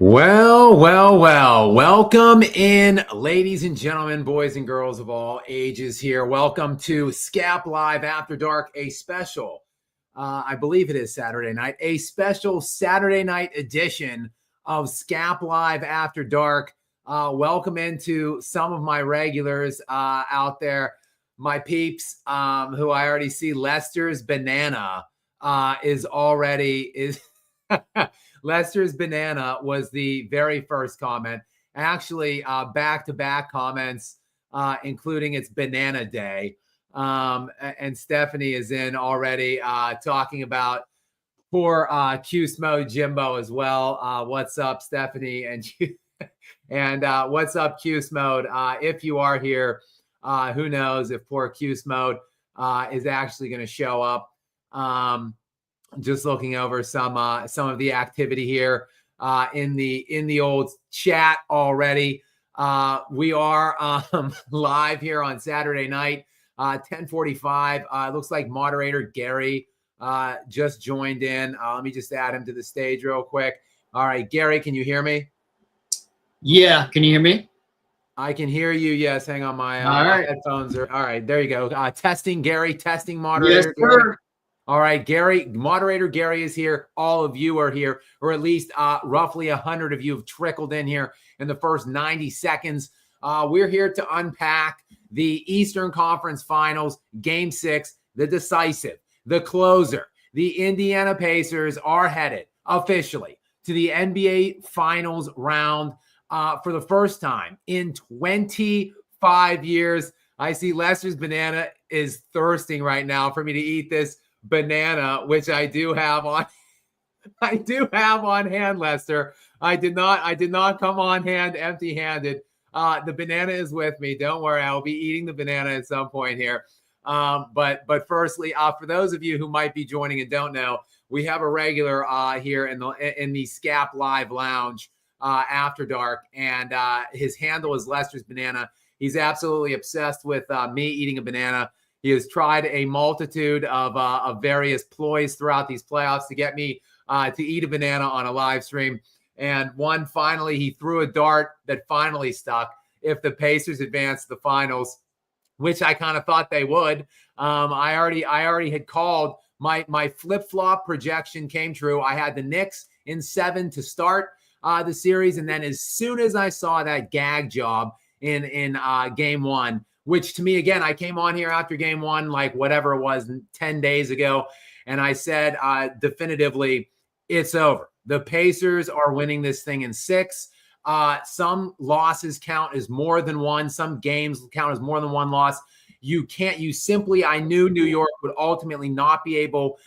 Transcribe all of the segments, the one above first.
Well. Welcome in, ladies and gentlemen, boys and girls of all ages here. Welcome to Skap Live After Dark, a special, I believe it is Saturday night, a special Saturday night edition of Skap Live After Dark. Welcome into some of my regulars out there, my peeps, who I already see. Lester's Banana is Lester's Banana was the very first comment. Actually, back-to-back comments, including it's Banana Day. And Stephanie is in already talking about poor Q-Smo Jimbo as well. What's up, Stephanie? And what's up, Q-Smo? If you are here, who knows if poor Q-Smo is actually going to show up. Just looking over some of the activity here in the old chat already. We are live here on Saturday night, 10:45. It looks like moderator Gary just joined in. Let me just add him to the stage real quick. All right, Gary, can you hear me? Yeah, can you hear me? I can hear you. Yes, hang on. My headphones are all right. There you go. Testing, Gary. Testing, moderator. Yes, sir. All right, Gary, moderator Gary is here. All of you are here, or at least roughly 100 of you have trickled in here in the first 90 seconds. We're here to unpack the Eastern Conference Finals, Game 6, the decisive, the closer. The Indiana Pacers are headed officially to the NBA Finals round for the first time in 25 years. I see Lester's Banana is thirsting right now for me to eat this banana, which I do have on hand, Lester. I did not come on hand empty-handed. The banana is with me. Don't worry, I'll be eating the banana at some point here. But firstly, for those of you who might be joining and don't know, we have a regular here in the Skap Live Lounge after dark, and his handle is Lester's Banana. He's absolutely obsessed with me eating a banana. He has tried a multitude of various ploys throughout these playoffs to get me to eat a banana on a live stream. And finally, he threw a dart that finally stuck. If the Pacers advance to the finals, which I kind of thought they would, I already had called my flip-flop projection came true. I had the Knicks in 7 to start the series, and then as soon as I saw that gag job in Game 1. Which to me, again, I came on here after Game 1, like whatever it was, 10 days ago, and I said definitively, it's over. The Pacers are winning this thing in 6. Some losses count as more than one. Some games count as more than one loss. I knew New York would ultimately not be able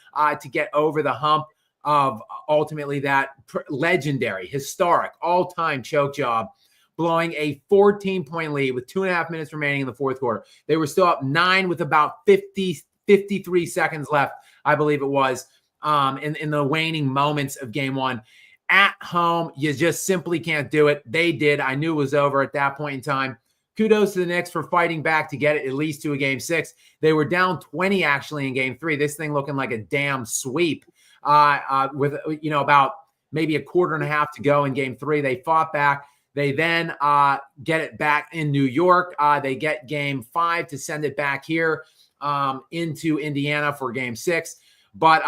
to get over the hump of ultimately that legendary, historic, all-time choke job, blowing a 14-point lead with 2.5 minutes remaining in the fourth quarter. They were still up 9 with about 53 seconds left, I believe it was, in the waning moments of Game 1. At home, you just simply can't do it. They did. I knew it was over at that point in time. Kudos to the Knicks for fighting back to get it at least to a Game 6. They were down 20 actually in Game 3. This thing looking like a damn sweep with about maybe a quarter and a half to go in Game 3. They fought back. They then get it back in New York. They get Game 5 to send it back here into Indiana for Game 6. But,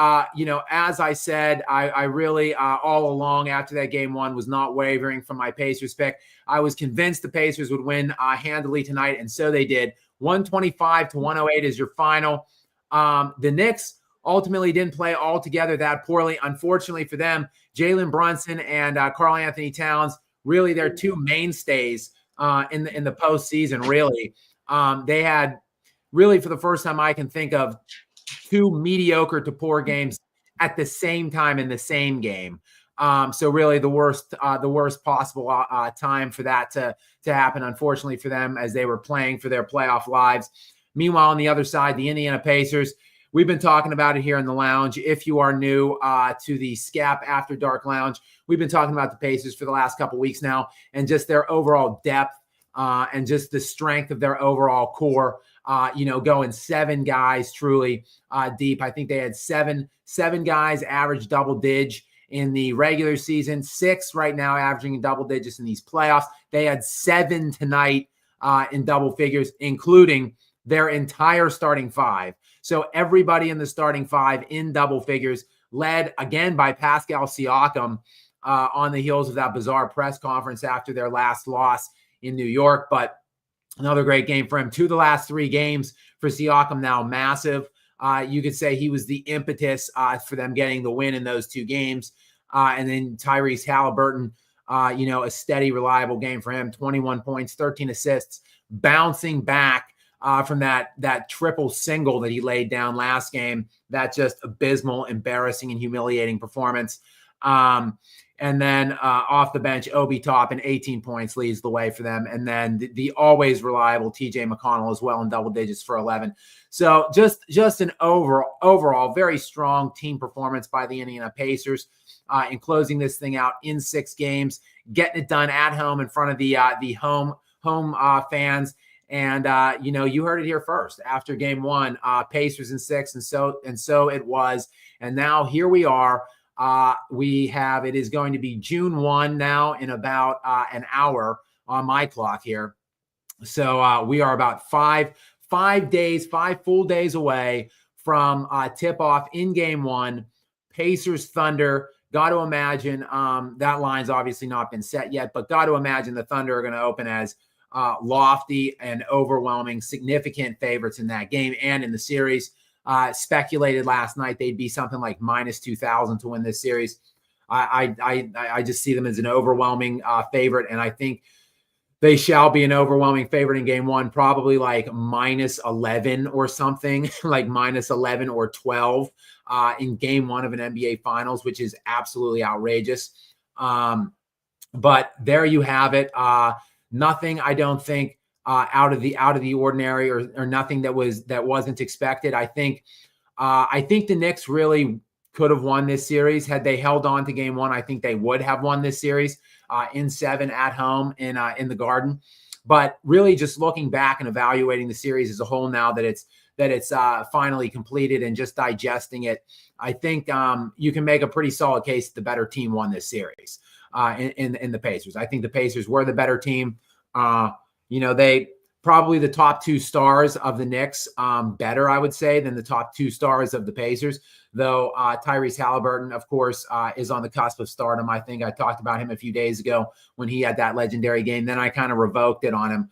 as I said, I really all along after that Game 1 was not wavering from my Pacers pick. I was convinced the Pacers would win handily tonight, and so they did. 125-108 is your final. The Knicks ultimately didn't play altogether that poorly. Unfortunately for them, Jalen Brunson and Karl Anthony Towns, really their two mainstays in the postseason, really. They had really, for the first time I can think of, two mediocre to poor games at the same time in the same game. So really the worst possible time for that to happen, unfortunately for them, as they were playing for their playoff lives. Meanwhile, on the other side, the Indiana Pacers, we've been talking about it here in the lounge. If you are new to the Skap After Dark Lounge, we've been talking about the Pacers for the last couple weeks now, and just their overall depth and just the strength of their overall core. Going 7 guys truly deep. I think they had seven guys average double dig, in the regular season, 6 right now, averaging in double digits in these playoffs. They had 7 tonight in double figures, including their entire starting 5. So everybody in the starting 5 in double figures, led again by Pascal Siakam on the heels of that bizarre press conference after their last loss in New York. But another great game for him. 2 of the last 3 games for Siakam now massive. You could say he was the impetus for them getting the win in those 2 games. And then Tyrese Halliburton, a steady, reliable game for him. 21 points, 13 assists, bouncing back from that triple single that he laid down last game. That just abysmal, embarrassing, and humiliating performance. And then off the bench, Obi Toppin, 18 points, leads the way for them. And then the always reliable TJ McConnell as well in double digits for 11. So just an overall very strong team performance by the Indiana Pacers in closing this thing out in 6 games, getting it done at home in front of the home fans. And you heard it here first. After game 1, Pacers in 6, and so it was. And now here we are. It is going to be June 1 now in about an hour on my clock here. So we are about 5 full days away from tip off in game 1. Pacers Thunder. Got to imagine that line's obviously not been set yet, but got to imagine the Thunder are going to open as lofty and overwhelming, significant favorites in that game and in the series. Speculated last night they'd be something like minus 2,000 to win this series. I just see them as an overwhelming favorite, and I think they shall be an overwhelming favorite in game 1, probably like minus 11 or something, like minus 11 or 12 in game 1 of an NBA Finals, which is absolutely outrageous. But there you have it. Nothing, I don't think, out of the ordinary or nothing that wasn't expected. I think the Knicks really could have won this series had they held on to game 1. I think they would have won this series in 7 at home in the Garden. But really, just looking back and evaluating the series as a whole now that it's finally completed and just digesting it, I think you can make a pretty solid case that the better team won this series in the Pacers. I think the Pacers were the better team. They probably the top 2 stars of the Knicks, better, I would say, than the top 2 stars of the Pacers, though Tyrese Halliburton, of course, is on the cusp of stardom. I think I talked about him a few days ago when he had that legendary game. Then I kind of revoked it on him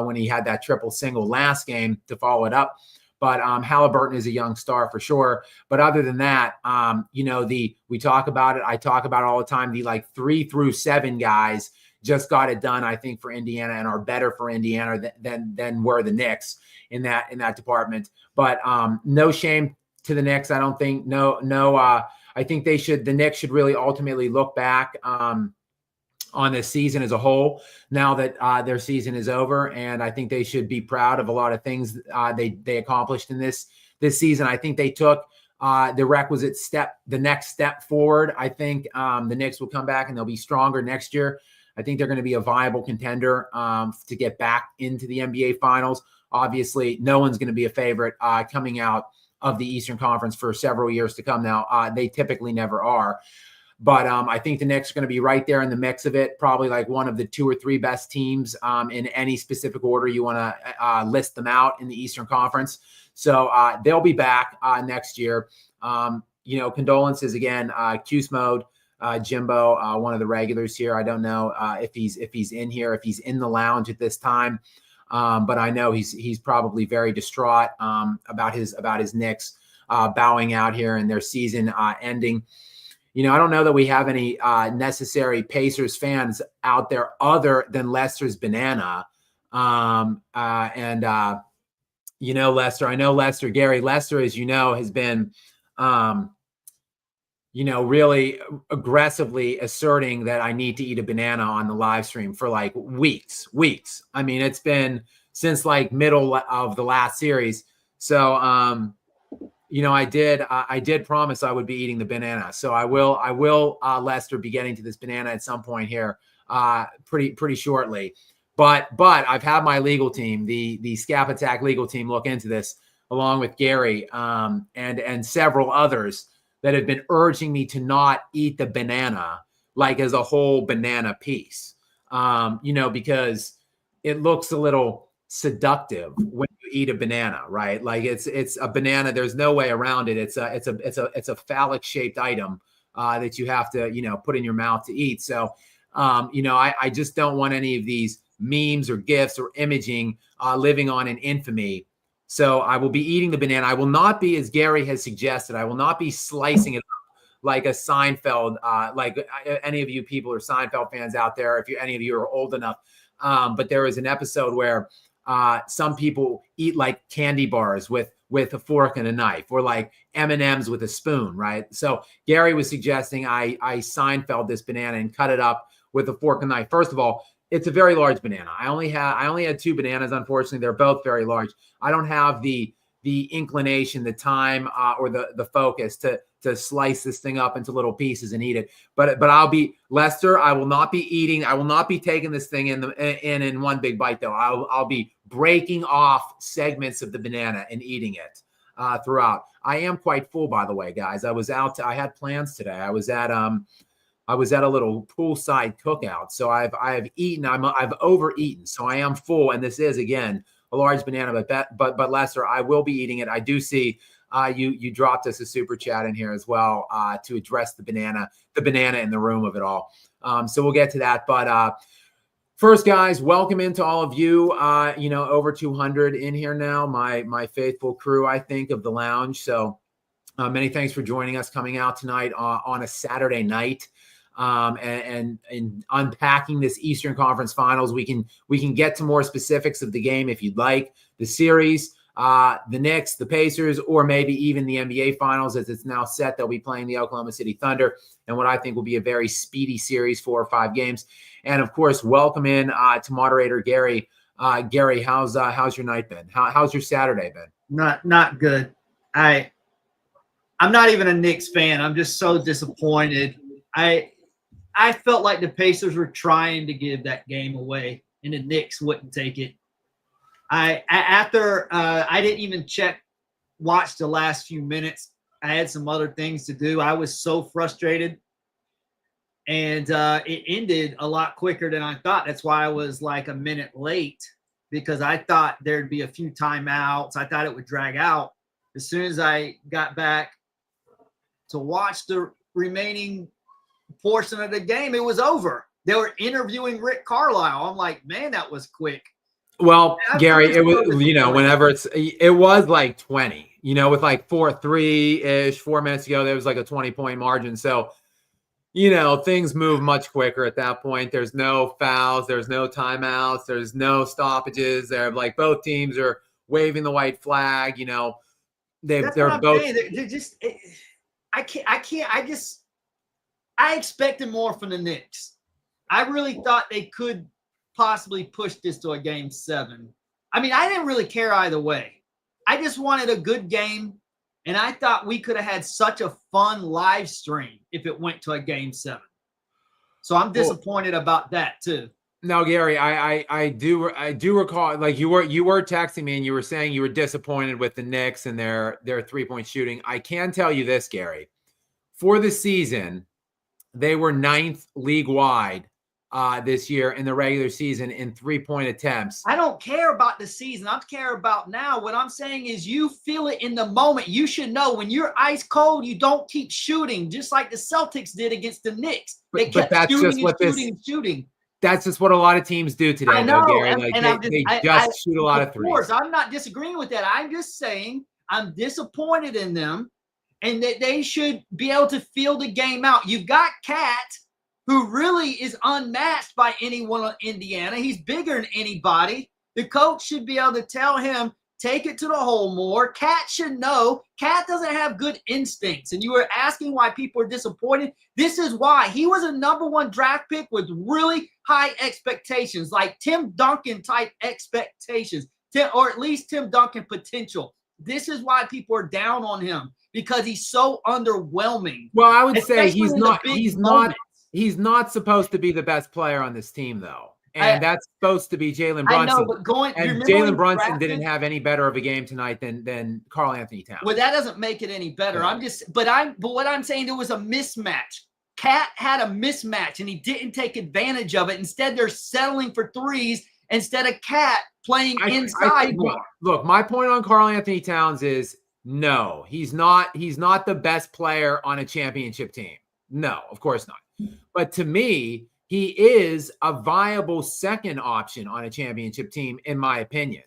when he had that triple single last game to follow it up. But Halliburton is a young star for sure. But other than that, we talk about it. I talk about it all the time. The like 3 through 7 guys just got it done, I think, for Indiana and are better for Indiana than were the Knicks in that department. But no shame to the Knicks. I don't think I think the Knicks should really ultimately look back on this season as a whole now that their season is over. And I think they should be proud of a lot of things they accomplished in this season. I think they took the requisite step, the next step forward. I think the Knicks will come back and they'll be stronger next year. I think they're going to be a viable contender to get back into the NBA Finals. Obviously, no one's going to be a favorite coming out of the Eastern Conference for several years to come now. They typically never are. But I think the Knicks are going to be right there in the mix of it, probably like one of the 2 or 3 best teams in any specific order you want to list them out in the Eastern Conference. So they'll be back next year. Condolences again, Cuse Mode. Jimbo, one of the regulars here. I don't know if he's in here, if he's in the lounge at this time, but I know he's probably very distraught about his Knicks bowing out here and their season ending. I don't know that we have any necessary Pacers fans out there other than Lester's Banana, Lester. I know Lester, Gary Lester, as you know, has been. Really aggressively asserting that I need to eat a banana on the live stream for like weeks. I mean, it's been since like middle of the last series. So, I did promise I would be eating the banana. So I will, Lester, be getting to this banana at some point here, pretty shortly. But I've had my legal team, the Skap Attack legal team, look into this along with Gary, and several others that have been urging me to not eat the banana like as a whole banana piece, because it looks a little seductive when you eat a banana, right? Like it's a banana. There's no way around it. It's a phallic shaped item that you have to, put in your mouth to eat. So, I just don't want any of these memes or GIFs or imaging living on in infamy. So I will be eating the banana. I will not be, as Gary has suggested, I will not be slicing it up like a Seinfeld, like any of you people are Seinfeld fans out there, if any of you are old enough. But there was an episode where some people eat like candy bars with a fork and a knife, or like M&Ms with a spoon, right? So Gary was suggesting I Seinfeld this banana and cut it up with a fork and knife. First of all, it's a very large banana. I only had 2 bananas. Unfortunately, they're both very large. I don't have the inclination, the time, or the focus to slice this thing up into little pieces and eat it. But I'll be, Lester, I will not be eating. I will not be taking this thing in one big bite though. I'll be breaking off segments of the banana and eating it throughout. I am quite full, by the way, guys. I had plans today. I was at a little poolside cookout. So I've eaten, I've overeaten. So I am full. And this is, again, a large banana, but Lester, I will be eating it. I do see you dropped us a super chat in here as well to address the banana in the room of it all. So we'll get to that. But first, guys, welcome into all of you. Over 200 in here now. My faithful crew, I think, of the lounge. So many thanks for joining us, coming out tonight on a Saturday night. And unpacking this Eastern Conference Finals. We can get to more specifics of the game if you'd like, the series, the Knicks, the Pacers, or maybe even the NBA Finals, as it's now set. They'll be playing the Oklahoma City Thunder, and what I think will be a very speedy series, 4 or 5 games. And of course, welcome in to moderator Gary. Gary, how's your night been? How's your Saturday been? Not good. I'm not even a Knicks fan. I'm just so disappointed. I felt like the Pacers were trying to give that game away, and the Knicks wouldn't take it. I didn't even watch the last few minutes. I had some other things to do. I was so frustrated, and it ended a lot quicker than I thought. That's why I was like a minute late, because I thought there'd be a few timeouts. I thought it would drag out. As soon as I got back to watch the remaining portion of the game, it was over. They were interviewing Rick Carlisle. I'm like, man, that was quick. Well, Gary, it was, whenever it was like 20, with like 4 minutes ago, there was like a 20-point margin. So, things move much quicker at that point. There's no fouls. There's no timeouts. There's no stoppages. They're like, both teams are waving the white flag. They're both. They're just, I expected more from the Knicks. I really thought they could possibly push this to a game 7. I mean, I didn't really care either way. I just wanted a good game, and I thought we could have had such a fun live stream if it went to a game 7. So I'm disappointed about that too. No, Gary, I do recall, like you were texting me and you were saying you were disappointed with the Knicks and their 3-point shooting. I can tell you this, Gary, for the season, they were 9th league-wide this year in the regular season in 3-point attempts. I don't care about the season. I care about now. What I'm saying is you feel it in the moment. You should know when you're ice cold, you don't keep shooting, just like the Celtics did against the Knicks. They kept shooting. That's just what a lot of teams do today, I know, Gary. They just shoot a lot of threes. Of course, I'm not disagreeing with that. I'm just saying I'm disappointed in them, and that they should be able to feel the game out. You've got Cat, who really is unmatched by anyone on Indiana. He's bigger than anybody. The coach should be able to tell him, take it to the hole more. Cat should know. Cat doesn't have good instincts. And you were asking why people are disappointed. This is why. He was a #1 draft pick with really high expectations, like Tim Duncan type expectations, or at least Tim Duncan potential. This is why people are down on him, because he's so underwhelming. Well, I would say he's not supposed to be the best player on this team, though. And that's supposed to be Jalen Brunson. I know, but Jalen Brunson didn't have any better of a game tonight than Karl Anthony Towns. Well, that doesn't make it any better. Yeah. But what I'm saying, there was a mismatch. Cat had a mismatch, and he didn't take advantage of it. Instead, they're settling for threes instead of Cat playing inside more. Look, my point on Karl Anthony Towns is no, he's not the best player on a championship team. No, of course not. But to me, he is a viable second option on a championship team, in my opinion.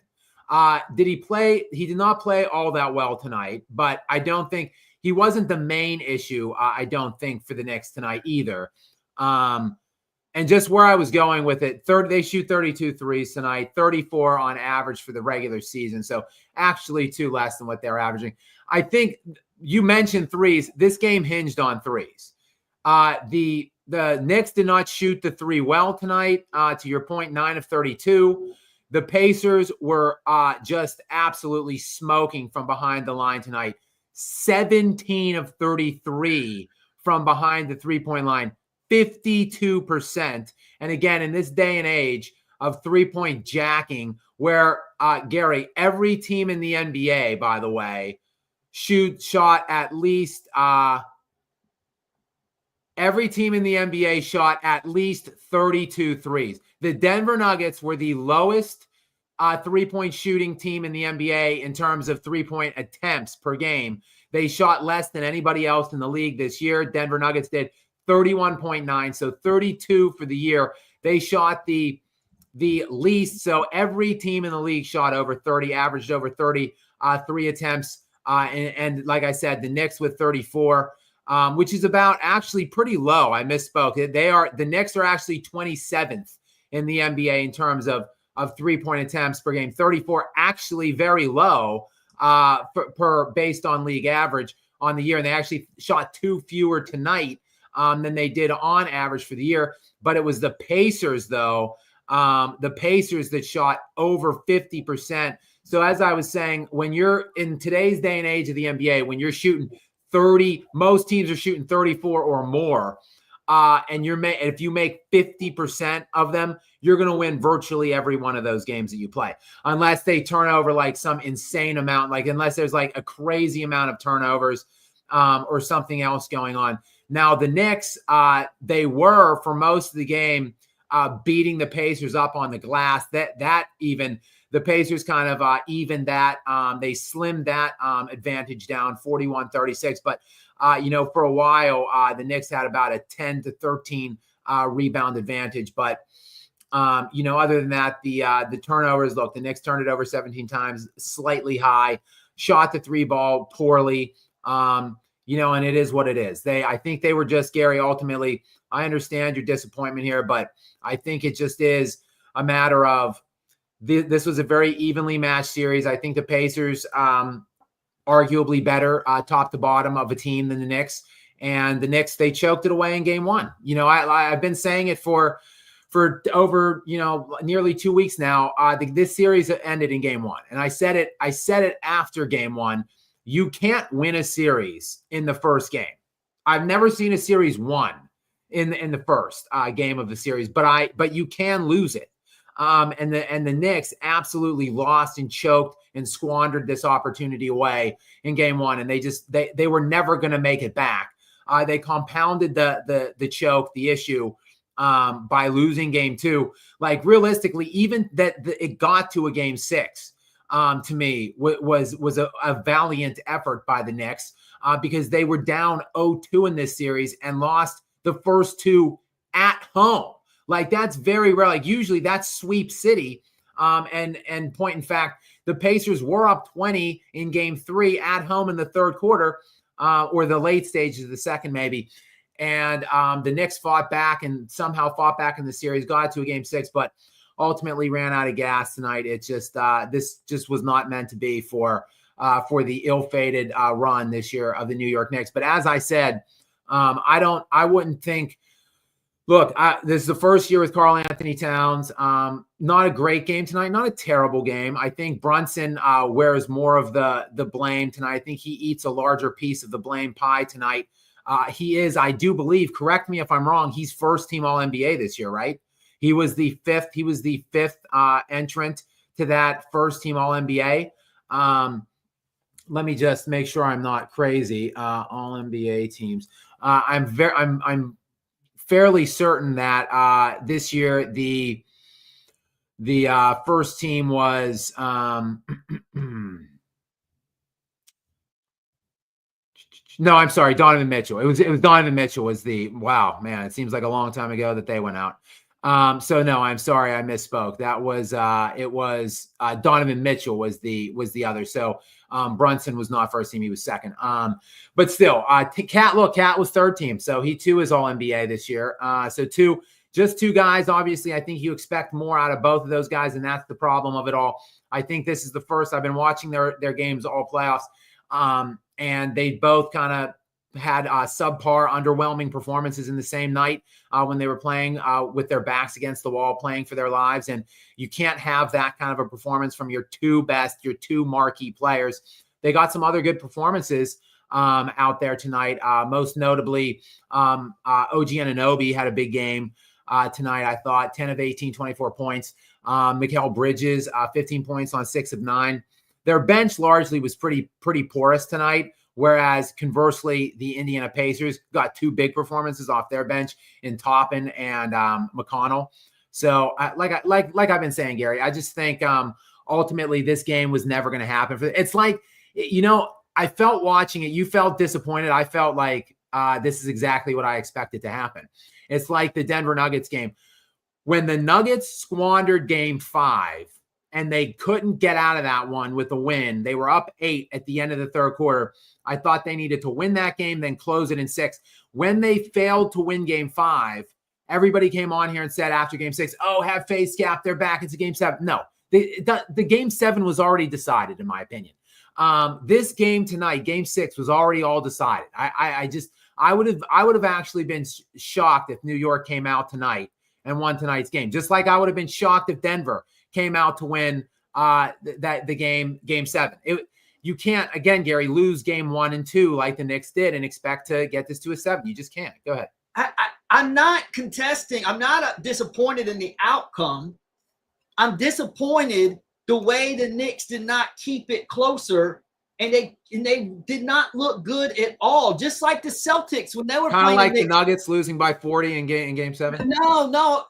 Did he play? He did not play all that well tonight, but I don't think he wasn't the main issue. I don't think for the Knicks tonight either. And just where I was going with it, they shoot 32 threes tonight, 34 on average for the regular season. So actually 2 less than what they're averaging. I think you mentioned threes. This game hinged on threes. The Knicks did not shoot the 3 well tonight. To your point, 9 of 32. The Pacers were just absolutely smoking from behind the line tonight. 17 of 33 from behind the three-point line, 52%. And again, in this day and age of three-point jacking, where, Gary, every team in the NBA, by the way, shot at least every team in the NBA shot at least 32 threes. The Denver Nuggets were the lowest three-point shooting team in the NBA in terms of three-point attempts per game. They shot less than anybody else in the league this year. Denver Nuggets did 31.9, so 32 for the year. They shot the least, so every team in the league shot over 30, averaged over 30 three attempts. And like I said, the Knicks with 34, which is about actually pretty low. I misspoke. The Knicks are actually 27th in the NBA in terms of three-point attempts per game. 34, actually very low based on league average on the year. And they actually shot 2 fewer tonight than they did on average for the year. But it was the Pacers, though, the Pacers that shot over 50%. So as I was saying, when you're in today's day and age of the NBA, when you're shooting 30, most teams are shooting 34 or more. And if you make 50% of them, you're going to win virtually every one of those games that you play, unless they turn over like some insane amount, like unless there's like a crazy amount of turnovers or something else going on. Now, the Knicks, they were for most of the game beating the Pacers up on the glass. That even the Pacers kind of evened that. They slimmed that advantage down 41-36. But, for a while, the Knicks had about a 10 to 13 rebound advantage. But, other than that, the turnovers, look, the Knicks turned it over 17 times, slightly high, shot the 3 ball poorly. And it is what it is. I think they were just, Gary, ultimately, I understand your disappointment here, but I think it just is a matter of this was a very evenly matched series. I think the Pacers, arguably better top to bottom of a team than the Knicks. And the Knicks, they choked it away in game 1. I've been saying it for over, nearly 2 weeks now. This series ended in game 1. And I said it after game 1. You can't win a series in the first game. I've never seen a series won in the first game of the series, but you can lose it. And the Knicks absolutely lost and choked and squandered this opportunity away in game 1. And they were never going to make it back. They compounded the choke, the issue, by losing game 2. Like realistically, even that it got to a game 6. To me, was a valiant effort by the Knicks because they were down 0-2 in this series and lost the first 2 at home. Like that's very rare. Like usually that's sweep city. And point in fact, the Pacers were up 20 in game 3 at home in the third quarter or the late stages of the second maybe. And the Knicks fought back and somehow fought back in the series, got to a game 6, but ultimately ran out of gas tonight. It just this just was not meant to be for the ill-fated run this year of the New York Knicks. But as I said, I wouldn't think. Look, this is the first year with Karl Anthony Towns. Not a great game tonight, not a terrible game. I think Brunson wears more of the blame tonight. I think he eats a larger piece of the blame pie tonight. He is, I do believe, correct me if I'm wrong, he's first team All-NBA this year, right? He was the fifth. He was the fifth entrant to that first team All NBA. Let me just make sure I'm not crazy. All NBA teams. I'm fairly certain that this year the first team was no, I'm sorry, Donovan Mitchell. It was Donovan Mitchell was the wow, man. It seems like a long time ago that they went out. So no, I'm sorry, I misspoke. That was it was Donovan Mitchell was the other. So Brunson was not first team, he was second. But still, Cat was third team. So he too is all NBA this year. So just two guys. Obviously, I think you expect more out of both of those guys, and that's the problem of it all. I think this is the first I've been watching their games all playoffs. And they both kind of had subpar, underwhelming performances in the same night when they were playing with their backs against the wall, playing for their lives. And you can't have that kind of a performance from your two marquee players. They got some other good performances out there tonight. Most notably, OG Anunoby had a big game tonight. I thought 10 of 18, 24 points. Mikal Bridges, 15 points on 6 of 9. Their bench largely was pretty porous tonight, whereas conversely, the Indiana Pacers got two big performances off their bench in Toppin and McConnell. So, like I've been saying, Gary, I just think ultimately this game was never going to happen. It's like, I felt watching it. You felt disappointed. I felt like this is exactly what I expected to happen. It's like the Denver Nuggets game. When the Nuggets squandered Game 5, and they couldn't get out of that one with a win. They were up 8 at the end of the third quarter. I thought they needed to win that game, then close it in 6. When they failed to win Game 5, everybody came on here and said after Game 6, oh, have faith, Skap, they're back into Game 7. No, the Game 7 was already decided, in my opinion. This game tonight, Game 6, was already all decided. I would have actually been shocked if New York came out tonight and won tonight's game. Just like I would have been shocked if Denver came out to win the game 7. You can't, again, Gary, lose Game 1 and 2 like the Knicks did and expect to get this to a 7. You just can't. Go ahead. I'm not contesting. I'm not disappointed in the outcome. I'm disappointed the way the Knicks did not keep it closer, and they did not look good at all. Just like the Celtics when they were kind playing. Kind of like the Nuggets losing by 40 in game 7. No.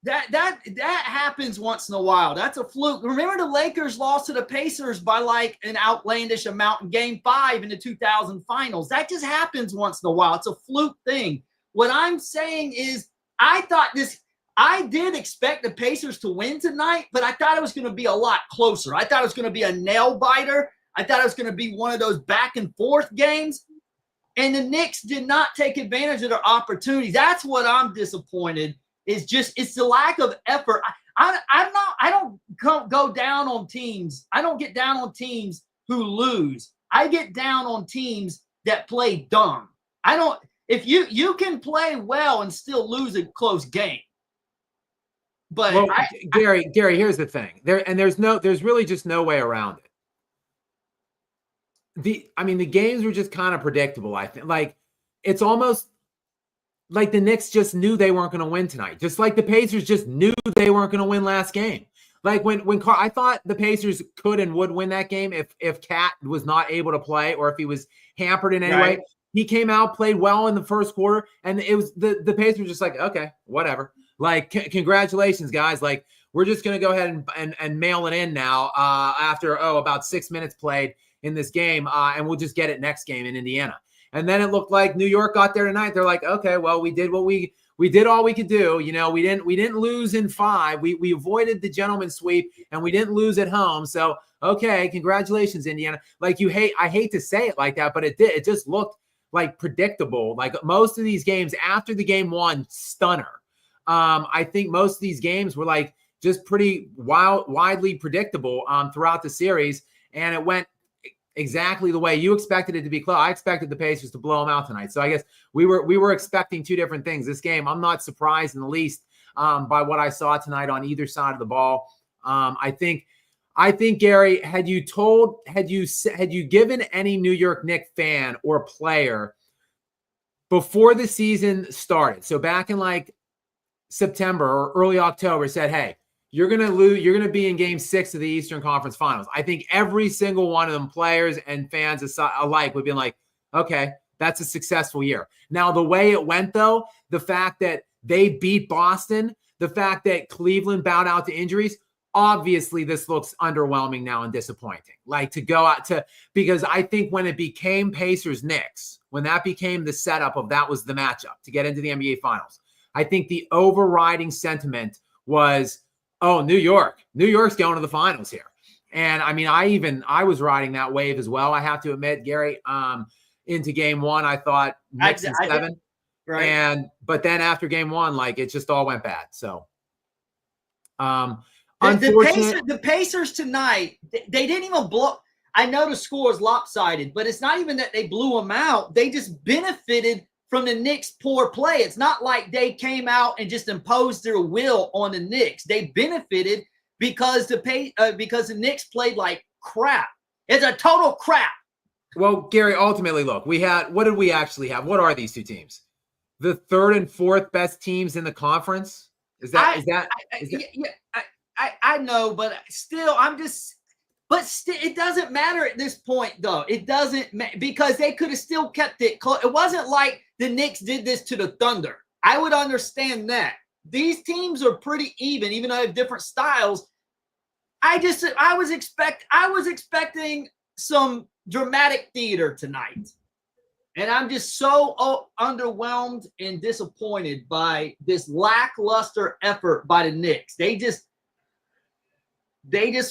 That happens once in a while. That's a fluke. Remember the Lakers lost to the Pacers by like an outlandish amount in Game 5 in the 2000 finals. That just happens once in a while. It's a fluke thing. What I'm saying is I did expect the Pacers to win tonight, but I thought it was going to be a lot closer. I thought it was going to be a nail biter. I thought it was going to be one of those back and forth games. And the Knicks did not take advantage of their opportunities. That's what I'm disappointed. It's the lack of effort. I don't go down on teams. I don't get down on teams who lose. I get down on teams that play dumb. If you can play well and still lose a close game. But Gary, here's the thing. There's really just no way around it. The games were just kind of predictable, I think. Like, it's almost like the Knicks just knew they weren't going to win tonight. Just like the Pacers just knew they weren't going to win last game. Like when I thought the Pacers could and would win that game if Cat was not able to play or if he was hampered in any way. He came out, played well in the first quarter, and it was the Pacers were just like, okay, whatever. Like, congratulations, guys. Like, we're just going to go ahead and mail it in now after about 6 minutes played in this game, and we'll just get it next game in Indiana. And then it looked like New York got there tonight. They're like, okay, well, we did what we did all we could do. We didn't lose in 5. We avoided the gentleman's sweep, and we didn't lose at home. So, okay, congratulations, Indiana. Like, I hate to say it like that, but it did. It just looked like predictable. Like most of these games after the Game 1 stunner, I think most of these games were like just pretty widely predictable throughout the series, and it went exactly the way you expected it to be close. I expected the Pacers to blow them out tonight. So I guess we were expecting two different things. This game, I'm not surprised in the least by what I saw tonight on either side of the ball. I think Gary, had you given any New York Knicks fan or player before the season started, so back in like September or early October said, hey, you're going to lose, you're going to be in game 6 of the Eastern Conference Finals, I think every single one of them, players and fans alike, would be like, okay, that's a successful year. Now, the way it went, though, the fact that they beat Boston, the fact that Cleveland bowed out to injuries, obviously this looks underwhelming now and disappointing. Like, to go out to, because I think when it became Pacers-Knicks, when that became the setup of that was the matchup to get into the NBA Finals, I think the overriding sentiment was, oh, New York's going to the finals here. And I mean, I was riding that wave as well, I have to admit, Gary. Into game 1, I thought Knicks in 7. Right. But then after game 1, like, it just all went bad. So the Pacers tonight, they didn't even blow. I know the score is lopsided, but it's not even that they blew them out. They just benefited from the Knicks' poor play. It's not like they came out and just imposed their will on the Knicks. They benefited because the Knicks played like crap. It's a total crap. Well, Gary, ultimately, look, what did we actually have? What are these two teams? The 3rd and 4th best teams in the conference? I know, but still, it doesn't matter at this point, though. It doesn't, because they could have still kept it close. It wasn't like the Knicks did this to the Thunder. I would understand that. These teams are pretty even though they have different styles. I was expecting some dramatic theater tonight. And I'm just so underwhelmed and disappointed by this lackluster effort by the Knicks. They just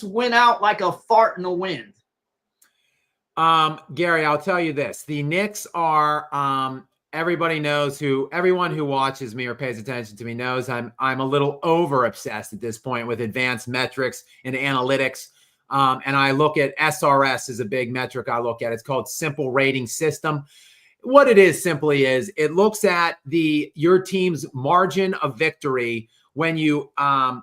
went out like a fart in the wind. Gary, I'll tell you this. The Knicks are everyone who watches me or pays attention to me knows I'm a little over obsessed at this point with advanced metrics and analytics. And I look at SRS as a big metric I look at. It's called Simple Rating System. What it is simply is it looks at your team's margin of victory when you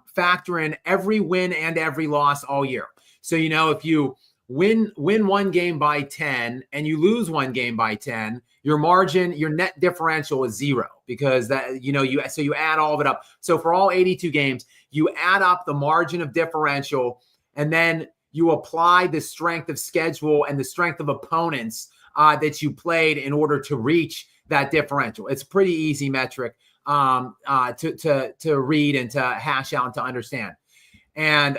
factor in every win and every loss all year. So, if you win one game by 10 and you lose one game by 10, your margin, your net differential is 0, because that, you add all of it up. So for all 82 games, you add up the margin of differential, and then you apply the strength of schedule and the strength of opponents that you played in order to reach that differential. It's a pretty easy metric to read and to hash out and to understand. And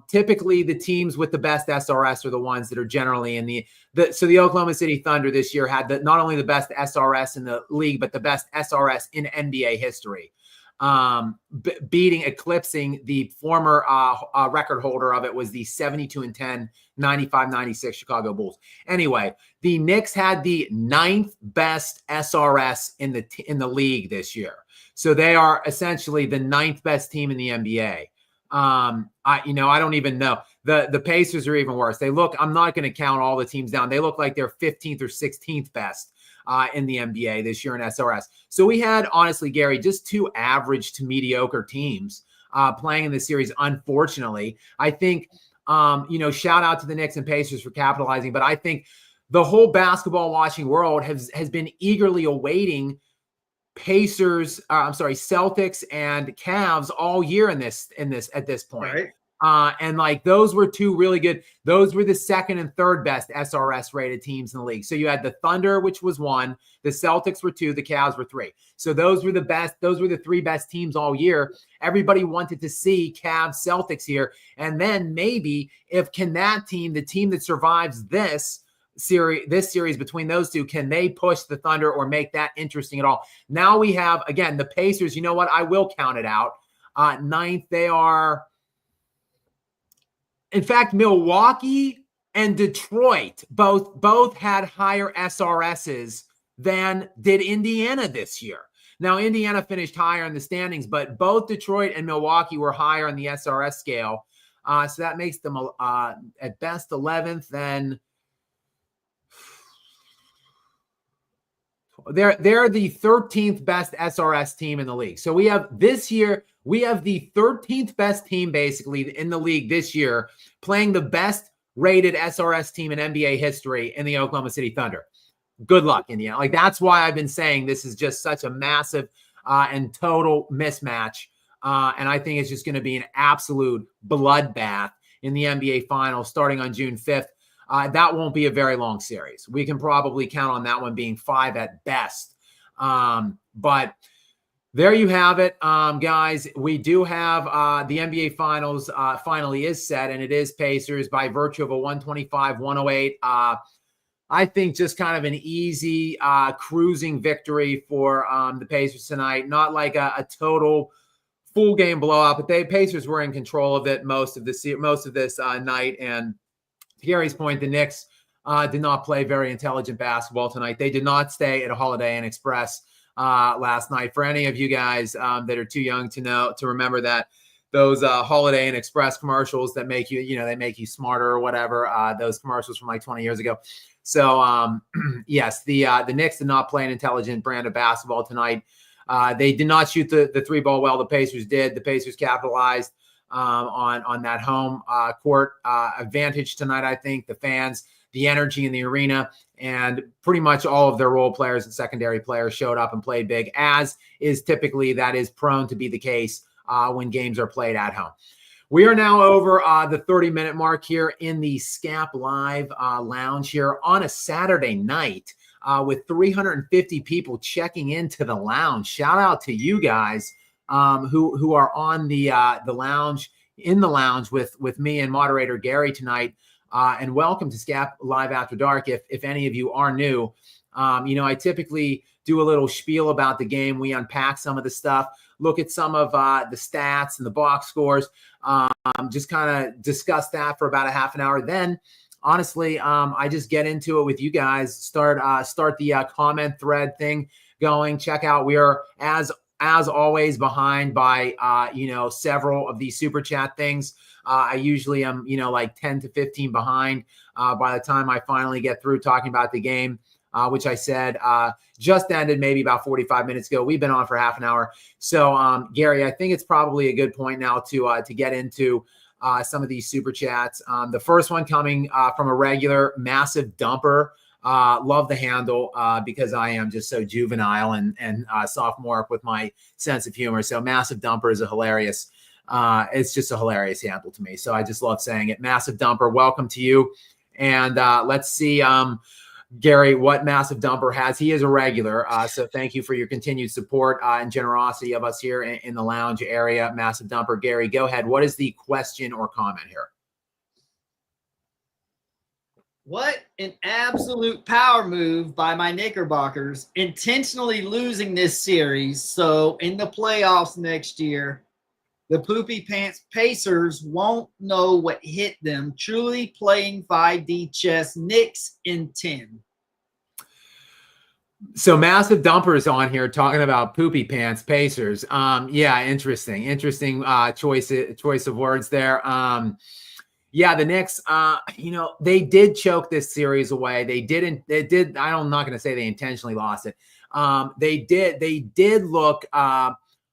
typically the teams with the best SRS are the ones that are generally so the Oklahoma City Thunder this year had not only the best SRS in the league, but the best SRS in NBA history. Eclipsing the former record holder of it was the 72-10, 95-96 Chicago Bulls. Anyway, the Knicks had the 9th best SRS in the league this year. So they are essentially the 9th best team in the NBA. I don't even know. The Pacers are even worse. I'm not going to count all the teams down. They look like they're 15th or 16th best in the NBA this year in SRS. So we had, honestly, Gary, just 2 average to mediocre teams playing in this series, unfortunately. I think, shout out to the Knicks and Pacers for capitalizing, but I think the whole basketball watching world has been eagerly awaiting Celtics and Cavs all year at this point. Right. And like those were 2 really good. Those were the 2nd and 3rd best SRS rated teams in the league. So you had the Thunder, which was 1, the Celtics were 2, the Cavs were 3. So those were the best. Those were the 3 best teams all year. Everybody wanted to see Cavs Celtics here. And then maybe the team that survives this series between those 2, can they push the Thunder or make that interesting at all? Now we have, again, the Pacers. You know what? I will count it out. 9th, they are. In fact, Milwaukee and Detroit both had higher SRSs than did Indiana this year. Now, Indiana finished higher in the standings, but both Detroit and Milwaukee were higher on the SRS scale. So that makes them at best 11th. Then they're the 13th best SRS team in the league. So we have the 13th best team basically in the league this year, playing the best rated SRS team in NBA history in the Oklahoma City Thunder. Good luck, Indiana. Like, that's why I've been saying this is just such a massive and total mismatch. And I think it's just going to be an absolute bloodbath in the NBA Finals starting on June 5th. That won't be a very long series. We can probably count on that one being 5 at best. But there you have it, guys. We do have the NBA Finals finally is set, and it is Pacers by virtue of a 125-108. I think just kind of an easy cruising victory for the Pacers tonight. Not like a total full game blowout, but Pacers were in control of it most of this night. And to Gary's point, the Knicks did not play very intelligent basketball tonight. They did not stay at a Holiday Inn Express last night. For any of you guys that are too young to remember that, those Holiday Inn Express commercials that make they make you smarter or whatever, those commercials from like 20 years ago. So yes, the Knicks did not play an intelligent brand of basketball tonight. They did not shoot the three ball well. The Pacers did. The Pacers capitalized on that home court advantage tonight. I think the fans, the energy in the arena, and pretty much all of their role players and secondary players showed up and played big, as is typically that is prone to be the case when games are played at home. We are now over the 30-minute mark here in the Skap Live lounge here on a Saturday night with 350 people checking into the lounge. Shout out to you guys who are on the lounge, in the lounge with me and moderator Gary tonight. And welcome to Skap Live After Dark. If any of you are new, I typically do a little spiel about the game. We unpack some of the stuff, look at some of the stats and the box scores, just kind of discuss that for about a half an hour. Then, honestly, I just get into it with you guys. Start the comment thread thing going. Check out. We are as always behind by several of these super chat things. I usually am like 10 to 15 behind by the time I finally get through talking about the game, which I said just ended maybe about 45 minutes ago. We've been on for half an hour. So Gary, I think it's probably a good point now to get into some of these super chats. The first one coming from a regular Massive Dumper. Love the handle because I am just so juvenile and sophomoric with my sense of humor. So Massive Dumper is it's just a hilarious handle to me. So I just love saying it. Massive Dumper, welcome to you. And let's see, Gary, what Massive Dumper has. He is a regular. So thank you for your continued support and generosity of us here in the lounge area. Massive Dumper. Gary, go ahead. What is the question or comment here? What an absolute power move by my Knickerbockers, intentionally losing this series. So in the playoffs next year, the Poopy Pants Pacers won't know what hit them. Truly playing 5D chess. Knicks in 10. So Massive Dumper is on here talking about Poopy Pants Pacers. Yeah, interesting choice of words there. Yeah, the Knicks, they did choke this series away. They did. I'm not going to say they intentionally lost it. They did look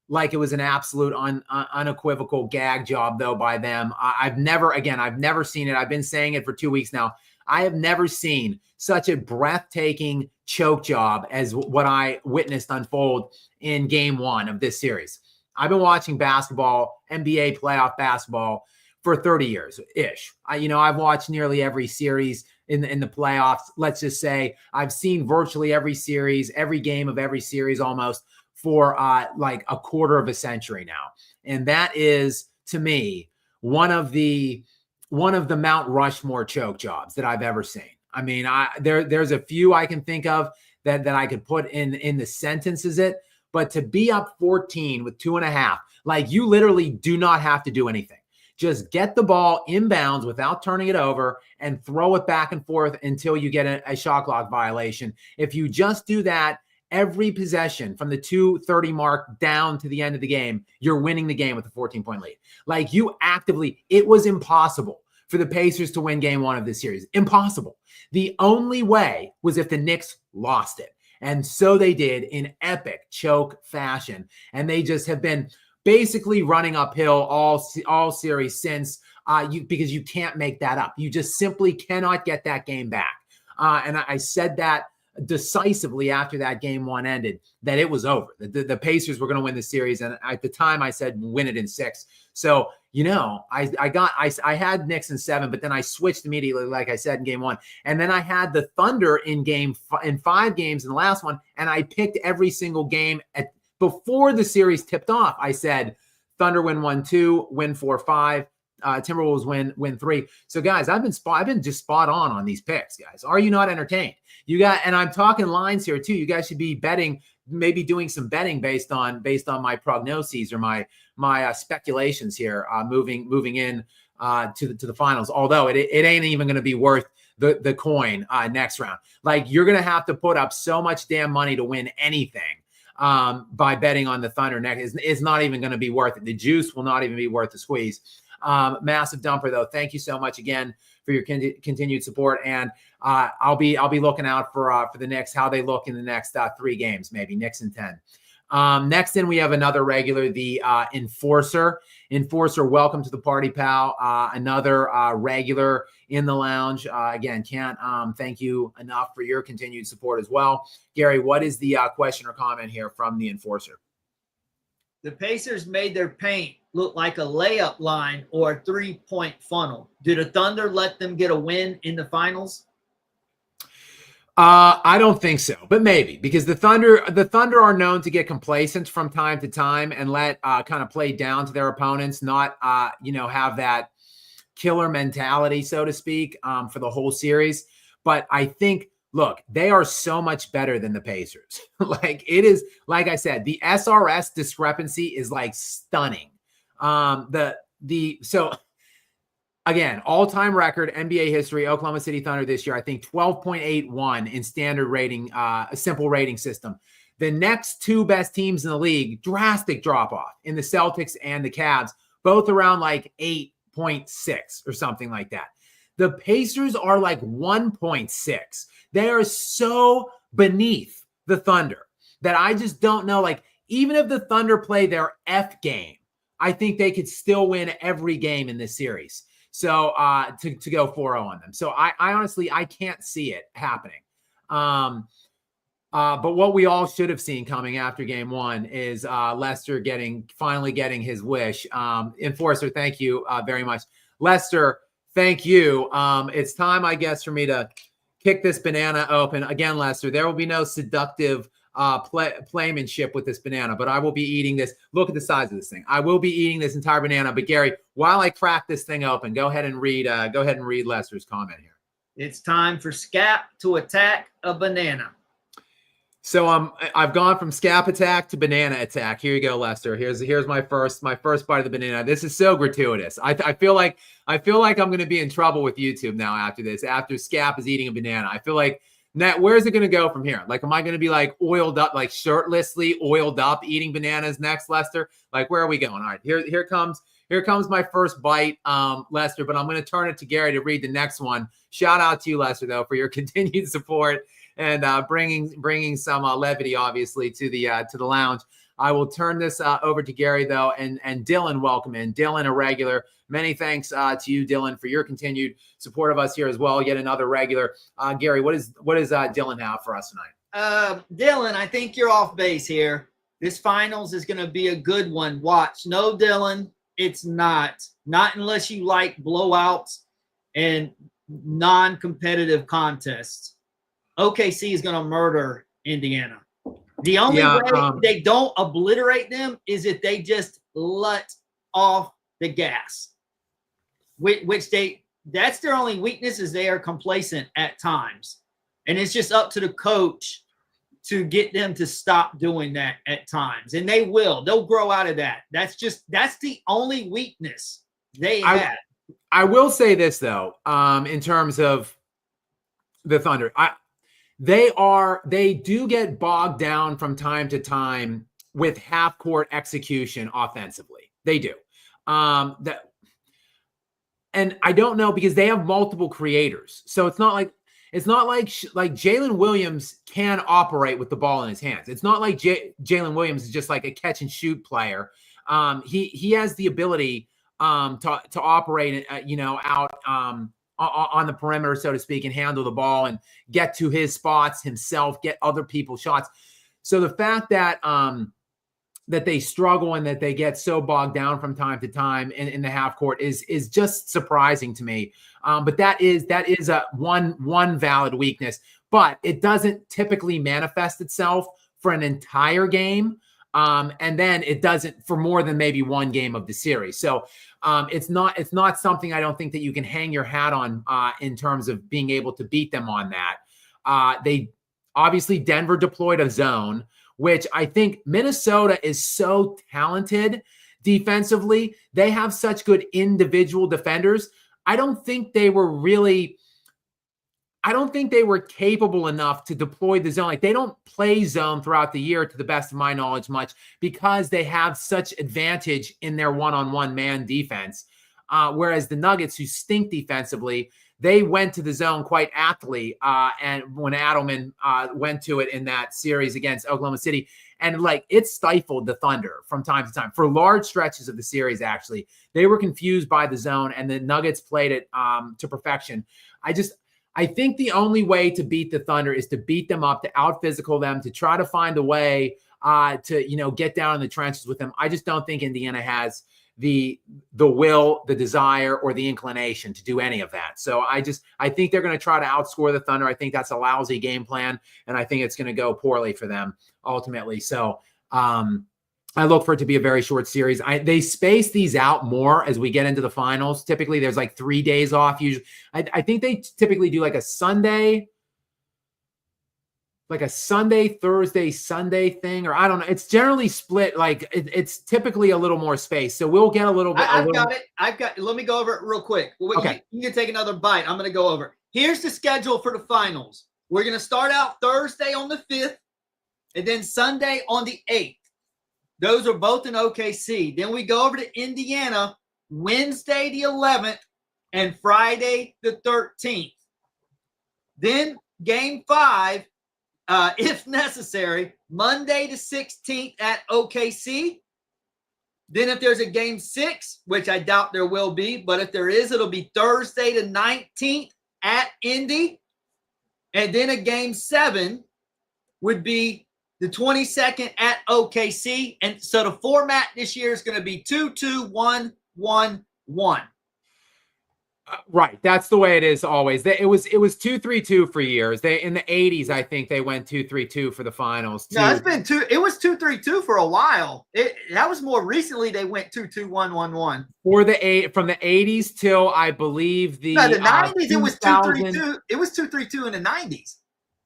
like it was an absolute unequivocal gag job, though, by them. I've never seen it. I've been saying it for 2 weeks now. I have never seen such a breathtaking choke job as what I witnessed unfold in game 1 of this series. I've been watching basketball, NBA playoff basketball, for 30 years-ish. I've watched nearly every series in the playoffs. Let's just say I've seen virtually every series, every game of every series almost for like a quarter of a century now. And that is, to me, one of the Mount Rushmore choke jobs that I've ever seen. I mean, there's a few I can think of that I could put in the sentences but to be up 14 with 2.5, like you literally do not have to do anything. Just get the ball inbounds without turning it over and throw it back and forth until you get a shot clock violation. If you just do that every possession from the 2:30 mark down to the end of the game, you're winning the game with a 14-point lead. Like it was impossible for the Pacers to win game 1 of this series. Impossible. The only way was if the Knicks lost it. And so they did in epic choke fashion. And they just have been basically running uphill all series since because you can't make that up. You just simply cannot get that game back. And I said that decisively after that game one ended that it was over. The Pacers were going to win the series. And at the time I said, win it in 6. So, I had Knicks in 7, but then I switched immediately, like I said, in game 1. And then I had the Thunder in 5 games in the last one. And I picked every single game before the series tipped off. I said, Thunder win 1-2, win 4-5. Timberwolves win 3. So guys, I've been just spot on these picks, guys. Are you not entertained? And I'm talking lines here too. You guys should be betting, maybe doing some betting based on my prognoses or my speculations here, moving in to the finals. Although it ain't even going to be worth the coin next round. Like, you're going to have to put up so much damn money to win anything by betting on the Thunder next. It's not even going to be worth it. The juice will not even be worth the squeeze. Massive dumper though. Thank you so much again for your continued support. And I'll be looking out for the Knicks, how they look in the next 3 games, maybe Knicks in 10. Next in, we have another regular, the Enforcer. Enforcer, welcome to the party, pal. Another regular in the lounge. Again, can't thank you enough for your continued support as well. Gary, what is the question or comment here from the Enforcer? The Pacers made their paint look like a layup line or a 3-point funnel. Do the Thunder let them get a win in the finals? I don't think so, but maybe, because the Thunder are known to get complacent from time to time and let kind of play down to their opponents, not have that killer mentality, so to speak, for the whole series. But I think, look, they are so much better than the Pacers. Like, it is, like I said, the SRS discrepancy is like stunning. So again, all-time record NBA history, Oklahoma City Thunder this year, I think 12.81 in standard rating, a simple rating system. The next 2 best teams in the league, drastic drop-off in the Celtics and the Cavs, both around like 8.6 or something like that. The Pacers are like 1.6. They are so beneath the Thunder that I just don't know. Like, even if the Thunder play their F game, I think they could still win every game in this series. So to go 4-0 on them. So I honestly, I can't see it happening. But what we all should have seen coming after game 1 is Lester finally getting his wish. Enforcer, thank you very much. Lester, thank you. It's time, I guess, for me to kick this banana open. Again, Lester, there will be no seductive playmanship with this banana, but I will be eating this. Look at the size of this thing. I will be eating this entire banana. But Gary, while I crack this thing open, go ahead and read Lester's comment here. It's time for Skap to attack a banana. So I've gone from Skap attack to banana attack. Here you go, Lester. Here's my first bite of the banana. This is so gratuitous. I feel like I'm going to be in trouble with YouTube now after this. After Skap is eating a banana, I feel like, now, where's it going to go from here? Like, am I going to be like oiled up, like shirtlessly oiled up, eating bananas next, Lester? Like, where are we going? All right, here comes my first bite, Lester. But I'm going to turn it to Gary to read the next one. Shout out to you, Lester, though, for your continued support and bringing some levity, obviously, to the lounge. I will turn this over to Gary, though, and Dylan, welcome in. Dylan, a regular. Many thanks to you, Dylan, for your continued support of us here as well. Yet another regular. Gary, what does Dylan have for us tonight? Dylan, I think you're off base here. This finals is going to be a good one. Watch. No, Dylan, it's not. Not unless you like blowouts and non-competitive contests. OKC is going to murder Indiana. The only way they don't obliterate them is if they just let off the gas, that's their only weakness, is they are complacent at times. And it's just up to the coach to get them to stop doing that at times. And they'll grow out of that. That's the only weakness they have. I will say this though, in terms of the Thunder, they do get bogged down from time to time with half court execution offensively. They do. And I don't know, because they have multiple creators. So it's not like Jalen Williams can operate with the ball in his hands. It's not like Jalen Williams is just like a catch and shoot player. He has the ability to operate, out on on the perimeter, so to speak, and handle the ball and get to his spots himself, get other people's shots. So the fact that that they struggle and that they get so bogged down from time to time in the half court is just surprising to me. But that is a one valid weakness, but it doesn't typically manifest itself for an entire game. And then it doesn't for more than maybe one game of the series. So it's not something I don't think that you can hang your hat on in terms of being able to beat them on that. They obviously Denver deployed a zone, which I think Minnesota is so talented defensively. They have such good individual defenders. I don't think they were capable enough to deploy the zone. Like they don't play zone throughout the year, to the best of my knowledge, much because they have such advantage in their one-on-one man defense. Whereas the Nuggets, who stink defensively, they went to the zone quite aptly. And when Adelman went to it in that series against Oklahoma City, and like it stifled the Thunder from time to time for large stretches of the series. Actually, they were confused by the zone, and the Nuggets played it to perfection. I think the only way to beat the Thunder is to beat them up, to out-physical them, to try to find a way to get down in the trenches with them. I just don't think Indiana has the will, the desire, or the inclination to do any of that. So I think they're going to try to outscore the Thunder. I think that's a lousy game plan, and I think it's going to go poorly for them ultimately. So I look for it to be a very short series. They space these out more as we get into the finals. Typically, there's like 3 days off. Usually, I think they typically do like a Sunday, Thursday, Sunday thing, or I don't know. It's generally split. Like it's typically a little more space. So we'll get a little bit. I've got it. Let me go over it real quick. Okay. You can take another bite. I'm going to go over it. Here's the schedule for the finals. We're going to start out Thursday on the 5th, and then Sunday on the 8th. Those are both in OKC. Then we go over to Indiana Wednesday the 11th and Friday the 13th. Then game 5, if necessary, Monday the 16th at OKC. Then if there's a game 6, which I doubt there will be, but if there is, it'll be Thursday the 19th at Indy. And then a game 7 would be the 22nd at OKC. And so the format this year is going to be 2-2-1-1-1. Right. That's the way it is always. It was 2-3-2 for years. In the 80s, I think they went 2-3-2 for the finals. No, it's been it was 2-3-2 for a while. That was more recently they went 2-2-1-1-1. From the 80s till I believe the 90s, it was 2-3-2. It was 2-3-2 in the 90s.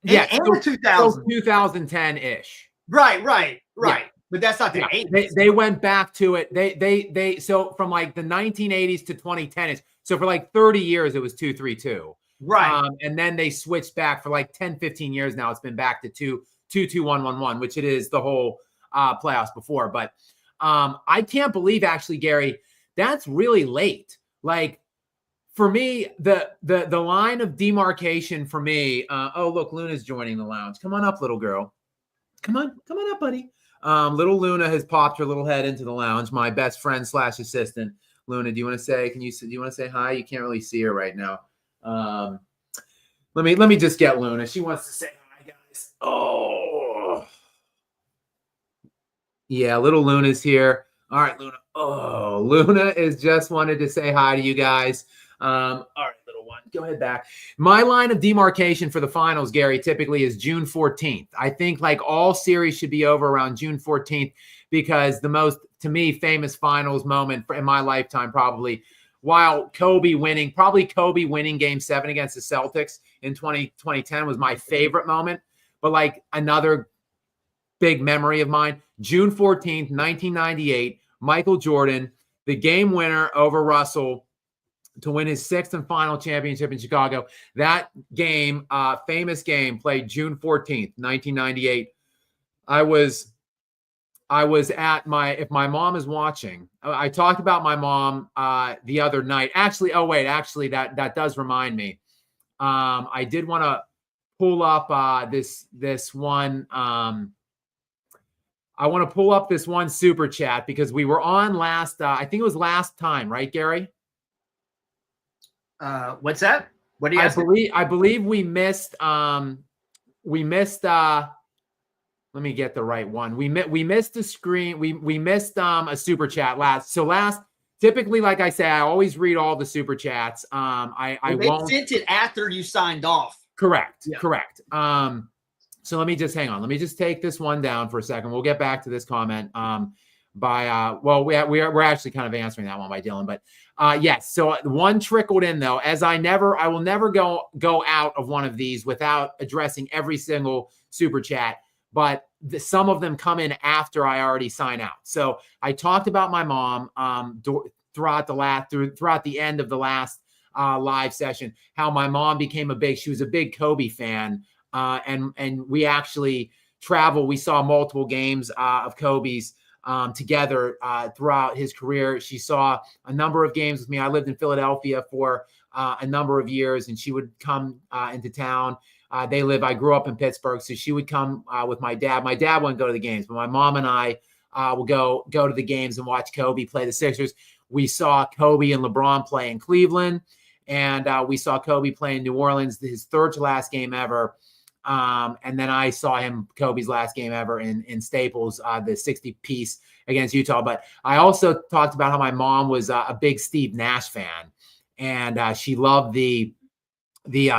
Yeah, and the 2000s. 2010-ish. Right. Yeah. But that's not the 80s. They went back to it. They so from like the 1980s to 2010-ish. So for like 30 years, it was 2-3-2. Right. And then they switched back for like 10, 15 years now. It's been back to 2-2-1-1-1, which it is the whole playoffs before. But I can't believe, actually, Gary, that's really late. Like, for me, the line of demarcation for me, oh, look, Luna's joining the lounge. Come on up, little girl. Come on up, buddy. Little Luna has popped her little head into the lounge. My best friend / assistant. Luna, do you want to say hi? You can't really see her right now. Let me just get Luna. She wants to say hi, guys. Oh. Yeah, little Luna's here. All right, Luna. Oh, Luna is just wanted to say hi to you guys. All right, little one, go ahead back. My line of demarcation for the finals, Gary, typically is June 14th. I think like all series should be over around June 14th because the most, to me, famous finals moment in my lifetime, probably, while Kobe winning game 7 against the Celtics in 2010 was my favorite moment. But like another big memory of mine, June 14th, 1998, Michael Jordan, the game winner over Russell to win his 6th and final championship in Chicago. That game, famous game, played June 14th, 1998. I was at if my mom is watching, I talked about my mom the other night. Actually, that does remind me. I did want to pull up this one. I want to pull up this one super chat because we were on last, I think it was last time, right, Gary? What's that? What do you ask? I believe we missed let me get the right one. We missed the screen. We missed a super chat last. Typically, like I say, I always read all the super chats. I won't. They sent it after you signed off. Correct. Yeah. Correct. So let me just hang on. Let me just take this one down for a second. We'll get back to this comment. We're actually kind of answering that one by Dylan, but yes. So one trickled in though, as I will never go out of one of these without addressing every single super chat. But some of them come in after I already sign out. So I talked about my mom throughout the end of the last live session, how my mom she was a big Kobe fan. And we actually traveled. We saw multiple games of Kobe's together throughout his career. She saw a number of games with me. I lived in Philadelphia for a number of years, and she would come into town. I grew up in Pittsburgh, so she would come with my dad. My dad wouldn't go to the games, but my mom and I would go to the games and watch Kobe play the Sixers. We saw Kobe and LeBron play in Cleveland, and we saw Kobe play in New Orleans, his third to last game ever. And then I saw Kobe's last game ever in Staples, the 60-piece against Utah. But I also talked about how my mom was a big Steve Nash fan, and she loved the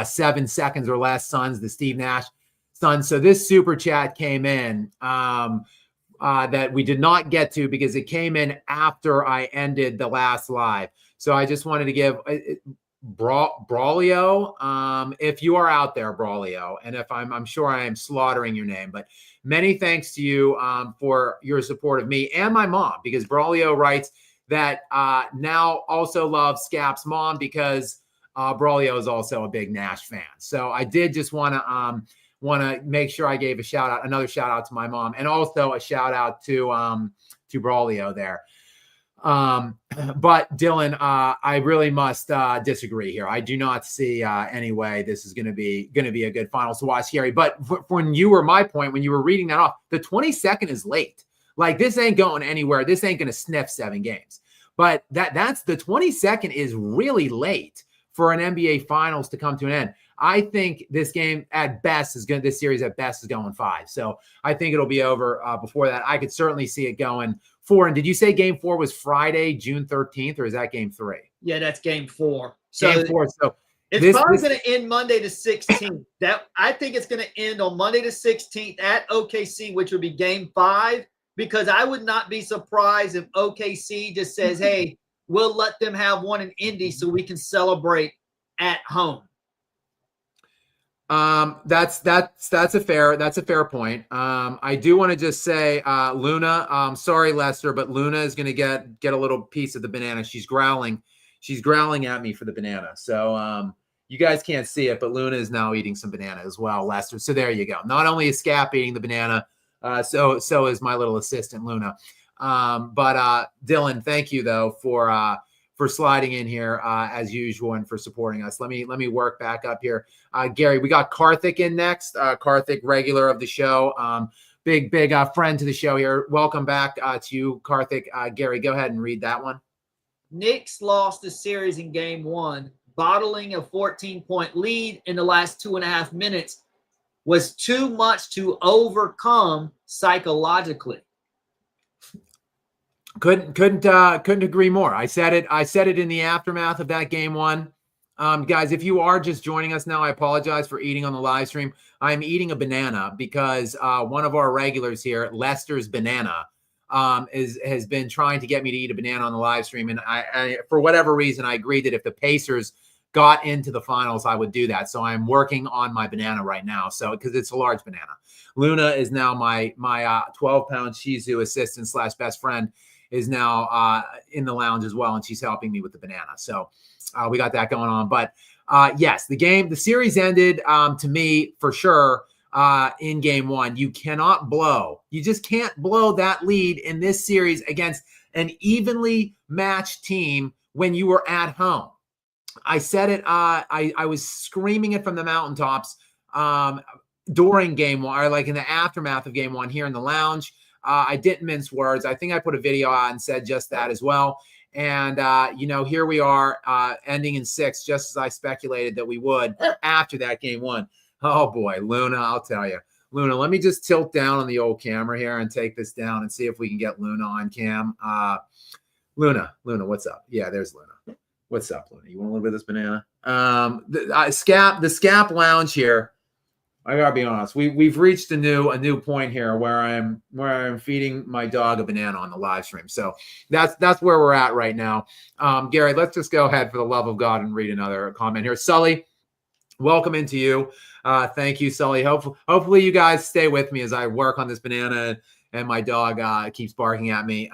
7 seconds or less Suns, the Steve Nash Suns. So this super chat came in that we did not get to because it came in after I ended the last live. So I just wanted to give Braulio, if you are out there, Braulio, and if I'm sure I am slaughtering your name, but many thanks to you for your support of me and my mom, because Braulio writes that now also loves Skap's mom because Braulio is also a big Nash fan. So I did just want to make sure I gave another shout out to my mom, and also a shout out to Braulio there. But Dylan, I really must disagree here. I do not see any way this is going to be a good finals to watch, Gary. But when you were reading that off, the 22nd is late. Like, this ain't going anywhere. This ain't going to sniff 7 games. But that's the 22nd is really late for an NBA finals to come to an end. I think this series at best is going 5. So I think it'll be over before that. I could certainly see it going 4. And did you say game 4 was Friday, June 13th, or is that game 3? Yeah, that's game 4. So game 4. So it's probably going to end Monday the 16th. I think it's going to end on Monday the 16th at OKC, which would be game 5, because I would not be surprised if OKC just says, hey, we'll let them have one in Indy so we can celebrate at home. That's a fair point. I do want to just say, Luna, sorry, Lester, but Luna is going to get a little piece of the banana. She's growling at me for the banana. So, you guys can't see it, but Luna is now eating some banana as well, Lester. So there you go. Not only is Skap eating the banana, so is my little assistant, Luna. But Dylan, thank you though for sliding in here as usual and for supporting us. Let me work back up here. Gary, we got Karthik in next. Karthik, regular of the show. Big friend to the show here. Welcome back to you, Karthik. Gary, go ahead and read that one. Knicks lost the series in game 1. Bottling a 14-point lead in the last 2.5 minutes was too much to overcome psychologically. Couldn't agree more. I said it in the aftermath of that game 1. Guys, if you are just joining us now, I apologize for eating on the live stream. I'm eating a banana because one of our regulars here, Lester's Banana, has been trying to get me to eat a banana on the live stream, and I for whatever reason I agreed that if the Pacers got into the finals, I would do that. So I'm working on my banana right now. So because it's a large banana. Luna is now my 12-pound Shih Tzu assistant / best friend is now in the lounge as well, and she's helping me with the banana. So we got that going on. But yes, the series ended to me for sure in game 1. You just can't blow that lead in this series against an evenly matched team when you were at home. I said it. I was screaming it from the mountaintops during game 1, or like in the aftermath of game 1 here in the lounge. I didn't mince words. I think I put a video out and said just that as well. And, here we are ending in 6, just as I speculated that we would after that game 1. Oh, boy, Luna, I'll tell you. Luna, let me just tilt down on the old camera here and take this down and see if we can get Luna on cam. Luna, what's up? Yeah, there's Luna. What's up, Luna? You want a little bit of this banana? The Skap Lounge here. I gotta be honest. We've reached a new point here where I'm feeding my dog a banana on the live stream. So that's where we're at right now. Gary, let's just go ahead for the love of God and read another comment here. Sully, welcome into you. Thank you, Sully. Hopefully you guys stay with me as I work on this banana and my dog keeps barking at me.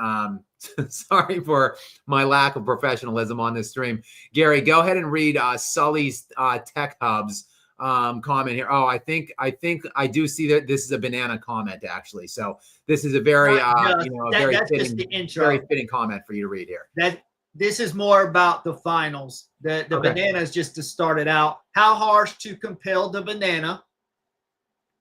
Sorry for my lack of professionalism on this stream. Gary, go ahead and read Sully's Tech Hubs comment here. Oh, I think I do see that this is a banana comment actually. So this is a very very fitting comment for you to read here. This is more about the finals. The bananas, just to start it out. How harsh to compel the banana.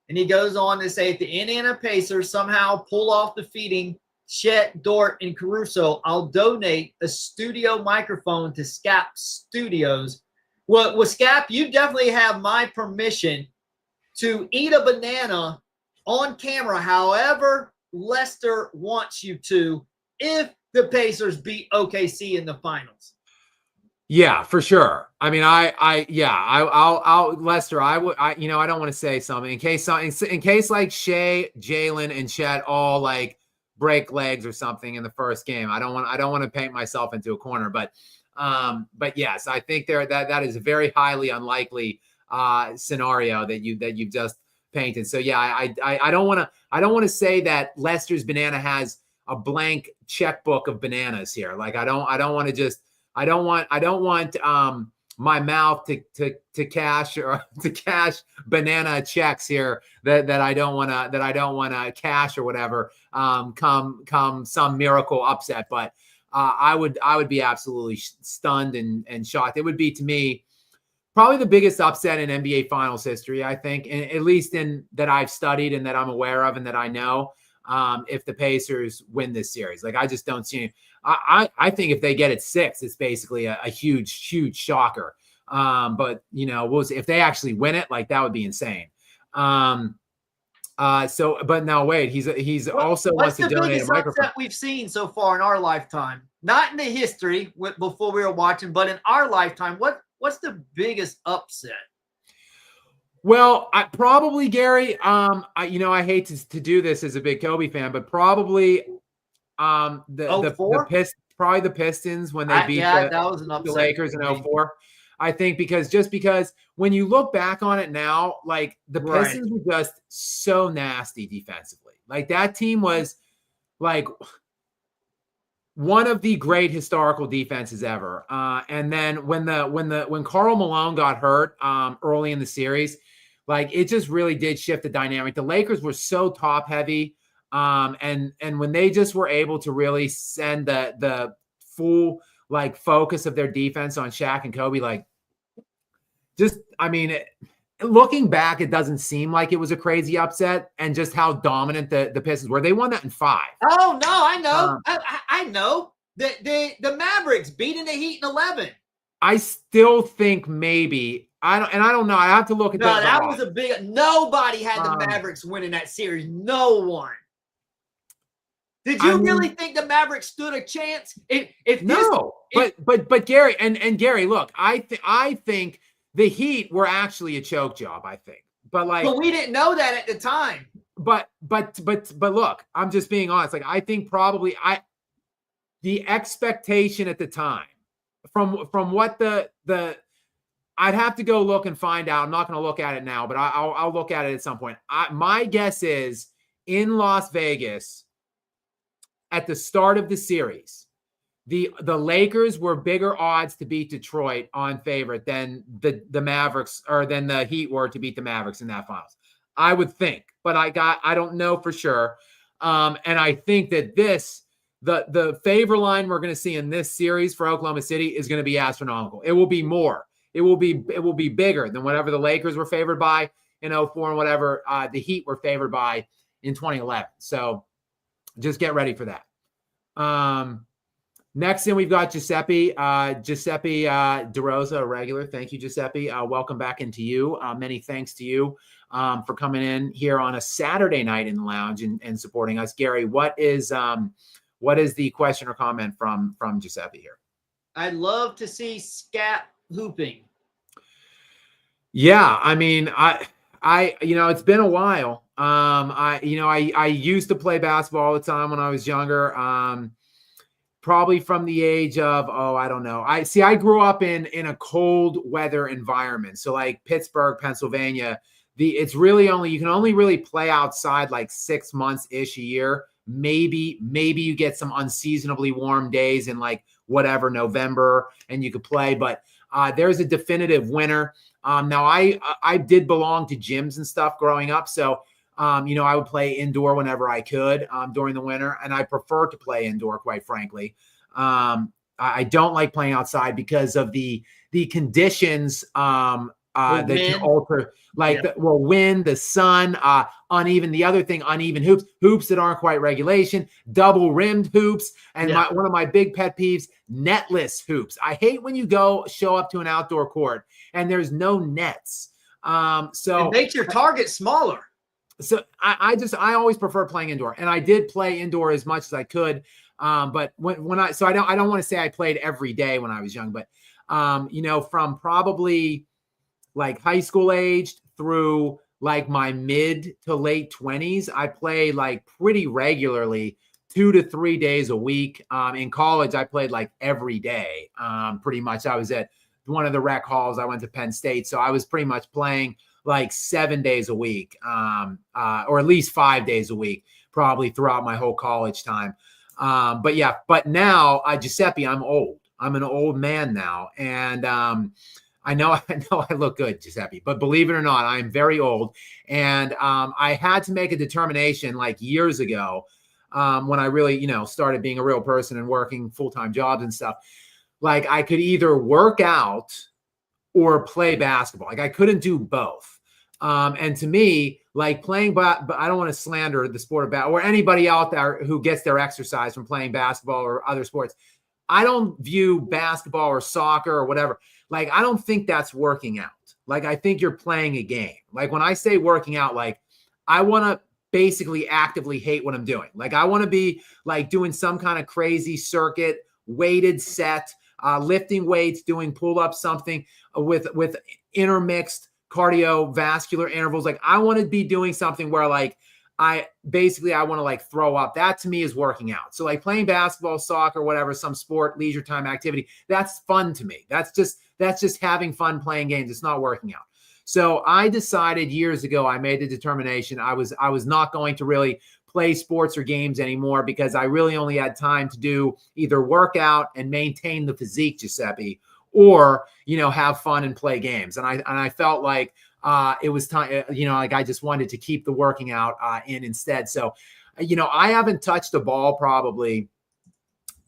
And he goes on to say, if the Indiana Pacers somehow pull off defeating Chet, Dort, and Caruso, I'll donate a studio microphone to Skap Studios. Well, with Skap, you definitely have my permission to eat a banana on camera however Lester wants you to if the Pacers beat OKC in the finals. Yeah, for sure. I mean, I'll Lester, I don't want to say something in case like Shea, Jalen, and Chet all like break legs or something in the first game. I don't want to paint myself into a corner, but yes, I think that is a very highly unlikely scenario that you've just painted. So yeah, I don't want to say that Lester's banana has a blank checkbook of bananas here. Like I don't want my mouth to cash banana checks here that I don't want to cash or whatever come some miracle upset. But I would be absolutely stunned and shocked. It would be, to me, probably the biggest upset in NBA Finals history, I think, and at least in that I've studied and that I'm aware of and that I know. If the Pacers win this series, like I just don't see. I think if they get it 6, it's basically a huge shocker. But we'll see. If they actually win it, like that would be insane. But now wait, he's also wants to donate a microphone. Upset we've seen so far in our lifetime, not in the history before we were watching, but in our lifetime, what's the biggest upset? Well, probably Gary. I hate to do this as a big Kobe fan, but probably probably the Pistons when they beat the Lakers in 2004. I think because when you look back on it now, like the Pistons were just so nasty defensively. Like that team was like one of the great historical defenses ever. And then when Karl Malone got hurt early in the series, like it just really did shift the dynamic. The Lakers were so top heavy. And when they just were able to really send the full like focus of their defense on Shaq and Kobe, like looking back, it doesn't seem like it was a crazy upset, and just how dominant the Pistons were. They won that in 5. Oh no, I know. I know. The Mavericks beating the Heat in 11. I still think maybe I don't know. I have to look at that. No, that was a big. Nobody had the Mavericks winning that series. No one. Did you really think the Mavericks stood a chance? But Gary and Gary, look, I think the Heat were actually a choke job. I think, but we didn't know that at the time. But look, I'm just being honest. Like I think probably the expectation at the time from what the I'd have to go look and find out. I'm not going to look at it now, but I'll look at it at some point. My guess is in Las Vegas at the start of the series, the Lakers were bigger odds to beat Detroit on favorite than the Mavericks or than the Heat were to beat the Mavericks in that finals. I would think, but I don't know for sure. And I think that the favor line we're going to see in this series for Oklahoma City is going to be astronomical. It will be more. It will be bigger than whatever the Lakers were favored by in 2004 and whatever the Heat were favored by in 2011. So just get ready for that. Next in, we've got Giuseppe DeRosa, a regular. Thank you, Giuseppe. Welcome back into you. Many thanks to you for coming in here on a Saturday night in the lounge and supporting us. Gary, what is the question or comment from Giuseppe here? I'd love to see Skap hooping. Yeah, I mean, it's been a while. I used to play basketball all the time when I was younger. Probably from the age of, I don't know. I grew up in a cold weather environment. So like Pittsburgh, Pennsylvania, you can only really play outside like 6 months ish a year. Maybe you get some unseasonably warm days in like whatever November and you could play, but there's a definitive winter. Now I did belong to gyms and stuff growing up. So I would play indoor whenever I could during the winter, and I prefer to play indoor, quite frankly. I don't like playing outside because of the conditions that can alter, like wind, the sun, uneven. The other thing, uneven hoops that aren't quite regulation, double rimmed hoops, and one of my big pet peeves, netless hoops. I hate when you show up to an outdoor court and there's no nets. So it makes your target smaller. So I always prefer playing indoor, and I did play indoor as much as I could. But I don't want to say I played every day when I was young, but from probably like high school age through like my mid to late 20s, I played like pretty regularly 2 to 3 days a week. In college, I played like every day. Pretty much I was at one of the rec halls. I went to Penn State. So I was pretty much playing like 7 days a week, or at least 5 days a week, probably throughout my whole college time. But now, Giuseppe, I'm old. I'm an old man now. And I know I look good, Giuseppe, but believe it or not, I'm very old. And I had to make a determination like years ago when I really, started being a real person and working full-time jobs and stuff. Like I could either work out or play basketball. Like I couldn't do both. And to me, like playing, but I don't want to slander the sport of basketball or anybody out there who gets their exercise from playing basketball or other sports. I don't view basketball or soccer or whatever. Like, I don't think that's working out. Like, I think you're playing a game. Like when I say working out, like I want to basically actively hate what I'm doing. Like I want to be like doing some kind of crazy circuit, weighted set, lifting weights, doing pull-ups, something with intermixed cardiovascular intervals. Like I want to be doing something where like I want to like throw up. That to me is working out. So like playing basketball, soccer, whatever, some sport, leisure time activity, that's fun to me. That's just having fun playing games. It's not working out. So I decided years ago, I made the determination I was not going to really play sports or games anymore because I really only had time to do either work out and maintain the physique, Giuseppe, or, have fun and play games. And I felt like it was time, like I just wanted to keep the working out in instead. So, I haven't touched a ball probably.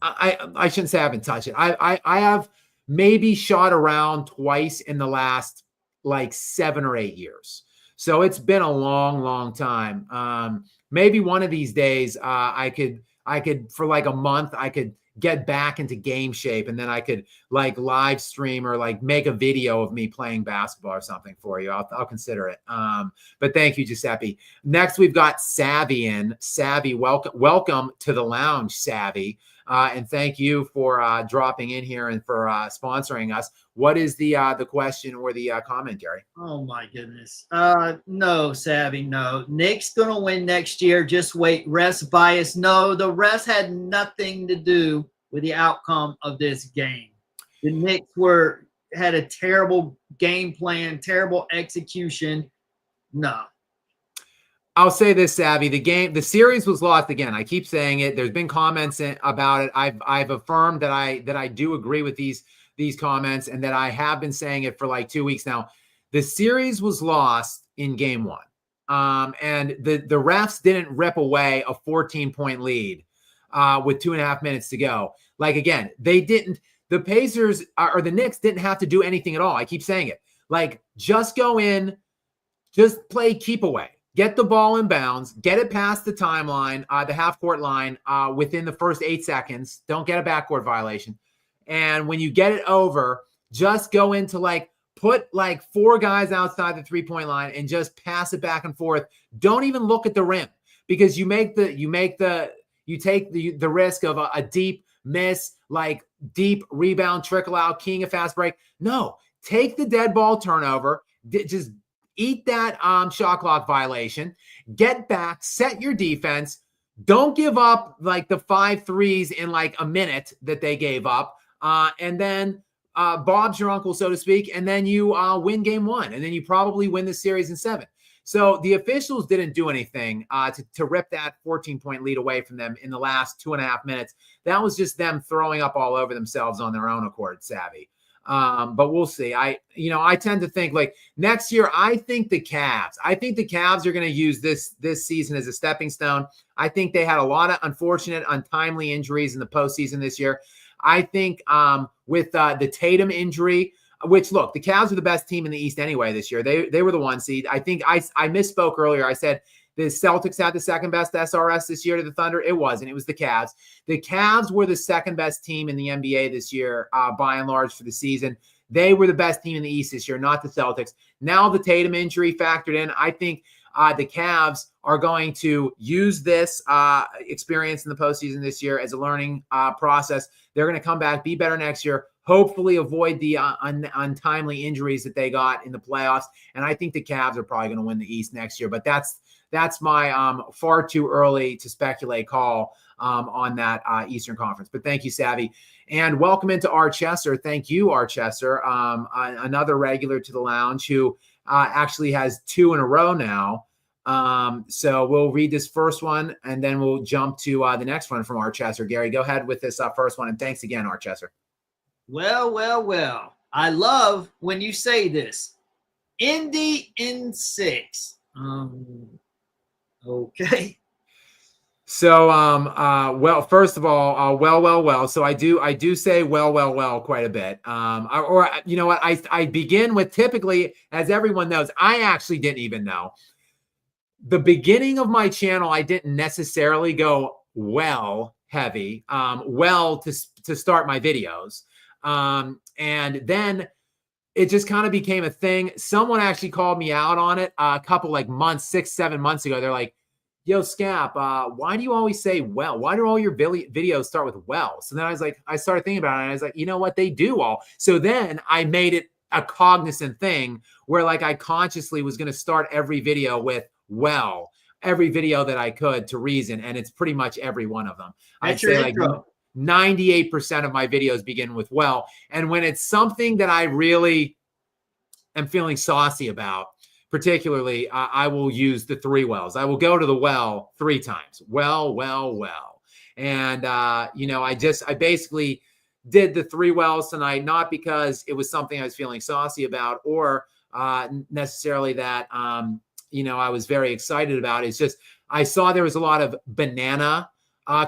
I shouldn't say I haven't touched it. I have maybe shot around twice in the last like 7 or 8 years. So it's been a long, long time. Maybe one of these days I could for like a month, I could get back into game shape, and then I could like live stream or like make a video of me playing basketball or something for you. I'll consider it. But thank you, Giuseppe. Next, we've got Savvy in. Savvy, welcome to the lounge, Savvy. And thank you for dropping in here and for sponsoring us. What is the question or the comment, Gary? Oh my goodness. No, Savvy, no. Knicks gonna win next year. Just wait. Rest bias. No, the rest had nothing to do with the outcome of this game. The Knicks had a terrible game plan, terrible execution. No. I'll say this, Savvy. The series was lost again. I keep saying it. There's been comments about it. I've affirmed that I do agree with these comments, and that I have been saying it for like 2 weeks now. The series was lost in game 1. And the refs didn't rip away a 14-point lead with 2.5 minutes to go. Like again, they didn't. The Pacers or the Knicks didn't have to do anything at all. I keep saying it. Like just go in, just play keep away. get the ball in bounds, get it past the timeline, the half-court line within the first 8 seconds. Don't get a backcourt violation. And when you get it over, just go into put 4 guys outside the three-point line and just pass it back and forth. Don't even look at the rim, because you take the risk of a deep miss, deep rebound, trickle out, king of fast break. No, take the dead ball turnover. Just eat that shot clock violation. Get back, set your defense. Don't give up the 5 threes in a minute that they gave up. And then Bob's your uncle, so to speak. And then you win game 1. And then you probably win the series in 7. So the officials didn't do anything to rip that 14-point lead away from them in the last 2.5 minutes. That was just them throwing up all over themselves on their own accord, Savvy. But we'll see. I tend to think next year, I think the Cavs are going to use this season as a stepping stone. I think they had a lot of unfortunate, untimely injuries in the postseason this year. I think with the Tatum injury, which, look, the Cavs are the best team in the East anyway this year. They were the 1 seed. I think I misspoke earlier. I said the Celtics had the second best SRS this year to the Thunder. It wasn't. It was the Cavs. The Cavs were the second best team in the NBA this year, by and large, for the season. They were the best team in the East this year, not the Celtics. Now the Tatum injury factored in. I think the Cavs are going to use this experience in the postseason this year as a learning process. They're going to come back, be better next year, hopefully avoid the untimely injuries that they got in the playoffs. And I think the Cavs are probably going to win the East next year. But that's my far too early to speculate call on that Eastern Conference. But thank you, Savvy. And welcome into Art Chesser. Thank you, Art Chesser, another regular to the lounge who actually has 2 in a row now. So we'll read this first one and then we'll jump to the next one from Art Chesser. Gary, go ahead with this first one. And thanks again, Art Chesser. Well. I love when you say this. Indy in 6. Okay. So, well, first of all, well. So I do say well quite a bit. Or you know what? I begin with, typically, as everyone knows, I actually didn't even know. The beginning of my channel, I didn't necessarily go heavy, to start my videos. And then it just kind of became a thing. Someone actually called me out on it a couple months, 6-7 months ago. They're like, yo, Skap, why do you always say well? Why do all your videos start with well? So then I started thinking about it, and I was like, you know what? They do all. So then I made it a cognizant thing where I consciously was going to start every video with well, every video that I could to reason. And it's pretty much every one of them. I'd say 98% of my videos begin with well. And when it's something that I really am feeling saucy about, particularly, I will use the 3 wells. I will go to the well 3 times. Well. And, I basically did the 3 wells tonight, not because it was something I was feeling saucy about or necessarily that, I was very excited about. It's just, I saw there was a lot of banana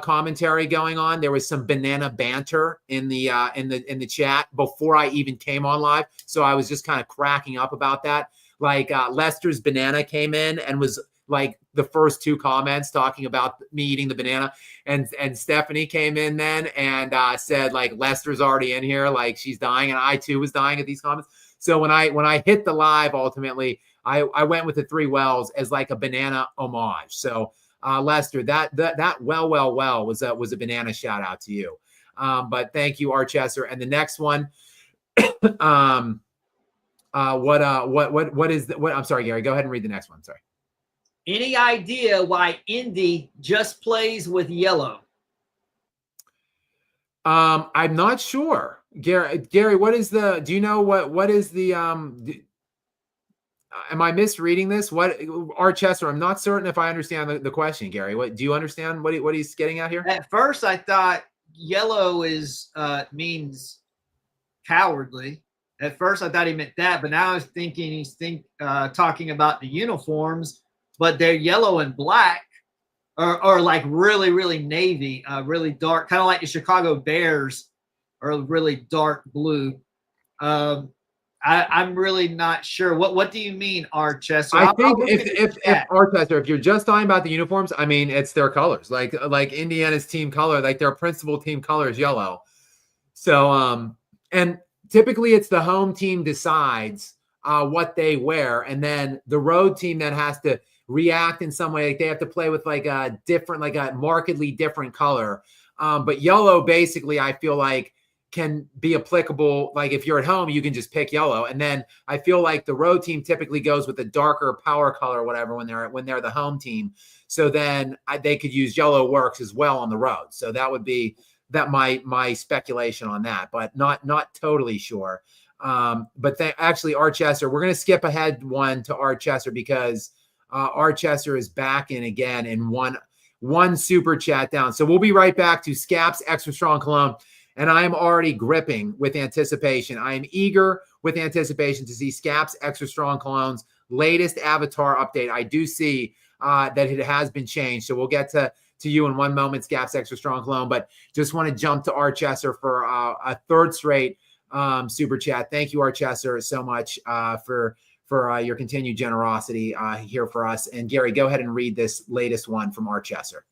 commentary going on. There was some banana banter in the chat before I even came on live. So I was just kind of cracking up about that. Lester's banana came in and was the first 2 comments talking about me eating the banana, and Stephanie came in then and said Lester's already in here, she's dying, and I too was dying at these comments. So when I hit the live, ultimately I went with the 3 wells as a banana homage. So Lester, that well was a banana shout out to you. But thank you, Art Chesser. And the next one, what is what? I'm sorry, Gary. Go ahead and read the next one. Sorry. Any idea why Indy just plays with yellow? I'm not sure, Gary. What is the? Do you know what is the? Am I misreading this? What, Art Chesser? I'm not certain if I understand the question, Gary. What do you understand? What he's getting at here? At first, I thought yellow means cowardly. At first, I thought he meant that, but now I was thinking he's talking about the uniforms, but they're yellow and black, or really, really navy, really dark, kind of like the Chicago Bears are really dark blue. I'm really not sure. What do you mean, Archester? I think I'll look at the if chat. Archester, if you're just talking about the uniforms, I mean, it's their colors. Like Indiana's team color, like their principal team color is yellow. So and typically it's the home team decides what they wear, and then the road team then has to react in some way. Like they have to play with like a different, like a markedly different color. But yellow basically, I feel like can be applicable. Like if you're at home, you can just pick yellow. And then I feel like the road team typically goes with a darker power color or whatever when they're the home team. So then they could use yellow works as well on the road. So that would be my speculation on that, but not totally sure. But actually Archester, we're going to skip ahead one to Archester because Archester is back in again in one super chat down. So we'll be right back to Skap's Extra Strong Cologne. And I am already gripping with anticipation. I am eager with anticipation to see Skap's Extra Strong Cologne's latest avatar update. I do see that it has been changed. So we'll get to you in one moment, Skap's Extra Strong Cologne. But just want to jump to Archester for a third straight super chat. Thank you, Archester, so much for your continued generosity here for us. And Gary, go ahead and read this latest one from Archester.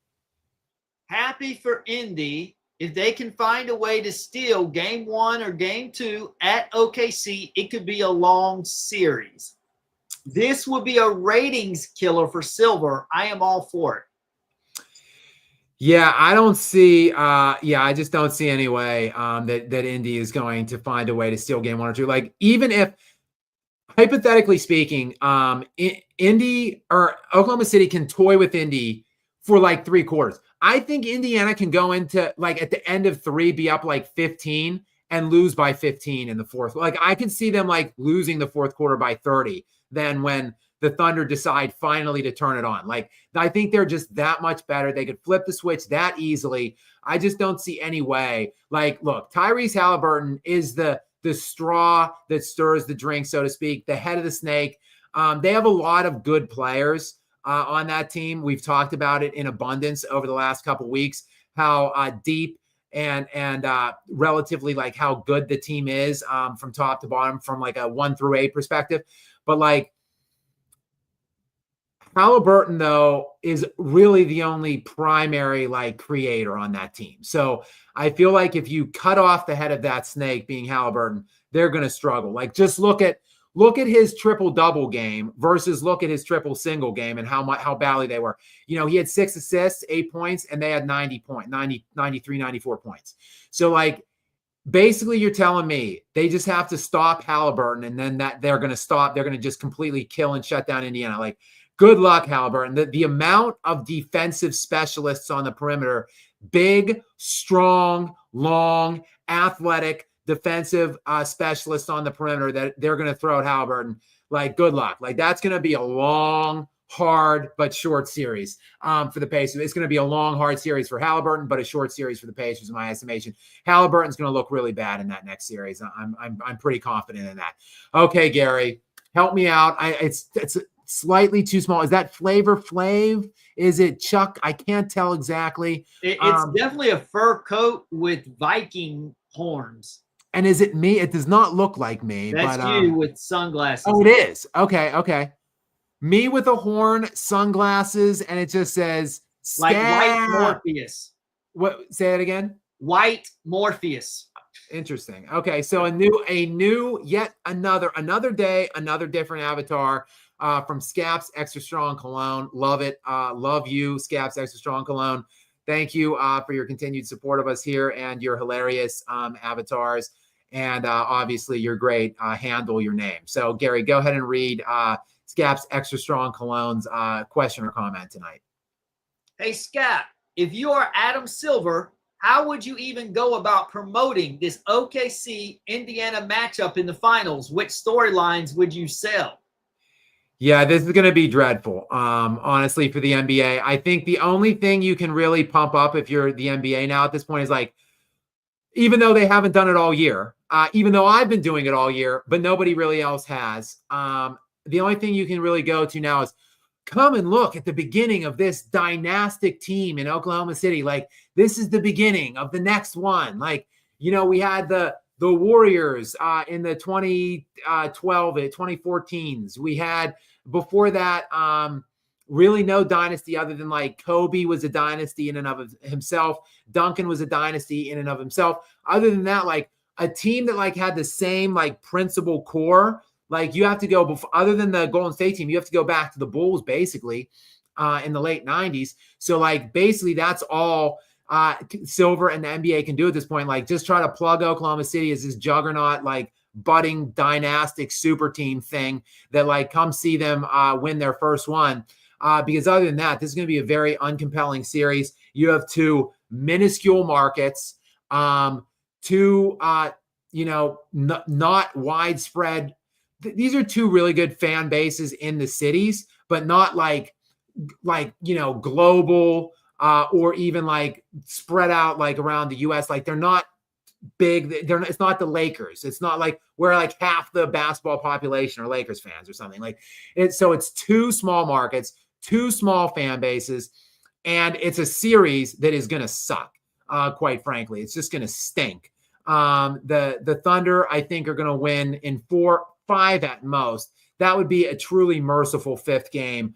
Happy for Indy. If they can find a way to steal game 1 or game 2 at OKC, it could be a long series. This would be a ratings killer for Silver. I am all for it. Yeah, I don't see. I just don't see any way that Indy is going to find a way to steal game 1 or 2. Like even if, hypothetically speaking, Indy or Oklahoma City can toy with Indy for like 3 quarters. I think Indiana can go into like at the end of 3, be up like 15 and lose by 15 in the fourth. Like I can see them like losing the fourth quarter by 30. Then when the Thunder decide finally to turn it on, like I think they're just that much better. They could flip the switch that easily. I just don't see any way. Like, look, Tyrese Halliburton is the straw that stirs the drink, so to speak, the head of the snake. They have a lot of good players on that team. We've talked about it in abundance over the last couple of weeks, how deep and relatively like how good the team is from top to bottom from like a 1 through 8 perspective. But like Halliburton, though, is really the only primary like creator on that team. So I feel like if you cut off the head of that snake being Halliburton, they're going to struggle. Like just look at his triple-double game versus look at his triple-single game and how badly they were. You know, he had 6 assists, 8 points, and they had 93, 94 points. So, like, basically you're telling me they just have to stop Halliburton, and then that they're going to stop. They're going to just completely kill and shut down Indiana. Like, good luck, Halliburton. The amount of defensive specialists on the perimeter, big, strong, long, athletic, defensive specialists on the perimeter that they're going to throw at Halliburton. Like, good luck. Like, that's going to be a long, hard, but short series for the Pacers. It's going to be a long, hard series for Halliburton, but a short series for the Pacers, in my estimation. Halliburton's going to look really bad in that next series. I'm pretty confident in that. Okay, Gary, help me out. It's slightly too small. Is that Flavor Flav? Is it Chuck? I can't tell exactly. It's definitely a fur coat with Viking horns. And is it me? It does not look like me. That's you with sunglasses. Oh, it is. Okay. Me with a horn, sunglasses, and it just says Skap. Like White Morpheus. What? Say it again. White Morpheus. Interesting. Okay, so a new, yet another day, another different avatar from Skap's Extra Strong Cologne. Love it. Love you, Skap's Extra Strong Cologne. Thank you for your continued support of us here and your hilarious avatars. And obviously your great handle, your name. So Gary, go ahead and read Skap's Extra Strong Cologne's question or comment tonight. Hey, Skap, if you are Adam Silver, how would you even go about promoting this OKC Indiana matchup in the finals? Which storylines would you sell? Yeah, this is going to be dreadful, honestly, for the NBA. I think the only thing you can really pump up if you're the NBA now at this point is like, even though they haven't done it all year, even though I've been doing it all year, but nobody really else has, the only thing you can really go to now is come and look at the beginning of this dynastic team in Oklahoma City. Like, this is the beginning of the next one. Like, you know, we had the the Warriors in the 2012, 2014s. We had before that, really no dynasty other than like Kobe was a dynasty in and of himself. Duncan was a dynasty in and of himself. Other than that, like a team that like had the same like principal core, like you have to go before, other than the Golden State team, you have to go back to the Bulls basically in the late 90s. So like basically that's all Silver and the NBA can do at this point. Like just try to plug Oklahoma City as this juggernaut, like budding dynastic super team thing that like come see them win their first one. Because other than that, this is going to be a very uncompelling series. You have two minuscule markets, two, not widespread. These are two really good fan bases in the cities, but not like global or even like spread out like around the US. Like they're not big. It's not the Lakers. It's not like where like half the basketball population are Lakers fans or something like it. So it's two small markets, two small fan bases, and it's a series that is going to suck. Quite frankly, it's just going to stink. The Thunder, I think, are going to win in 4-5 at most. That would be a truly merciful fifth game,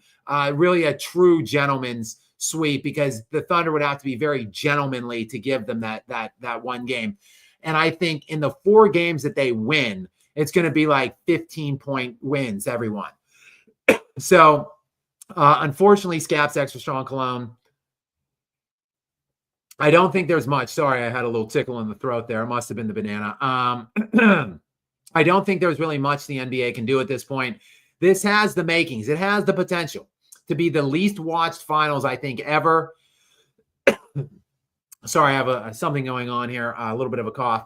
really a true gentleman's sweep, because the Thunder would have to be very gentlemanly to give them that one game. And I think in the 4 games that they win, it's going to be like 15-point wins, everyone. So unfortunately, Skap's extra strong cologne. I don't think there's much. Sorry, I had a little tickle in the throat there. It must have been the banana. I don't think there's really much the NBA can do at this point. This has the makings. It has the potential to be the least watched finals, I think, ever. Sorry, I have something going on here, a little bit of a cough.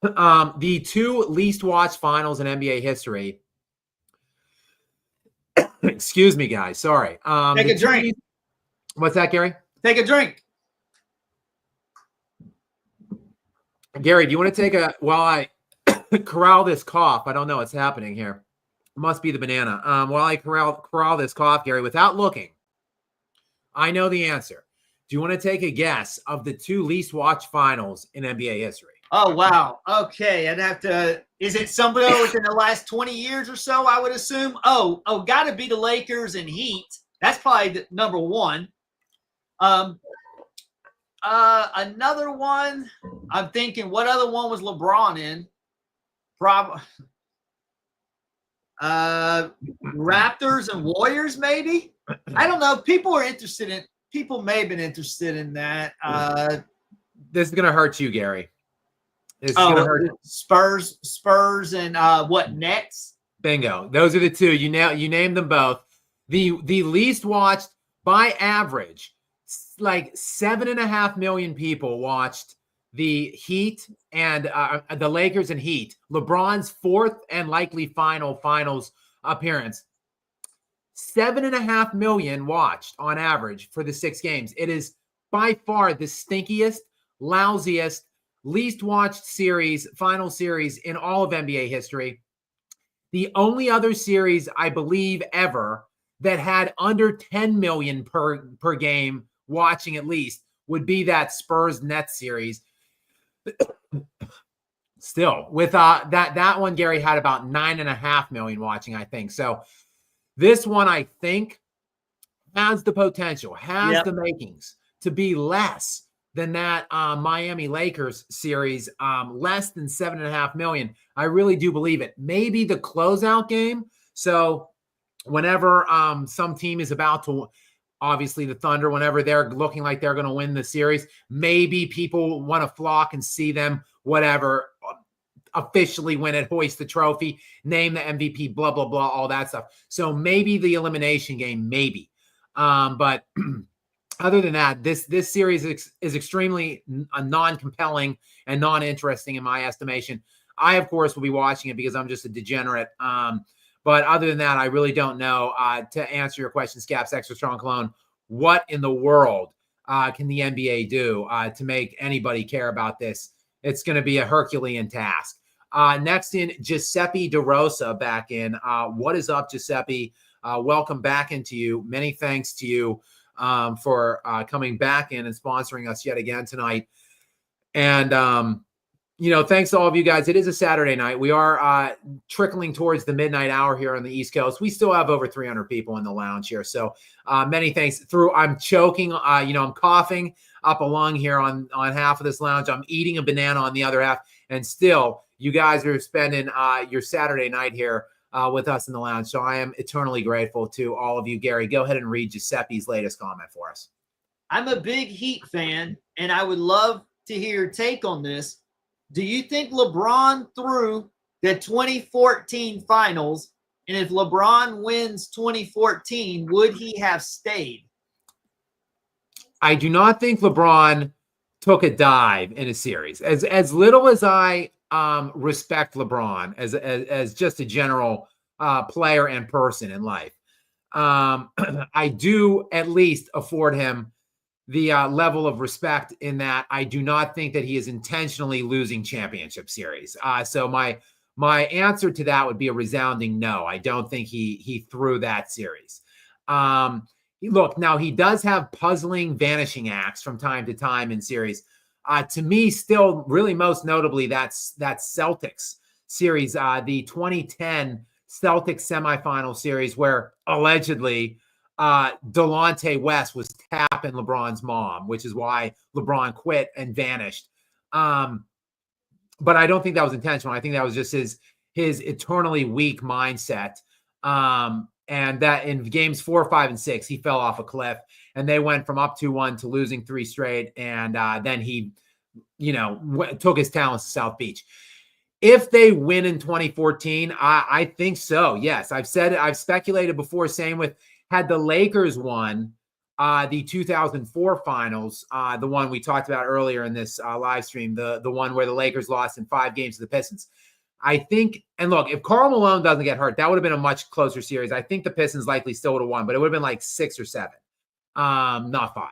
The 2 least watched finals in NBA history. Excuse me, guys. Sorry. Take a drink. What's that, Gary? Take a drink. Gary, do you want to take while I corral this cough? I don't know what's happening here. It must be the banana. While I corral this cough, Gary, without looking, I know the answer. Do you want to take a guess of the 2 least watched finals in NBA history? Oh, wow. Okay. I'd have to, is it somebody within the last 20 years or so, I would assume? Oh, got to be the Lakers and Heat. That's probably the number one. Another one, I'm thinking, what other one was LeBron in? Raptors and Warriors, maybe? I don't know. People may have been interested in that. This is going to hurt you, Gary. This is going to hurt you. Spurs and what, Nets? Bingo. Those are the 2. You named them both. The least watched by average, like 7.5 million people watched the Heat and the Lakers and Heat. LeBron's 4th and likely finals appearance. 7.5 million watched on average for the 6 games. It is by far the stinkiest, lousiest, least watched final series in all of NBA history. The only other series, I believe, ever that had under 10 million per game watching at least would be that Spurs-Nets series. Still, with that one, Gary had about 9.5 million watching, I think. So this one, I think, has the potential, has the makings to be less than that Miami Lakers series, less than 7.5 million. I really do believe it. Maybe the closeout game. So whenever some team is about to, obviously the Thunder, whenever they're looking like they're going to win the series, maybe people want to flock and see them, whatever, officially win it, hoist the trophy, name the MVP, blah, blah, blah, all that stuff. So maybe the elimination game, maybe. But other than that, this series is extremely non-compelling and non-interesting in my estimation. I, of course, will be watching it because I'm just a degenerate. But other than that, I really don't know. To answer your question, Skap's Extra Strong Cologne, what in the world can the NBA do to make anybody care about this? It's going to be a Herculean task. Next in, Giuseppe DeRosa back in. What is up, Giuseppe? Welcome back into you. Many thanks to you for coming back in and sponsoring us yet again tonight. And, thanks to all of you guys. It is a Saturday night. We are trickling towards the midnight hour here on the East Coast. We still have over 300 people in the lounge here. So many thanks. I'm choking, I'm coughing up a lung here on half of this lounge. I'm eating a banana on the other half. And still, you guys are spending your Saturday night here with us in the lounge. So I am eternally grateful to all of you. Gary, go ahead and read Giuseppe's latest comment for us. I'm a big Heat fan, and I would love to hear your take on this. Do you think LeBron threw the 2014 finals? And if LeBron wins 2014, would he have stayed? I do not think LeBron took a dive in a series. As little as I respect LeBron as just a general player and person in life, I do at least afford him the level of respect in that I do not think that he is intentionally losing championship series. So my answer to that would be a resounding no. I don't think he threw that series. Look, now he does have puzzling vanishing acts from time to time in series. To me, still really most notably, that Celtics series, the 2010 Celtics semifinal series where allegedly Delonte West was tapping LeBron's mom, which is why LeBron quit and vanished. But I don't think that was intentional. I think that was just his eternally weak mindset. And that in games 4, 5, and 6, he fell off a cliff and they went from up 2-1 to losing 3 straight. And then he, took his talents to South Beach. If they win in 2014, I think so. Yes. I've speculated before saying had the Lakers won the 2004 finals, the one we talked about earlier in this live stream, the one where the Lakers lost in 5 games to the Pistons. I think, and look, if Karl Malone doesn't get hurt, that would have been a much closer series. I think the Pistons likely still would have won, but it would have been like 6 or 7, not 5.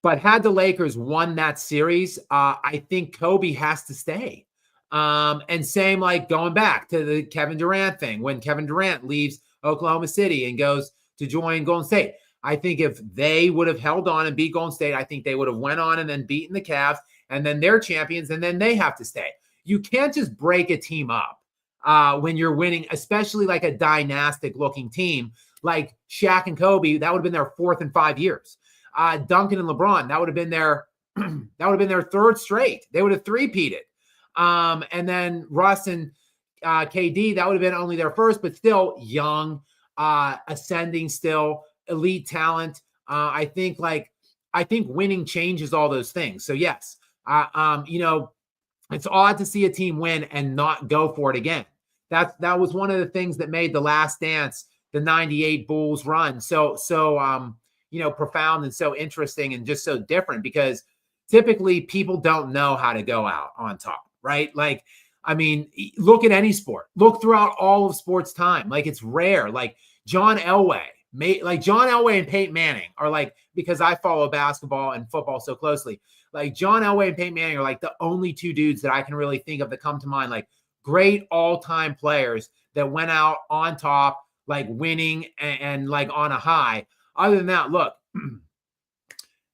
But had the Lakers won that series, I think Kobe has to stay. And same like going back to the Kevin Durant thing, when Kevin Durant leaves Oklahoma City and goes to join Golden State. I think if they would have held on and beat Golden State, I think they would have went on and then beaten the Cavs, and then they're champions, and then they have to stay. You can't just break a team up when you're winning, especially like a dynastic-looking team like Shaq and Kobe. That would have been their 4th in 5 years. Duncan and LeBron, that would have been their 3rd straight. They would have three-peated. And then Russ and KD, that would have been only their 1st, but still young, ascending, still elite talent. I think winning changes all those things. So yes, it's odd to see a team win and not go for it again. That was one of the things that made The Last Dance, the 98 Bulls run so profound and so interesting and just so different, because typically people don't know how to go out on top, right? Like, I mean, look at any sport. Look throughout all of sports time. Like, it's rare. Like John Elway and Peyton Manning are like, because I follow basketball and football so closely, like John Elway and Peyton Manning are like the only 2 dudes that I can really think of that come to mind, like great all-time players that went out on top, like winning and like on a high. Other than that, look,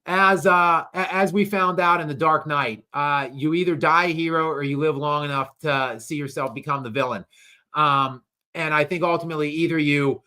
as we found out in The Dark Knight, you either die a hero or you live long enough to see yourself become the villain. And I think ultimately either you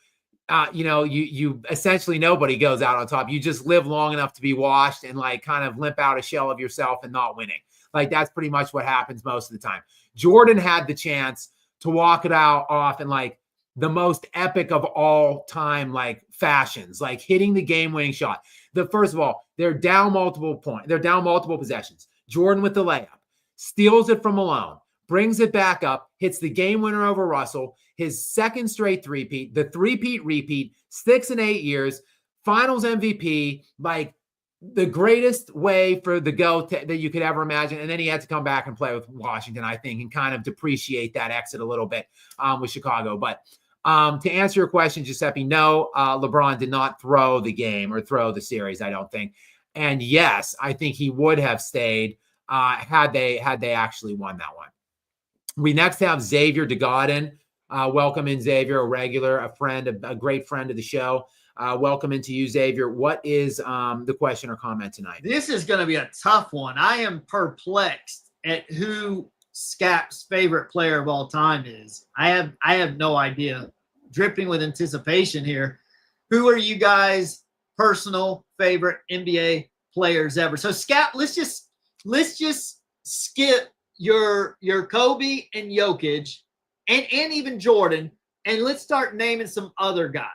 essentially nobody goes out on top. You just live long enough to be washed and like kind of limp out a shell of yourself and not winning. Like that's pretty much what happens most of the time. Jordan had the chance to walk it out off in like the most epic of all time, like fashions, like hitting the game winning shot. First of all, they're down multiple possessions. Jordan with the layup, steals it from Malone, brings it back up, hits the game winner over Russell, his 2nd straight three-peat, the three-peat repeat, 6 in 8 years, finals MVP, like the greatest way for the GOAT that you could ever imagine. And then he had to come back and play with Washington, I think, and kind of depreciate that exit a little bit with Chicago. But to answer your question, Giuseppe, no, LeBron did not throw the game or throw the series, I don't think. And yes, I think he would have stayed had they actually won that one. We next have Xavier DeGodin. Welcome in, Xavier, a regular, a friend, a great friend of the show. Welcome into you, Xavier. What is the question or comment tonight? This is going to be a tough one. I am perplexed at who Skap's favorite player of all time is. I have no idea. Dripping with anticipation here. Who are you guys' personal favorite NBA players ever? So Skap, let's just skip your Kobe and Jokic and even Jordan, and let's start naming some other guys.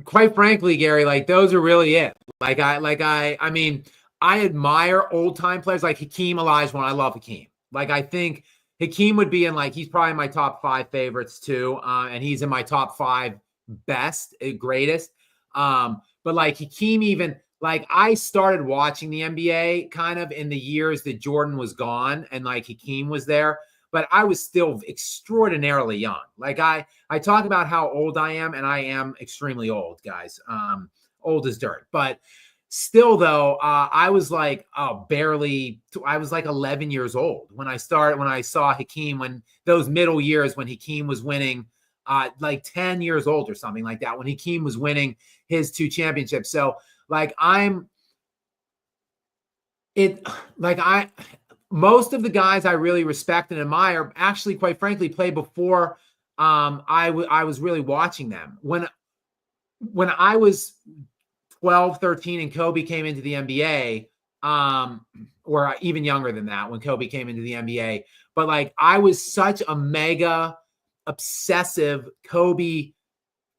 Quite frankly, Gary, like those are really it. I mean, I admire old time players like Hakeem Olajuwon. I love Hakeem. Like I think Hakeem would be in he's probably my top 5 favorites too, and he's in my top 5 best, greatest. But like Hakeem, even like I started watching the NBA kind of in the years that Jordan was gone and like Hakeem was there, but I was still extraordinarily young. Like I talk about how old I am, and I am extremely old, guys. Old as dirt. But still, though, I was like I was like 11 years old when I saw Hakeem, when those middle years when Hakeem was winning, like 10 years old or something like that, when Hakeem was winning his 2 championships. So like most of the guys I really respect and admire actually, quite frankly, played before I was really watching them. When I was 12, 13 and Kobe came into the NBA, or even younger than that when Kobe came into the NBA. But like I was such a mega obsessive Kobe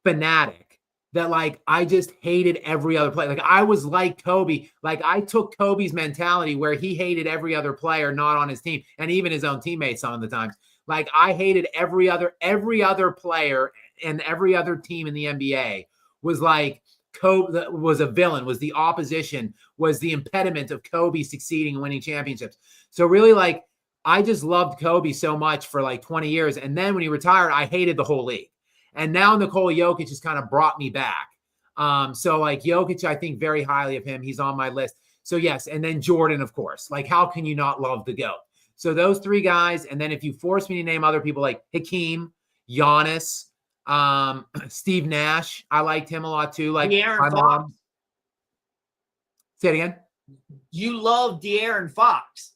fanatic that like I just hated every other player. Like I was like Kobe. Like I took Kobe's mentality where he hated every other player not on his team, and even his own teammates some of the times. Like I hated every other player, and every other team in the NBA was like Kobe was a villain, was the opposition, was the impediment of Kobe succeeding and winning championships. So really, like I just loved Kobe so much for like 20 years. And then when he retired, I hated the whole league. And now Nikola Jokic has kind of brought me back. So like Jokic, I think very highly of him. He's on my list. So yes. And then Jordan, of course. Like how can you not love the GOAT? So those 3 guys. And then if you force me to name other people like Hakeem, Giannis, Steve Nash, I liked him a lot too. Like my mom. Say it again. You love De'Aaron Fox.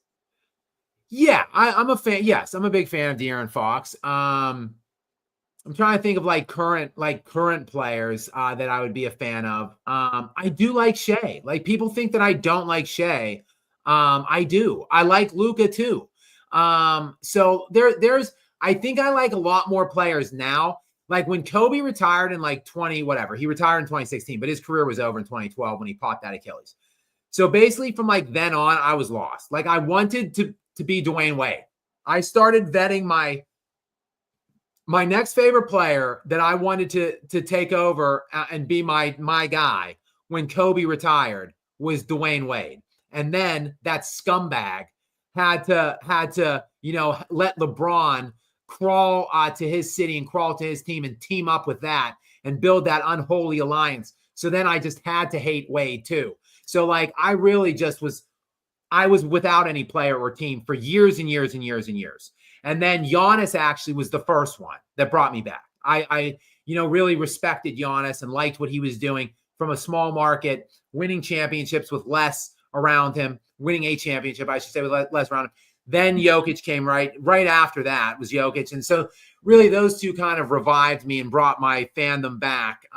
Yeah, I'm a fan. Yes, I'm a big fan of De'Aaron Fox. I'm trying to think of like current players that I would be a fan of. I do like Shea. Like people think that I don't like Shea. I do. I like Luka too. So there's I think I like a lot more players now. Like when Kobe retired in like 20 whatever, he retired in 2016, but his career was over in 2012 when he popped that Achilles. So basically from like then on, I was lost. Like I wanted to be Dwayne Wade. I started vetting my next favorite player that I wanted to take over and be my guy when Kobe retired was Dwayne Wade. And then that scumbag had to let LeBron crawl to his city and crawl to his team and team up with that and build that unholy alliance. So then I just had to hate Wade too. So like I really just I was without any player or team for years and years and years and years. And then Giannis actually was the first one that brought me back. I really respected Giannis and liked what he was doing from a small market, winning championships with less around him, winning a championship, I should say, with less around him. Then Jokic came right after that was Jokic. And so really those two kind of revived me and brought my fandom back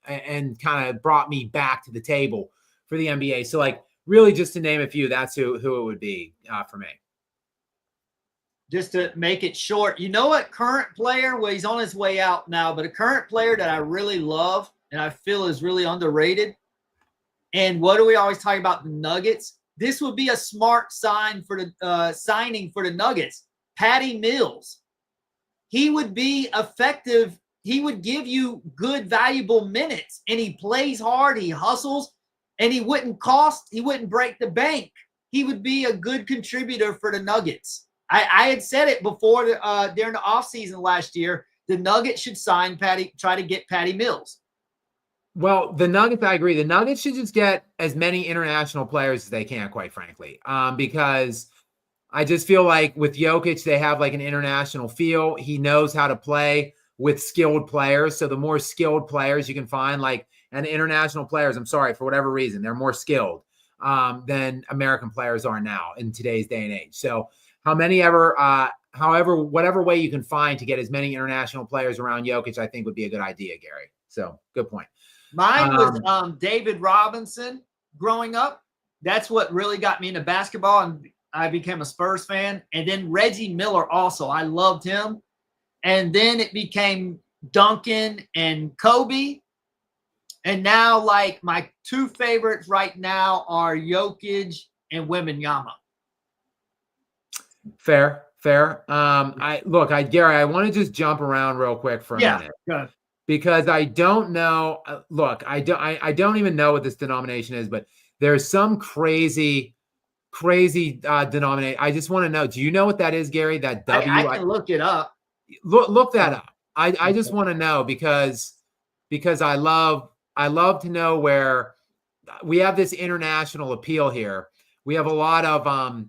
and kind of brought me back to the table for the NBA. So like really just to name a few, that's who it would be for me. Just to make it short, you know what current player, well, he's on his way out now, but a current player that I really love and I feel is really underrated. And what do we always talk about? The Nuggets. This would be a smart signing for the Nuggets. Patty Mills. He would be effective. He would give you good, valuable minutes, and he plays hard. He hustles, and he wouldn't break the bank. He would be a good contributor for the Nuggets. I had said it before during the offseason last year. The Nuggets should try to get Patty Mills. Well, the Nuggets, I agree. The Nuggets should just get as many international players as they can, quite frankly, because I just feel like with Jokic, they have like an international feel. He knows how to play with skilled players. So the more skilled players you can find, like, and international players, I'm sorry, for whatever reason, they're more skilled. than American players are now in today's day and age. So however, whatever way you can find to get as many international players around Jokic, I think would be a good idea, Gary. So good point. Mine was David Robinson growing up. That's what really got me into basketball, and I became a Spurs fan. And then Reggie Miller also. I loved him. And then it became Duncan and Kobe. And now, like, my two favorites right now are Jokic and Wembanyama. Fair. Gary, I want to just jump around real quick for a minute. Good. Because I don't know. I don't even know what this denomination is, but there's some crazy denomination. I just want to know. Do you know what that is, Gary? That W. I can look it up. Look that up. I just want to know because I love to know where we have this international appeal here. We have a lot of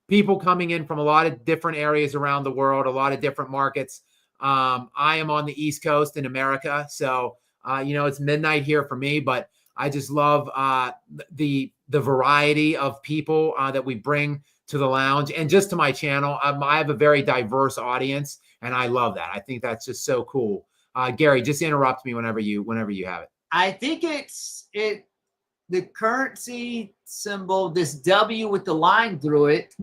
people coming in from a lot of different areas around the world, a lot of different markets. I am on the East Coast in America, so it's midnight here for me, but I just love the variety of people that we bring to the lounge and just to my channel. I have a very diverse audience, and I love that. I think that's just so cool. Gary, just interrupt me whenever you have it. I think it's the currency symbol, this W with the line through it,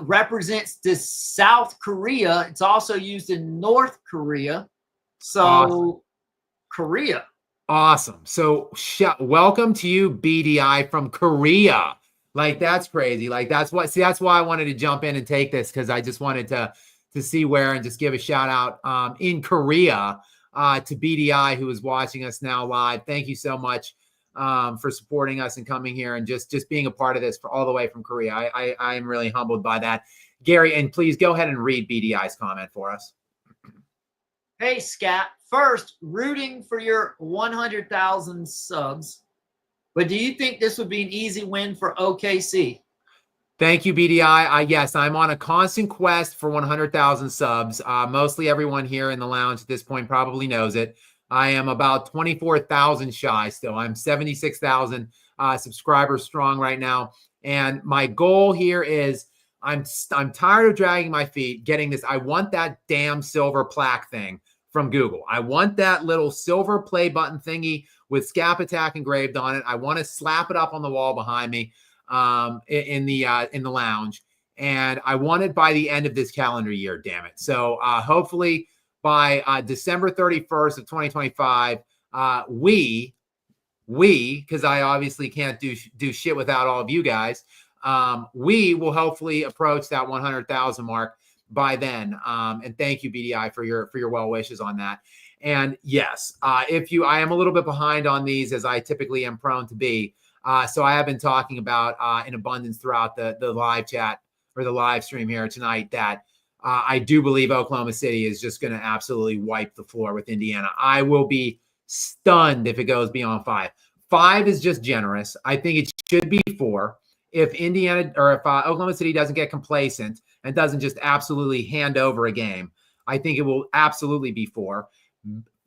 represents this South Korea. It's also used in North Korea. So awesome. Korea. Awesome. So welcome to you, BDI from Korea. Like, that's crazy. Like, that's why I wanted to jump in and take this, because I just wanted to see where and just give a shout out in Korea to BDI, who is watching us now live. Thank you so much for supporting us and coming here and just being a part of this for all the way from Korea. I am really humbled by that. Gary, and please go ahead and read BDI's comment for us. Hey, Skap. First, rooting for your 100,000 subs. But do you think this would be an easy win for OKC? Thank you, BDI. Yes, I'm on a constant quest for 100,000 subs. Mostly everyone here in the lounge at this point probably knows it. I am about 24,000 shy still. I'm 76,000 subscribers strong right now. And my goal here is I'm tired of dragging my feet getting this. I want that damn silver plaque thing from Google. I want that little silver play button thingy with Skap Attack engraved on it. I want to slap it up on the wall behind me in the lounge. And I want it by the end of this calendar year, damn it. So hopefully by December 31st of 2025, we, because I obviously can't do shit without all of you guys, we will hopefully approach that 100,000 mark by then. And thank you, BDI, for your well wishes on that. And yes, I am a little bit behind on these, as I typically am prone to be. So I have been talking about in abundance throughout the live chat or the live stream here tonight that I do believe Oklahoma City is just going to absolutely wipe the floor with Indiana. I will be stunned if it goes beyond 5. 5 is just generous. I think it should be 4. If Indiana or if Oklahoma City doesn't get complacent and doesn't just absolutely hand over a game, I think it will absolutely be 4.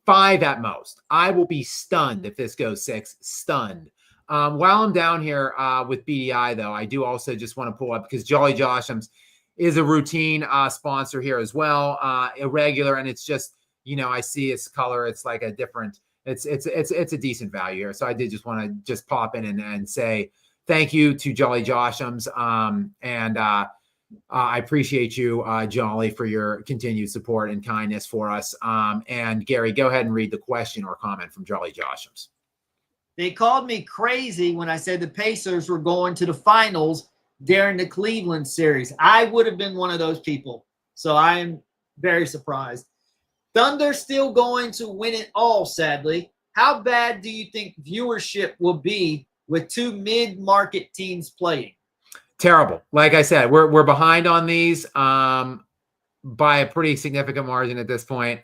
5 at most. I will be stunned if this goes 6. Stunned. While I'm down here with BDI, though, I do also just want to pull up, because Jolly Joshams is a routine sponsor here as well, irregular, and it's just, I see its color. It's like a different. It's a decent value here. So I did just want to just pop in and say thank you to Jolly Joshams, and I appreciate you, Jolly, for your continued support and kindness for us. And Gary, go ahead and read the question or comment from Jolly Joshams. They called me crazy when I said the Pacers were going to the finals during the Cleveland series. I would have been one of those people. So I am very surprised. Thunder still going to win it all, sadly. How bad do you think viewership will be with 2 mid-market teams playing? Terrible. Like I said, we're behind on these by a pretty significant margin at this point.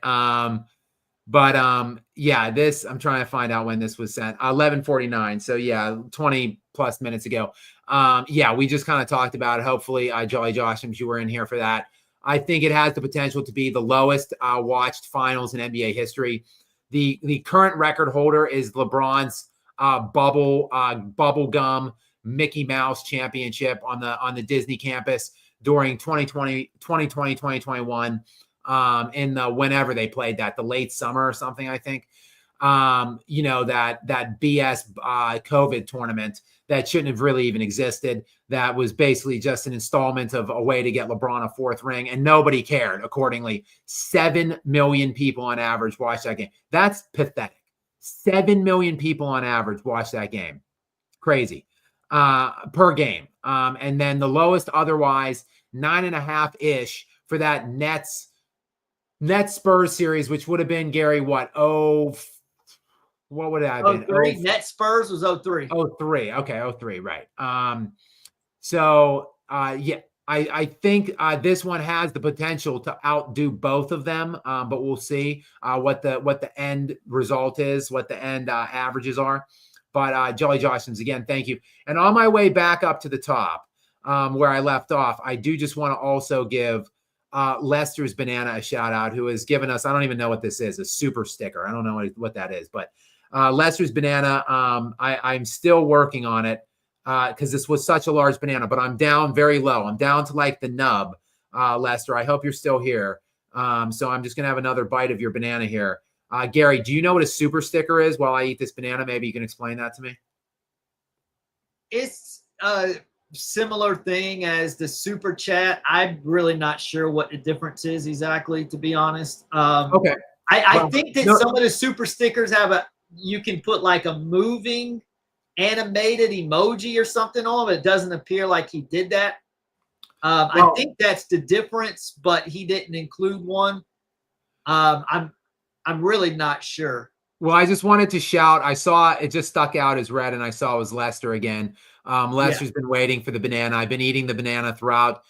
Yeah, this, I'm trying to find out when this was sent. 11:49. So yeah, 20 plus minutes ago. Yeah, we just kind of talked about it. Hopefully, Jolly Joshams, you were in here for that. I think it has the potential to be the lowest watched finals in NBA history. The current record holder is LeBron's bubble gum Mickey Mouse championship on the Disney campus during 2021, in the whenever they played that, the late summer or something, I think. That BS COVID tournament that shouldn't have really even existed. That was basically just an installment of a way to get LeBron a fourth ring, and nobody cared. Accordingly, 7 million people on average watched that game. That's pathetic. 7 million people on average watched that game. Crazy. Per game. And then the lowest otherwise, 9.5-ish for that Nets Spurs series, which would have been, Gary, what? What would it have been? 03. Net Spurs was 03. 03. Okay, 03, right. I think this one has the potential to outdo both of them, but we'll see what the end result is, what the end averages are. But Jolly Jostens, again, thank you. And on my way back up to the top, where I left off, I do just want to also give Lester's Banana a shout out, who has given us, I don't even know what this is, a super sticker. I don't know what that is, but Lester's Banana, I'm still working on it because this was such a large banana, but I'm down very low. I'm down to like the nub, Lester. I hope you're still here. So I'm just going to have another bite of your banana here. Gary, do you know what a super sticker is while I eat this banana? Maybe you can explain that to me. It's a similar thing as the super chat. I'm really not sure what the difference is exactly, to be honest. Okay. I think that some of the super stickers have you can put like a moving animated emoji or something on it. It doesn't appear like he did that. I think that's the difference, but he didn't include one. I'm really not sure. Well, I just wanted to shout. I saw it just stuck out as red, and I saw it was Lester again. Lester's been waiting for the banana. I've been eating the banana throughout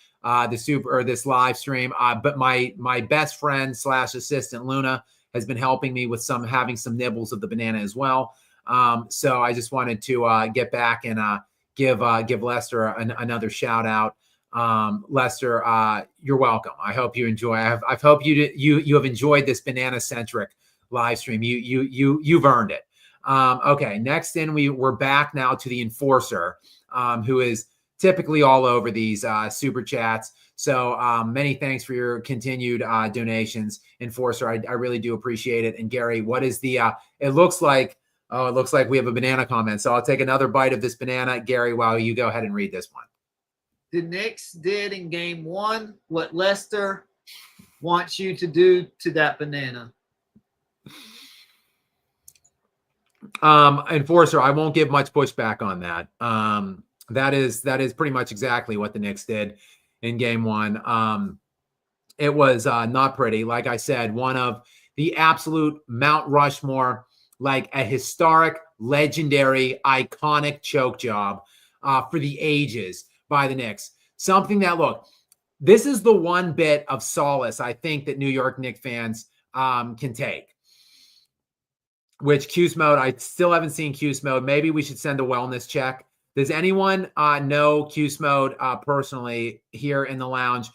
this live stream. But my best friend / assistant Luna has been helping me with having some nibbles of the banana as well. So I just wanted to get back and give Lester another shout out. Lester, you're welcome. I hope you enjoy. I hope you have enjoyed this banana centric live stream. You've earned it. Okay, next in we're back now to the Enforcer, who is typically all over these super chats. So many thanks for your continued donations, Enforcer. I really do appreciate it. And Gary, what is the? It looks like we have a banana comment. So I'll take another bite of this banana, Gary, while you go ahead and read this one. The Knicks did in game 1 what Lester wants you to do to that banana. Enforcer, I won't give much pushback on that. That is pretty much exactly what the Knicks did in game 1. It was not pretty. Like I said, one of the absolute Mount Rushmore, like a historic, legendary, iconic choke job for the ages by the Knicks. Something that, look, this is the one bit of solace I think that New York Knicks fans can take. Which Cuse Mode, I still haven't seen Cuse Mode. Maybe we should send a wellness check. Does anyone know Cuse Mode personally here in the lounge?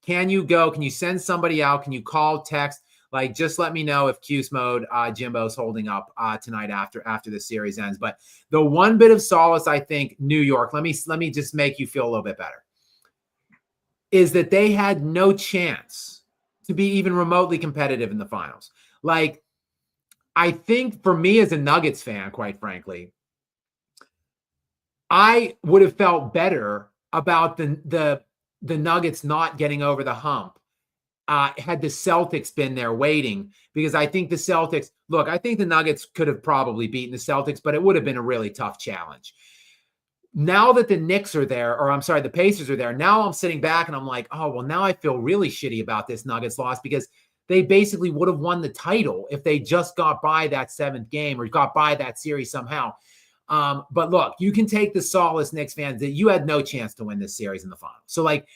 Can you send somebody out? Can you call, text? Like, just let me know if Cuse Mode Jimbo's holding up tonight after the series ends. But the one bit of solace, I think, New York, let me just make you feel a little bit better, is that they had no chance to be even remotely competitive in the finals. Like, I think for me as a Nuggets fan, quite frankly, I would have felt better about the Nuggets not getting over the hump had the Celtics been there waiting, because I think the Celtics, look, I think the Nuggets could have probably beaten the Celtics, but it would have been a really tough challenge. Now that the Knicks are there, or I'm sorry, the Pacers are there, now I'm sitting back and I'm like, oh, well, now I feel really shitty about this Nuggets loss, because they basically would have won the title if they just got by that 7th game or got by that series somehow. But look, you can take the solace, Knicks fans, that you had no chance to win this series in the finals. So, like,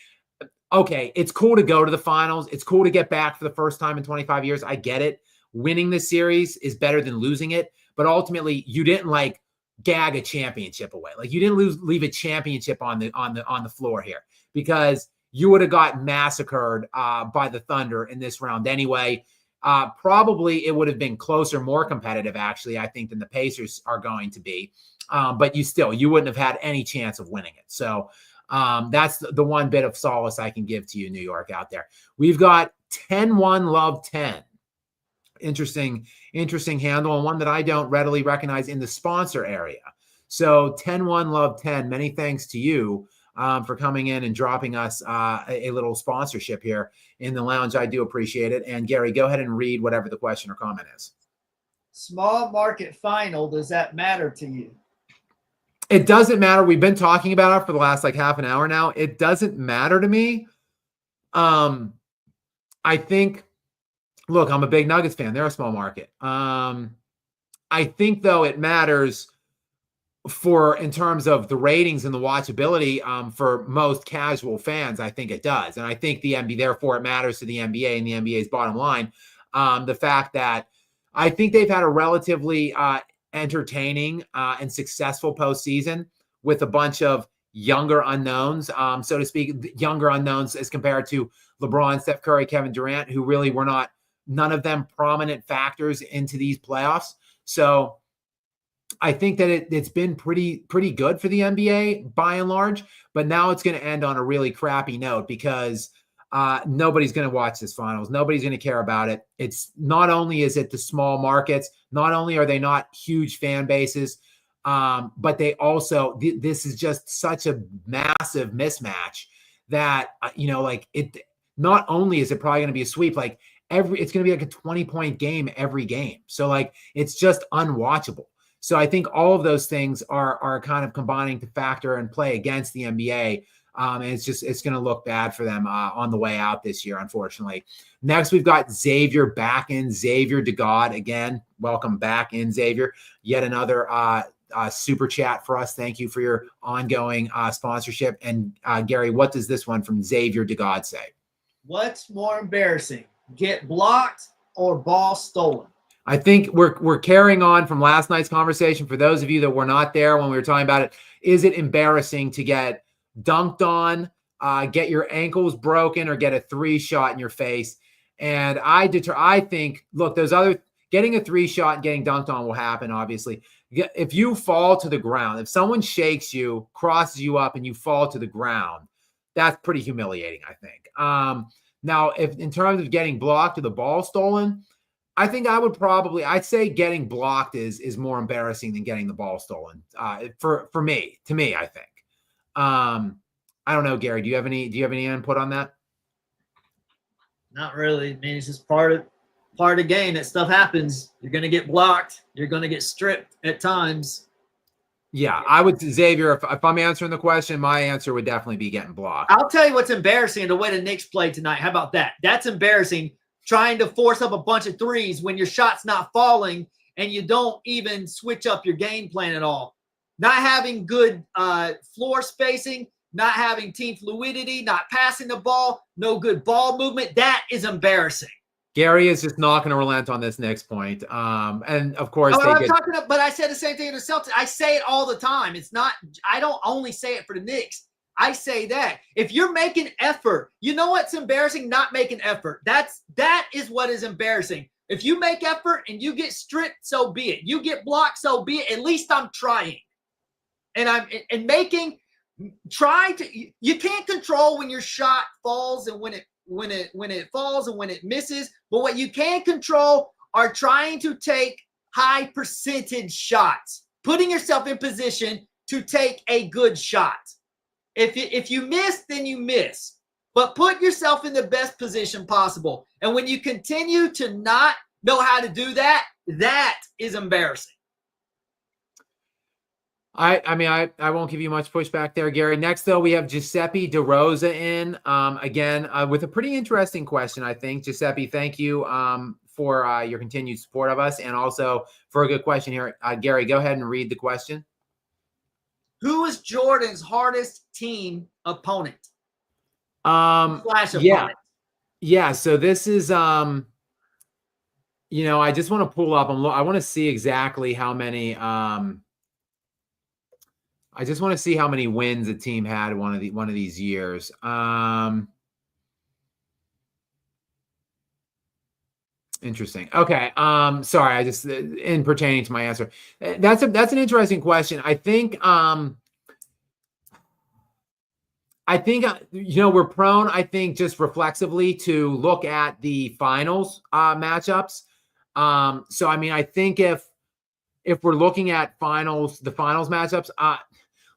okay, it's cool to go to the finals. It's cool to get back for the first time in 25 years. I get it. Winning this series is better than losing it. But ultimately, you didn't like gag a championship away. Like, you didn't leave a championship on the floor here, because you would have gotten massacred by the Thunder in this round anyway. Probably it would have been closer, more competitive, actually, I think, than the Pacers are going to be. But you wouldn't have had any chance of winning it. So that's the one bit of solace I can give to you, New York, out there. We've got 10-1 Love 10. Interesting handle, and one that I don't readily recognize in the sponsor area. So 10-1 Love 10, many thanks to you for coming in and dropping us a little sponsorship here in the lounge. I do appreciate it. And Gary, go ahead and read whatever the question or comment is. Small market final, does that matter to you? It doesn't matter. We've been talking about it for the last like half an hour now. It doesn't matter to me. I think, look, I'm a big Nuggets fan. They're a small market. I think, though, it matters in terms of the ratings and the watchability for most casual fans. I think it does. And I think the NBA, therefore, it matters to the NBA and the NBA's bottom line. The fact that I think they've had a relatively entertaining and successful postseason with a bunch of younger unknowns, so to speak, younger unknowns as compared to LeBron, Steph Curry, Kevin Durant, who really were none of them prominent factors into these playoffs. So I think that it's been pretty good for the NBA by and large, but now it's going to end on a really crappy note because nobody's going to watch this finals. Nobody's going to care about it. It's not only is it the small markets, not only are they not huge fan bases, but they also, this is just such a massive mismatch that, not only is it probably going to be a sweep, like it's going to be like a 20-point game every game. So like, it's just unwatchable. So I think all of those things are kind of combining to factor and play against the NBA. And it's going to look bad for them on the way out this year, unfortunately. Next, we've got Xavier back in. Xavier DeGod again. Welcome back in, Xavier. Yet another super chat for us. Thank you for your ongoing sponsorship. And Gary, what does this one from Xavier DeGod say? What's more embarrassing, get blocked or ball stolen? I think we're carrying on from last night's conversation. For those of you that were not there when we were talking about it, is it embarrassing to get dunked on, get your ankles broken, or get a 3-shot in your face? And I think, look, getting a 3-shot and getting dunked on will happen, obviously. If you fall to the ground, if someone shakes you, crosses you up, and you fall to the ground, that's pretty humiliating, I think. Now, if in terms of getting blocked or the ball stolen, I think I'd say getting blocked is more embarrassing than getting the ball stolen. To me, I think. I don't know, Gary. Do you have any input on that? Not really. I mean, it's just part of the game. That stuff happens. You're going to get blocked. You're going to get stripped at times. Yeah, I would, Xavier, if I'm answering the question, my answer would definitely be getting blocked. I'll tell you what's embarrassing, the way the Knicks played tonight. How about that? That's embarrassing, trying to force up a bunch of threes when your shot's not falling and you don't even switch up your game plan at all. Not having good floor spacing, not having team fluidity, not passing the ball, no good ball movement. That is embarrassing. Gary is just not going to relent on this next point. And of course, but I said the same thing to the Celtics. I say it all the time. It's not, I don't only say it for the Knicks. I say that if you're making effort, you know what's embarrassing? Not making effort. That is what is embarrassing. If you make effort and you get stripped, so be it. You get blocked, so be it. At least I'm trying. You can't control when your shot falls and when it falls and when it misses. But what you can control are trying to take high percentage shots, putting yourself in position to take a good shot. If you miss, then you miss. But put yourself in the best position possible. And when you continue to not know how to do that, that is embarrassing. I won't give you much pushback there, Gary. Next, though, we have Giuseppe DeRosa in again with a pretty interesting question, I think. Giuseppe, thank you for your continued support of us and also for a good question here. Gary, go ahead and read the question. Who is Jordan's hardest team opponent? Opponent. Yeah. So this is, I just want to pull up. I want to see exactly how many. I just want to see how many wins a team had one of these years. Interesting. Okay. Sorry, I just in pertaining to my answer. That's an interesting question. I think we're prone, I think, just reflexively to look at the finals matchups. So I mean, I think if we're looking at the finals matchups,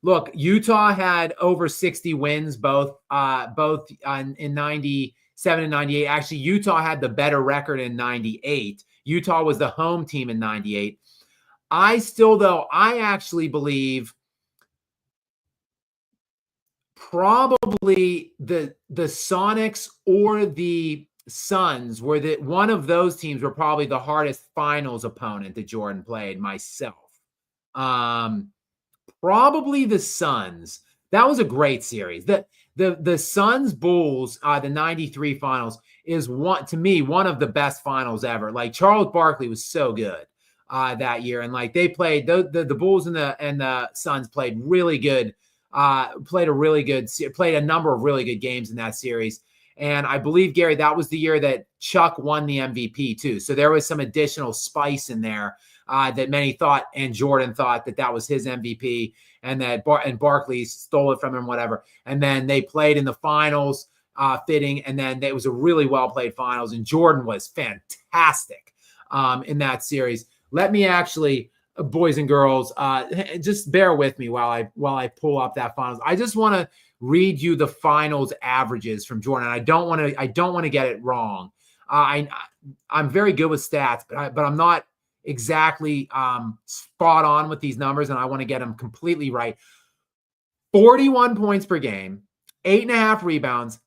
look, Utah had over 60 wins both in 97 and 98. Actually, Utah had the better record in 98. Utah was the home team in 98. I actually believe probably the Sonics or the Suns one of those teams were probably the hardest finals opponent that Jordan played myself. Probably the Suns. That was a great series. The Suns Bulls, the 93 finals is to me one of the best finals ever. Like Charles Barkley was so good that year. And like they played the Bulls and the Suns played really good. Played a number of really good games in that series. And I believe, Gary, that was the year that Chuck won the MVP too. So there was some additional spice in there that many thought, and Jordan thought that was his MVP, and that Barkley stole it from him, whatever. And then they played in the finals, fitting, and then it was a really well played finals, and Jordan was fantastic in that series. Let me actually, boys and girls, just bear with me while I pull up that finals. I just want to read you the finals averages from Jordan. I don't want to get it wrong. I'm very good with stats, but I'm not exactly spot on with these numbers, and I want to get them completely right. 41 points per game, 8.5 rebounds,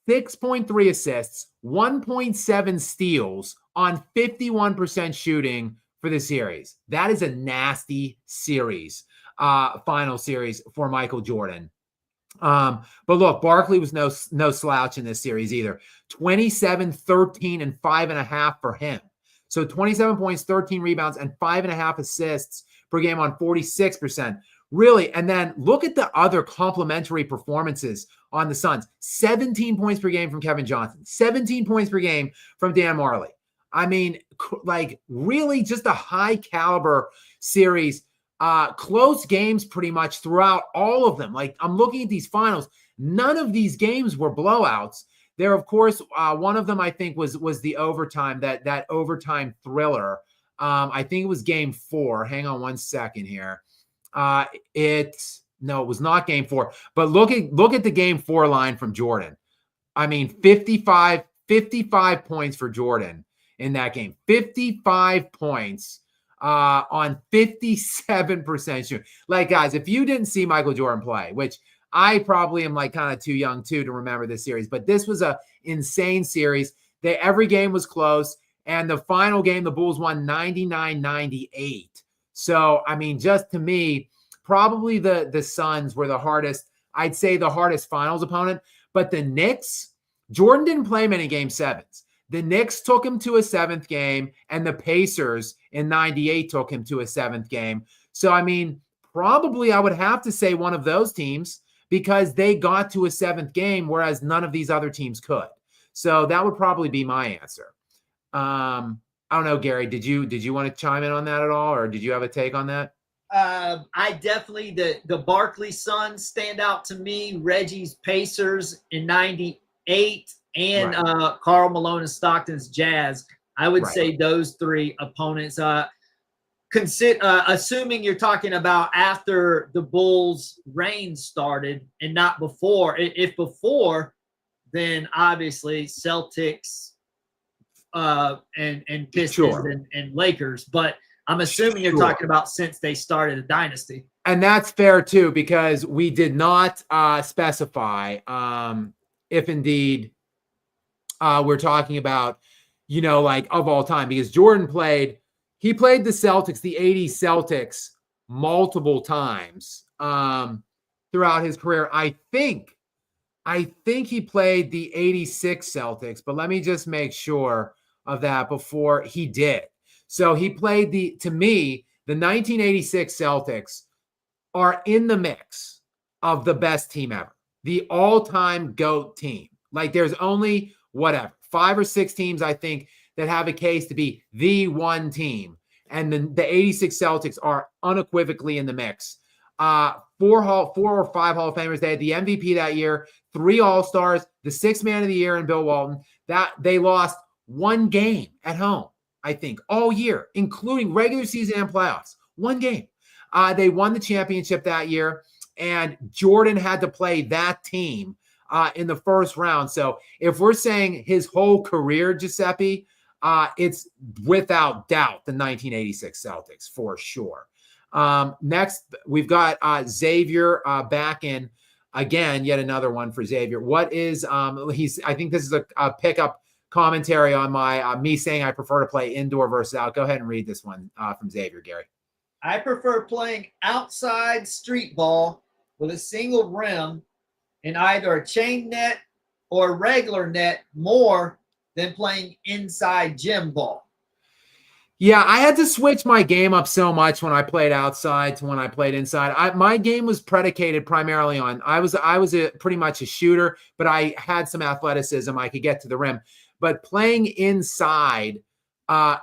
6.3 assists, 1.7 steals on 51% shooting for the series. That is a nasty series, final series for Michael Jordan. But look, Barkley was no slouch in this series either. 27, 13, and 5.5 for him. So 27 points, 13 rebounds, and 5.5 assists per game on 46%. Really, and then look at the other complementary performances on the Suns. 17 points per game from Kevin Johnson. 17 points per game from Dan Marley. I mean, like really just a high caliber series. Close games pretty much throughout all of them. Like I'm looking at these finals. None of these games were blowouts. There, of course, one of them I think was the overtime, that overtime thriller. I think it was game 4. Hang on one second here. It was not game 4. But look at the game 4 line from Jordan. I mean, 55 points for Jordan in that game. 55 points on 57% shooting. Like, guys, if you didn't see Michael Jordan play, which I probably am like kind of too young too to remember this series, but this was a insane series. Every game was close, and the final game, the Bulls won 99-98. So, I mean, just to me, probably the Suns were the hardest, I'd say the hardest finals opponent, but the Knicks, Jordan didn't play many game 7s. The Knicks took him to a 7th game, and the Pacers in 98 took him to a 7th game. So, I mean, probably I would have to say one of those teams, because they got to a 7th game, whereas none of these other teams could. So that would probably be my answer. I don't know, Gary, did you want to chime in on that at all, or did you have a take on that? I definitely, the Barkley Suns stand out to me. Reggie's Pacers in 98 and right. Karl Malone and Stockton's Jazz. I would say those 3 opponents. Assuming you're talking about after the Bulls' reign started and not before. If before, then obviously Celtics and Pistons and Lakers. But I'm assuming you're talking about since they started the dynasty. And that's fair too, because we did not specify if indeed we're talking about, like of all time, because Jordan played the Celtics, the 80s Celtics, multiple times throughout his career. I think he played the 86 Celtics, but let me just make sure of that before he did. So he played to me, the 1986 Celtics are in the mix of the best team ever, the all-time GOAT team. Like there's only 5 or 6 teams, I think, that have a case to be the one team. And the 86 Celtics are unequivocally in the mix. 4 or 5 Hall of Famers. They had the MVP that year, 3 All-Stars, the 6th Man of the Year in Bill Walton. That they lost 1 game at home, I think, all year, including regular season and playoffs. 1 game. They won the championship that year, and Jordan had to play that team in the first round. So if we're saying his whole career, Giuseppe, it's without doubt the 1986 Celtics for sure. Next, we've got Xavier back in again, yet another one for Xavier. What is I think this is a pickup commentary on my me saying I prefer to play indoor versus out. Go ahead and read this one from Xavier, Gary. I prefer playing outside street ball with a single rim in either a chain net or a regular net more than playing inside gym ball. Yeah, I had to switch my game up so much when I played outside to when I played inside. My game was predicated primarily on I was pretty much a shooter, but I had some athleticism. I could get to the rim. But playing inside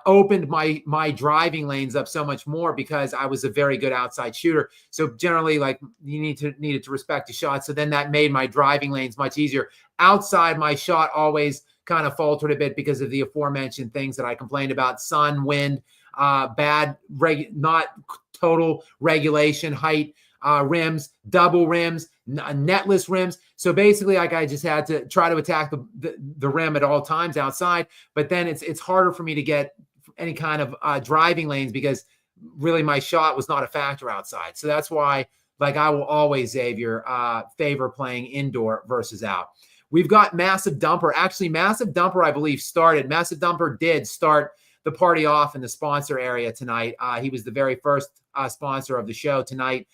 opened my driving lanes up so much more because I was a very good outside shooter. So generally, like you needed to respect the shot. So then that made my driving lanes much easier. Outside, my shot always kind of faltered a bit because of the aforementioned things that I complained about: sun, wind, not total regulation, height, rims, double rims, netless rims. So basically, like I just had to try to attack the rim at all times outside. But then it's harder for me to get any kind of driving lanes because really my shot was not a factor outside. So that's why, like, I will always, Xavier, favor playing indoor versus out. We've got Massive Dumper. Actually, Massive Dumper, I believe, started. Massive Dumper did start the party off in the sponsor area tonight. He was the very first sponsor of the show tonight.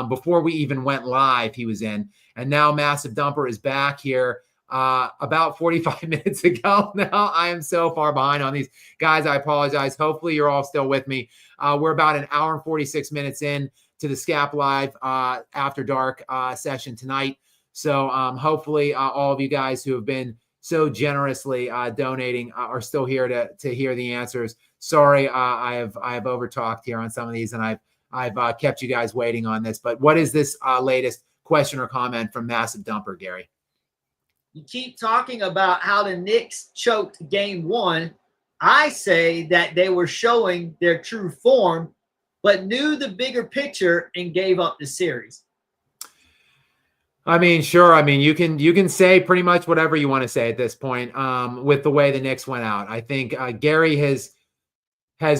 Before we even went live, he was in. And now Massive Dumper is back here about 45 minutes ago. Now I am so far behind on these. Guys, I apologize. Hopefully you're all still with me. We're about an hour and 46 minutes in to the Skap Live After Dark session tonight. So hopefully all of you guys who have been so generously donating are still here to hear the answers. Sorry, I have overtalked here on some of these, and I've kept you guys waiting on this. But what is this latest question or comment from Massive Dumper, Gary? You keep talking about how the Knicks choked game 1. I say that they were showing their true form, but knew the bigger picture and gave up the series. I mean, sure. I mean, you can say pretty much whatever you want to say at this point with the way the Knicks went out. I think Gary has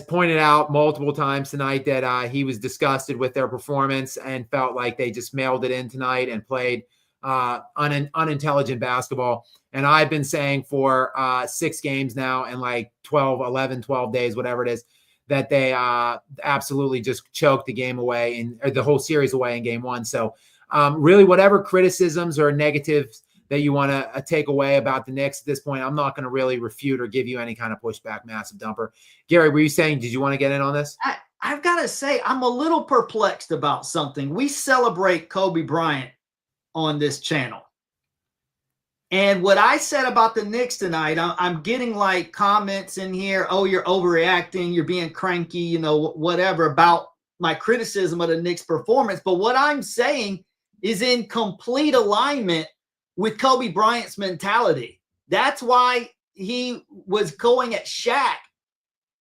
pointed out multiple times tonight that he was disgusted with their performance and felt like they just mailed it in tonight and played unintelligent basketball. And I've been saying for 6 games now and like 12 days, whatever it is, that they absolutely just choked the game away or the whole series away in game 1. So really, whatever criticisms or negatives that you want to take away about the Knicks at this point, I'm not going to really refute or give you any kind of pushback, Massive Dumper. Gary, were you saying, did you want to get in on this? I've got to say, I'm a little perplexed about something. We celebrate Kobe Bryant on this channel. And what I said about the Knicks tonight, I'm getting like comments in here, oh, you're overreacting, you're being cranky, you know, whatever, about my criticism of the Knicks' performance. But what I'm saying is in complete alignment with Kobe Bryant's mentality. That's why he was going at Shaq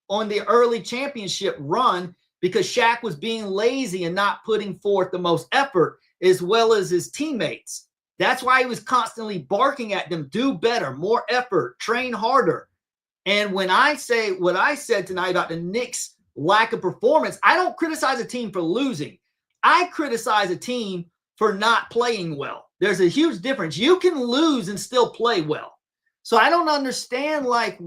on the early championship run, because Shaq was being lazy and not putting forth the most effort, as well as his teammates. That's why he was constantly barking at them, do better, more effort, train harder. And when I say what I said tonight about the Knicks' lack of performance, I don't criticize a team for losing. I criticize a team for not playing well. There's a huge difference. You can lose and still play well. So I don't understand, like,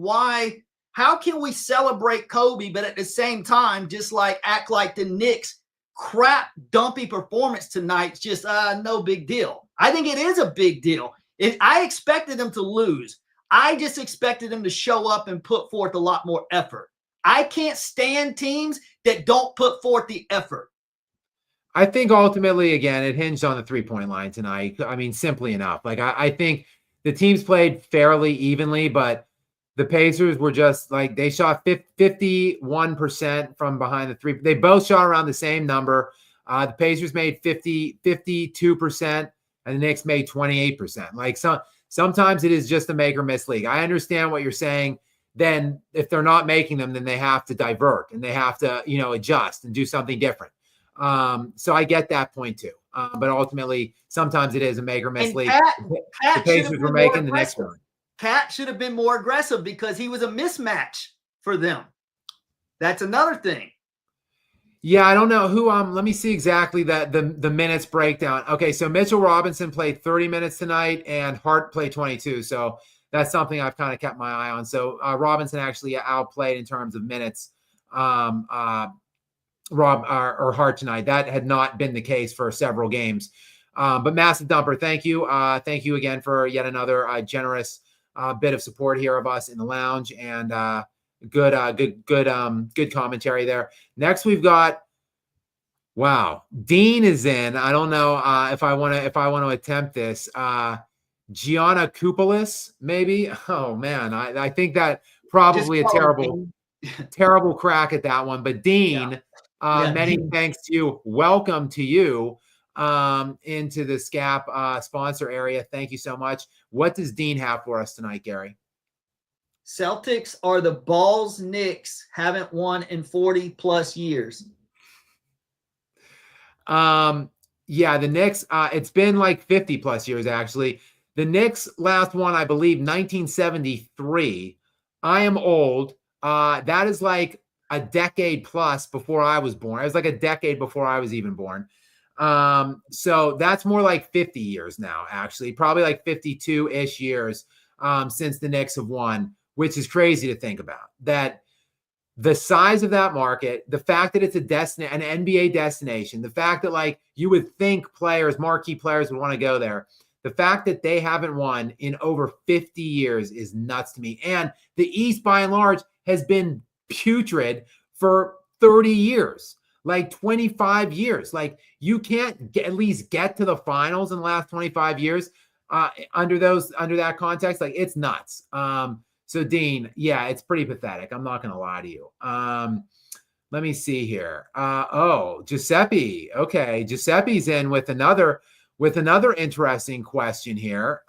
how can we celebrate Kobe, but at the same time, just like act like the Knicks crap dumpy performance tonight's just no big deal. I think it is a big deal. I expected them to lose. I just expected them to show up and put forth a lot more effort. I can't stand teams that don't put forth the effort. I think ultimately, again, it hinged on the 3-point line tonight. I mean, simply enough. Like, I think the teams played fairly evenly, but The Pacers were just like, they shot 51% from behind the three. They both shot around the same number. The Pacers made 52%, and the Knicks made 28%. Like, sometimes it is just a make or miss league. I understand what you're saying. Then if they're not making them, then they have to divert and they have to, adjust and do something different. So I get that point too. But ultimately, sometimes it is a make or miss league. The Pacers were making the next one. Pat should have been more aggressive because he was a mismatch for them. That's another thing. Yeah, I don't know who. Let me see exactly the minutes breakdown. Okay, so Mitchell Robinson played 30 minutes tonight, and Hart played 22. So that's something I've kind of kept my eye on. So Robinson actually outplayed in terms of minutes. Hart tonight. That had not been the case for several games. But massive dumper. Thank you. Thank you again for yet another generous bit of support here of us in the lounge, and good commentary there. Next we've got, wow, Dean is in. I don't know if I want to attempt this. Gianna Kupelis, maybe. Oh man, I think that probably a terrible crack at that one. But Dean, many thanks to you. Welcome to you into the Skap sponsor area. Thank you so much. What does Dean have for us tonight, Gary? Celtics are the balls Knicks haven't won in 40 plus years. Yeah, the Knicks, it's been like 50 plus years actually. The Knicks last one, I believe, 1973. I am old. That is like a decade plus before I was born. It was like a decade before I was even born. So that's more like 50 years now, actually, probably like 52-ish years since the Knicks have won, which is crazy to think about. That the size of that market, the fact that it's an NBA destination, the fact that like you would think marquee players would want to go there. The fact that they haven't won in over 50 years is nuts to me. And the East, by and large, has been putrid for 30 years. Like 25 years. Like you can't at least get to the finals in the last 25 years under that context. Like it's nuts. So Dean, yeah, it's pretty pathetic. I'm not going to lie to you. Let me see here. Giuseppe. Okay. Giuseppe's in with another interesting question here.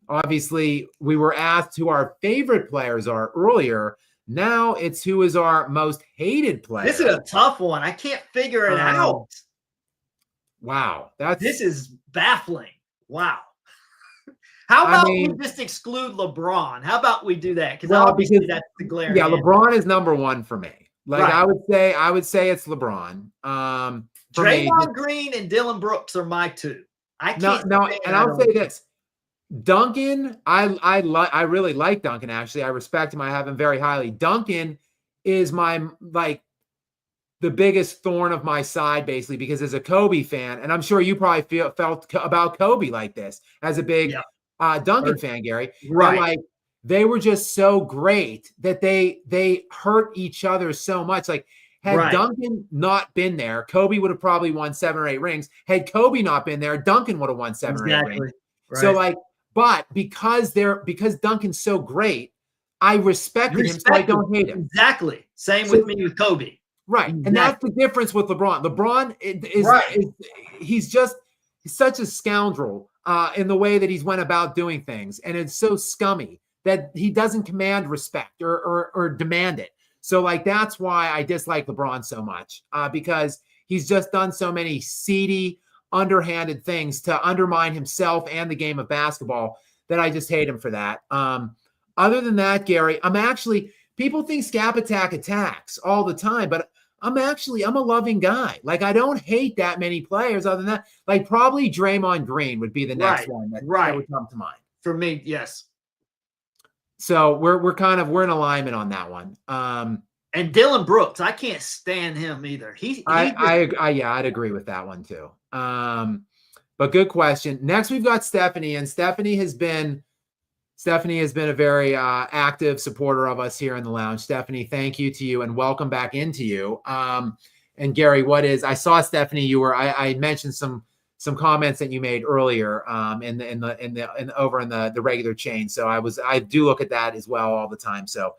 Obviously we were asked who our favorite players are earlier. Now it's who is our most hated player. This is a tough one. I can't figure it out. Wow. This is baffling. Wow. How about we just exclude LeBron? How about we do that? Because obviously that's the glaring. Yeah, LeBron is number one for me. Like right. I would say it's LeBron. Draymond Green and Dylan Brooks are my two. I can't. No, and I'll say this. Duncan, I really like Duncan, actually. I respect him. I have him very highly. Duncan is the biggest thorn of my side, basically, because as a Kobe fan, and I'm sure you probably felt about Kobe like this as a big Duncan fan, Gary. Right. Like they were just so great that they hurt each other so much. Like had Duncan not been there, Kobe would have probably won 7 or 8 rings. Had Kobe not been there, Duncan would have won 7 or 8 rings. Right. So like, but because Duncan's so great, I respected him, so I don't hate him. Exactly. Same with me with Kobe. Right. Exactly. And that's the difference with LeBron. LeBron he's such a scoundrel in the way that he's went about doing things. And it's so scummy that he doesn't command respect or demand it. So like, that's why I dislike LeBron so much because he's just done so many seedy, underhanded things to undermine himself and the game of basketball that I just hate him for that. Other than that, Gary, people think Skap Attack attacks all the time, but I'm a loving guy. Like I don't hate that many players other than that. Like probably Draymond Green would be the next one that would come to mind. For me, yes. So we're in alignment on that one. And Dylan Brooks, I can't stand him either. I'd agree with that one too. But good question. Next, we've got Stephanie, and Stephanie has been a very active supporter of us here in the lounge. Stephanie, thank you to you, and welcome back into you. And Gary, I saw Stephanie. I mentioned some some comments that you made earlier over in the regular chain. So I do look at that as well all the time. So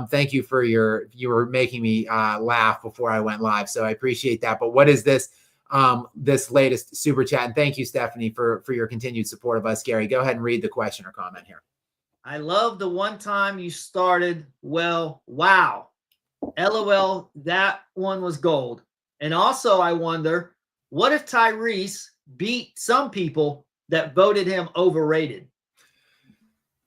thank you for you were making me laugh before I went live. So I appreciate that. But what is this latest super chat? And thank you, Stephanie, for your continued support of us. Gary, go ahead and read the question or comment here. I love the one time you started. Well, wow. LOL, that one was gold. And also I wonder, what if Tyrese beat some people that voted him overrated?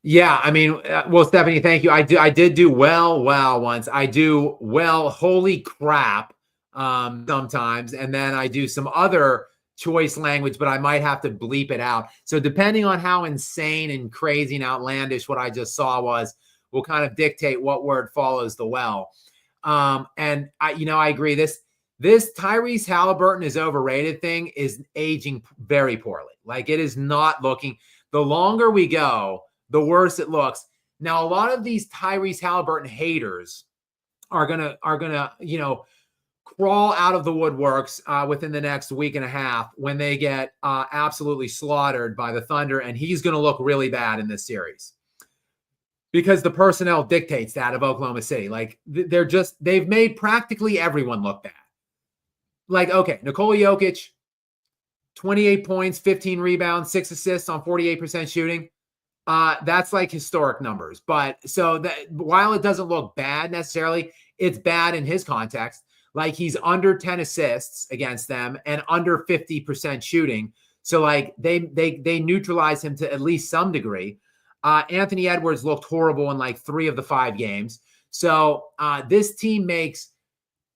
Yeah, I mean, well, Stephanie, thank you. I did do well once. I do well, holy crap, sometimes, and then I do some other choice language, but I might have to bleep it out. So depending on how insane and crazy and outlandish what I just saw was, will kind of dictate what word follows the well. And I agree. This Tyrese Halliburton is overrated thing is aging very poorly. Like, it is not looking. The longer we go, the worse it looks. Now, a lot of these Tyrese Halliburton haters are gonna crawl out of the woodworks within the next week and a half when they get absolutely slaughtered by the Thunder, and he's gonna look really bad in this series because the personnel dictates that of Oklahoma City. Like, they've made practically everyone look bad. Like, okay, Nikola Jokic, 28 points, 15 rebounds, 6 assists on 48% shooting. That's like historic numbers. But so that while it doesn't look bad necessarily, it's bad in his context. Like, he's under 10 assists against them and under 50% shooting. So like they neutralize him to at least some degree. Anthony Edwards looked horrible in like 3 of the 5 games. So this team makes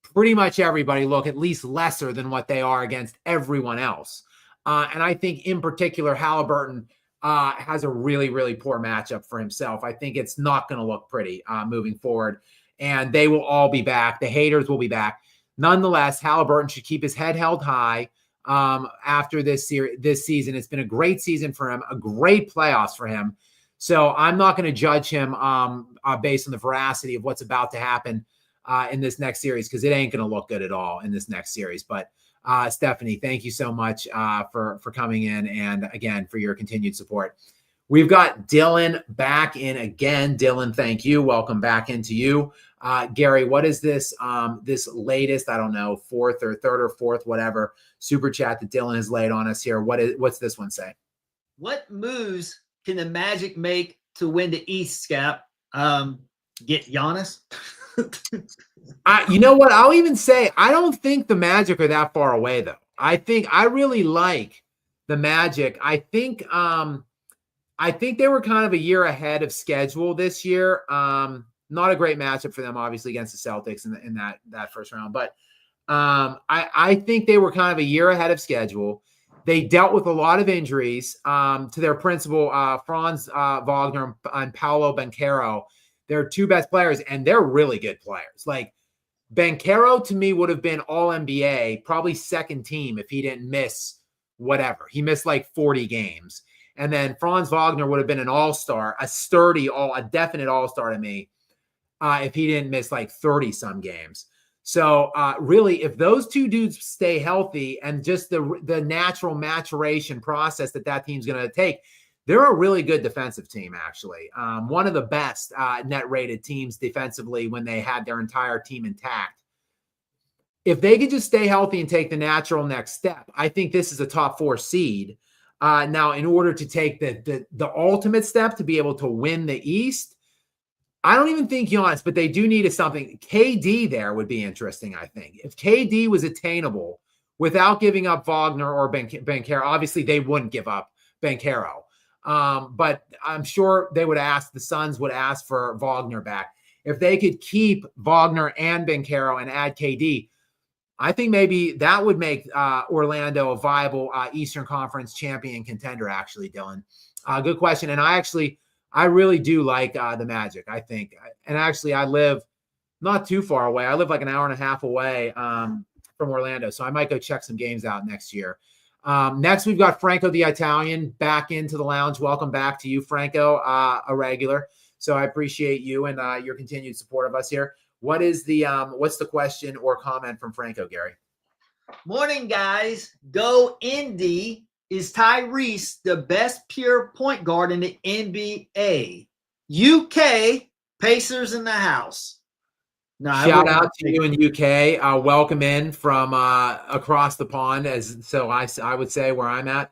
pretty much everybody look at least lesser than what they are against everyone else. And I think in particular, Halliburton has a really, really poor matchup for himself. I think it's not going to look pretty moving forward, and they will all be back. The haters will be back. Nonetheless, Halliburton should keep his head held high after this season. It's been a great season for him, a great playoffs for him. So I'm not going to judge him based on the veracity of what's about to happen in this next series, because it ain't going to look good at all in this next series. But Stephanie, thank you so much for coming in, and again, for your continued support. We've got Dylan back in again. Dylan, thank you. Welcome back into you. Gary, what is this latest, I don't know, third or fourth, whatever, super chat that Dylan has laid on us here? What's this one say? What moves can the Magic make to win the East, Skap? Get Giannis? You know what? I'll even say I don't think the Magic are that far away, though. I really like the Magic. I think they were kind of a year ahead of schedule this year. Not a great matchup for them, obviously, against the Celtics in that first round. But I think they were kind of a year ahead of schedule. They dealt with a lot of injuries to their principal, Franz Wagner and Paolo Banchero. They're 2 best players, and they're really good players. Like, Banchero, to me, would have been all-NBA, probably second team if he didn't miss whatever. He missed like 40 games. And then Franz Wagner would have been an all-star, a definite all-star to me if he didn't miss like 30-some games. So really, if those 2 dudes stay healthy and just the natural maturation process that team's going to take, they're a really good defensive team, actually. One of the best net-rated teams defensively when they had their entire team intact. If they could just stay healthy and take the natural next step, I think this is a top 4 seed. Now, in order to take the ultimate step to be able to win the East, I don't even think Giannis, but they do need something. KD there would be interesting, I think. If KD was attainable without giving up Wagner or Banchero, obviously they wouldn't give up Banchero. But I'm sure the Suns would ask for Wagner back. If they could keep Wagner and Banchero and add KD, I think maybe that would make Orlando a viable Eastern Conference champion contender, actually, Dylan. Good question. And I really do like the Magic, I think. And actually, I live not too far away. I live like an hour and a half away from Orlando. So I might go check some games out next year. Next, we've got Franco the Italian back into the lounge. Welcome back to you, Franco, a regular. So I appreciate you and your continued support of us here. What's the question or comment from Franco, Gary? Morning, guys. Go Indy. Is Tyrese the best pure point guard in the NBA? UK Pacers in the house. No, shout out to you in UK. Welcome in from across the pond, I would say where I'm at.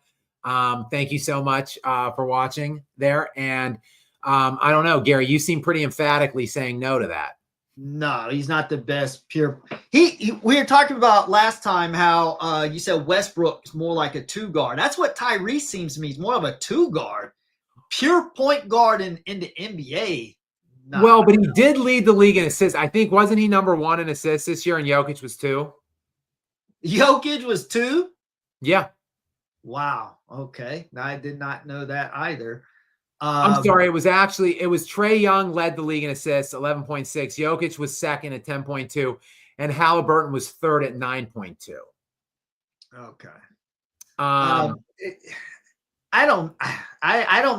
Thank you so much for watching there. And I don't know, Gary, you seem pretty emphatically saying no to that. No, he's not the best pure. We were talking about last time how you said Westbrook is more like a two guard. That's what Tyrese seems to me. He's more of a two guard, pure point guard in the NBA. No, well, but he did lead the league in assists. I think, wasn't he number 1 in assists this year, and Jokic was 2? Jokic was 2? Yeah. Wow. Okay. I did not know that either. I'm sorry. It was Trae Young led the league in assists, 11.6. Jokic was second at 10.2, and Halliburton was third at 9.2. Okay. I don't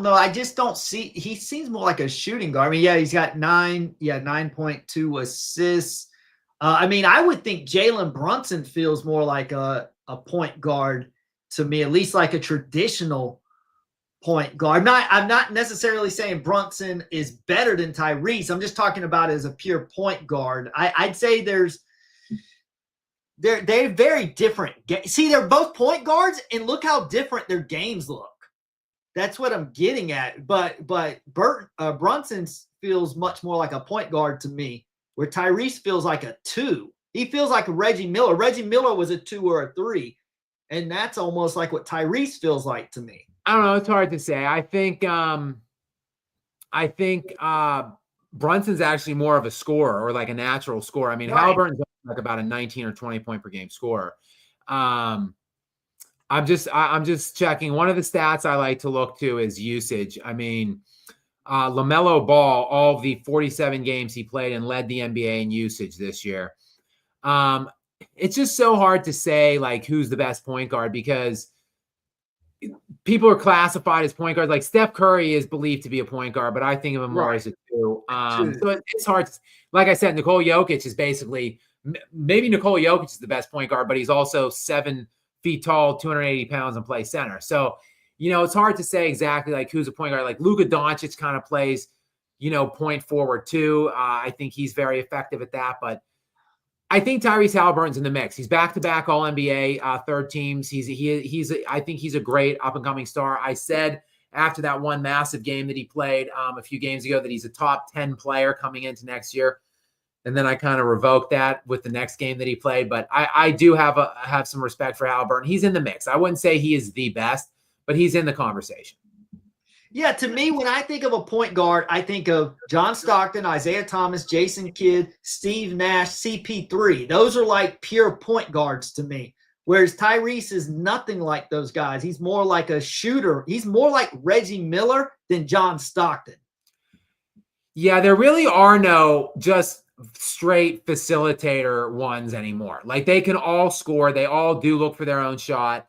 know. I just don't see. He seems more like a shooting guard. I mean, yeah, he's got 9.2 assists. I mean, I would think Jalen Brunson feels more like a point guard to me, at least like a traditional point guard. I'm not necessarily saying Brunson is better than Tyrese. I'm just talking about as a pure point guard. I'd say they're very different. See, they're both point guards, and look how different their games look. That's what I'm getting at. But Brunson feels much more like a point guard to me, where Tyrese feels like a 2. He feels like a Reggie Miller. Reggie Miller was a 2 or a 3, and that's almost like what Tyrese feels like to me. I don't know. It's hard to say. I think Brunson's actually more of a scorer, or like a natural scorer. I mean, right. Halliburton's like about a 19 or 20 point per game scorer. I'm just checking. One of the stats I like to look to is usage. I mean, LaMelo Ball, all of the 47 games he played and led the NBA in usage this year. It's just so hard to say like who's the best point guard, because people are classified as point guards. Like Steph Curry is believed to be a point guard, but I think of him more as a 2. So it's hard. Like I said, Nikola Jokic is basically, maybe Nikola Jokic is the best point guard, but he's also 7 feet tall, 280 pounds, and plays center. So, it's hard to say exactly like who's a point guard. Like Luka Doncic kind of plays, point forward too. I think he's very effective at that, but I think Tyrese Halliburton's in the mix. He's back-to-back All-NBA third teams. I think he's a great up-and-coming star. I said after that one massive game that he played a few games ago that he's a top 10 player coming into next year. And then I kind of revoked that with the next game that he played. But I do have some respect for Halliburton. He's in the mix. I wouldn't say he is the best, but he's in the conversation. Yeah, to me, when I think of a point guard, I think of John Stockton, Isaiah Thomas, Jason Kidd, Steve Nash, CP3. Those are like pure point guards to me. Whereas Tyrese is nothing like those guys. He's more like a shooter. He's more like Reggie Miller than John Stockton. Yeah, there really are no just straight facilitator ones anymore. Like they can all score. They all do look for their own shot.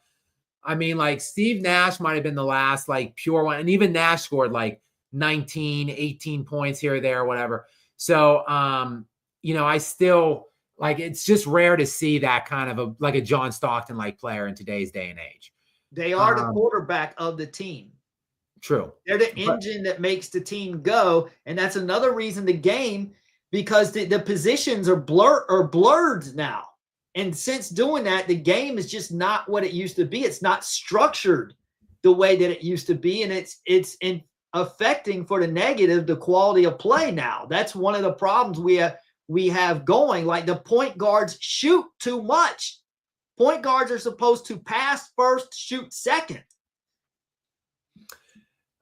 I mean, like Steve Nash might have been the last like pure one. And even Nash scored like 19, 18 points here or there, whatever. So, I still like, it's just rare to see that kind of like a John Stockton like player in today's day and age. They are the quarterback of the team. True. They're the engine that makes the team go. And that's another reason the game, because the positions are blurred now. And since doing that, the game is just not what it used to be. It's not structured the way that it used to be. And it's affecting for the negative the quality of play now. That's one of the problems we have going. Like the point guards shoot too much. Point guards are supposed to pass first, shoot second.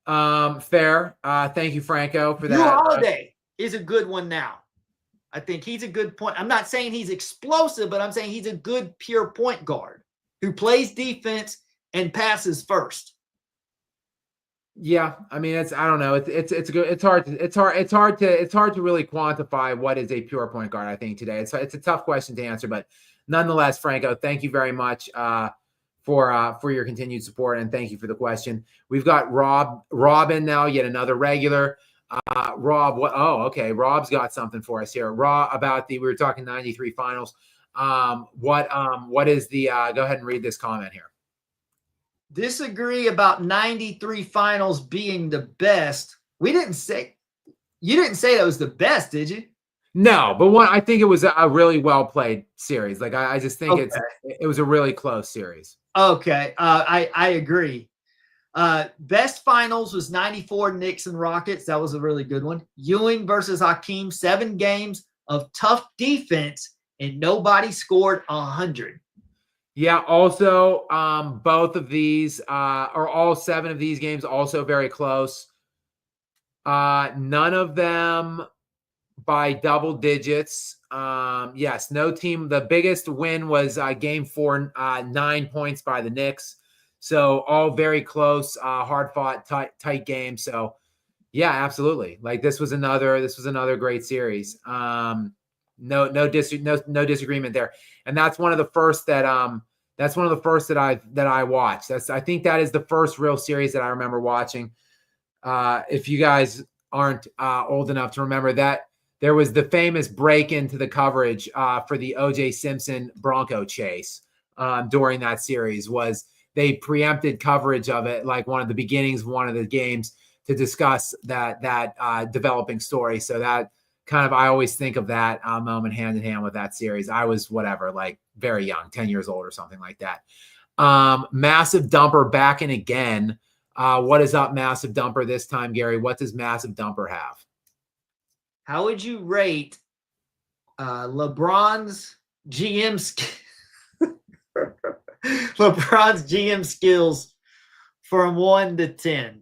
Fair. Thank you, Franco, for that. Drew Holiday is a good one now. I think he's a good point. I'm not saying he's explosive, but I'm saying he's a good pure point guard who plays defense and passes first. Yeah, I mean, I don't know. It's good. It's hard to really quantify what is a pure point guard. I think today it's a tough question to answer, but nonetheless, Franco, thank you very much for your continued support, and thank you for the question. We've got Robin now, yet another regular. Rob, okay. Rob's got something for us here. Rob, we were talking 93 finals. What is the? Go ahead and read this comment here. Disagree about 93 finals being the best. You didn't say that was the best, did you? No, but I think it was a really well played series. Like I just think it was a really close series. Okay, I agree. Best finals was 94 Knicks and Rockets. That was a really good one. Ewing versus Hakeem, 7 games of tough defense, and nobody scored 100. Yeah, also, both of these, or all 7 of these games, also very close. None of them by double digits. Yes, no team. The biggest win was game 4, 9 points by the Knicks. So all very close, hard fought, tight game. So yeah, absolutely. Like this was another great series. No disagreement there. And that's one of the first that I watched. I think that is the first real series that I remember watching. If you guys aren't old enough to remember that, there was the famous break into the coverage for the O.J. Simpson Bronco chase during that series. Was they preempted coverage of it, like one of the beginnings of one of the games, to discuss that developing story. So that kind of, I always think of that moment hand in hand with that series. I was like very young, 10 years old or something like that. Massive Dumper back in again. What is up, Massive Dumper, this time, Gary? What does Massive Dumper have? How would you rate LeBron's GM skills from 1 to 10?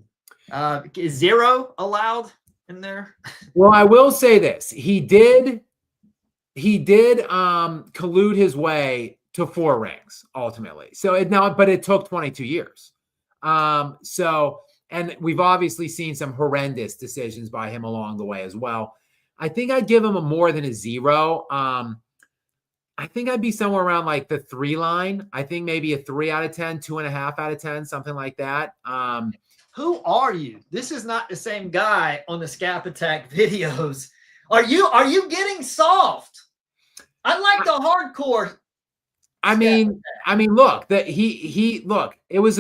Is 0 allowed in there? Well, I will say this: he did collude his way to 4 rings ultimately. But it took 22 years. And we've obviously seen some horrendous decisions by him along the way as well. I think I'd give him a more than a 0. I think I'd be somewhere around like the 3 line. I think maybe a 3 out of 10, 2.5 out of 10, something like that. Who are you? This is not the same guy on the Skap Attack videos. Are you getting soft? I like the hardcore. I mean, look, that it was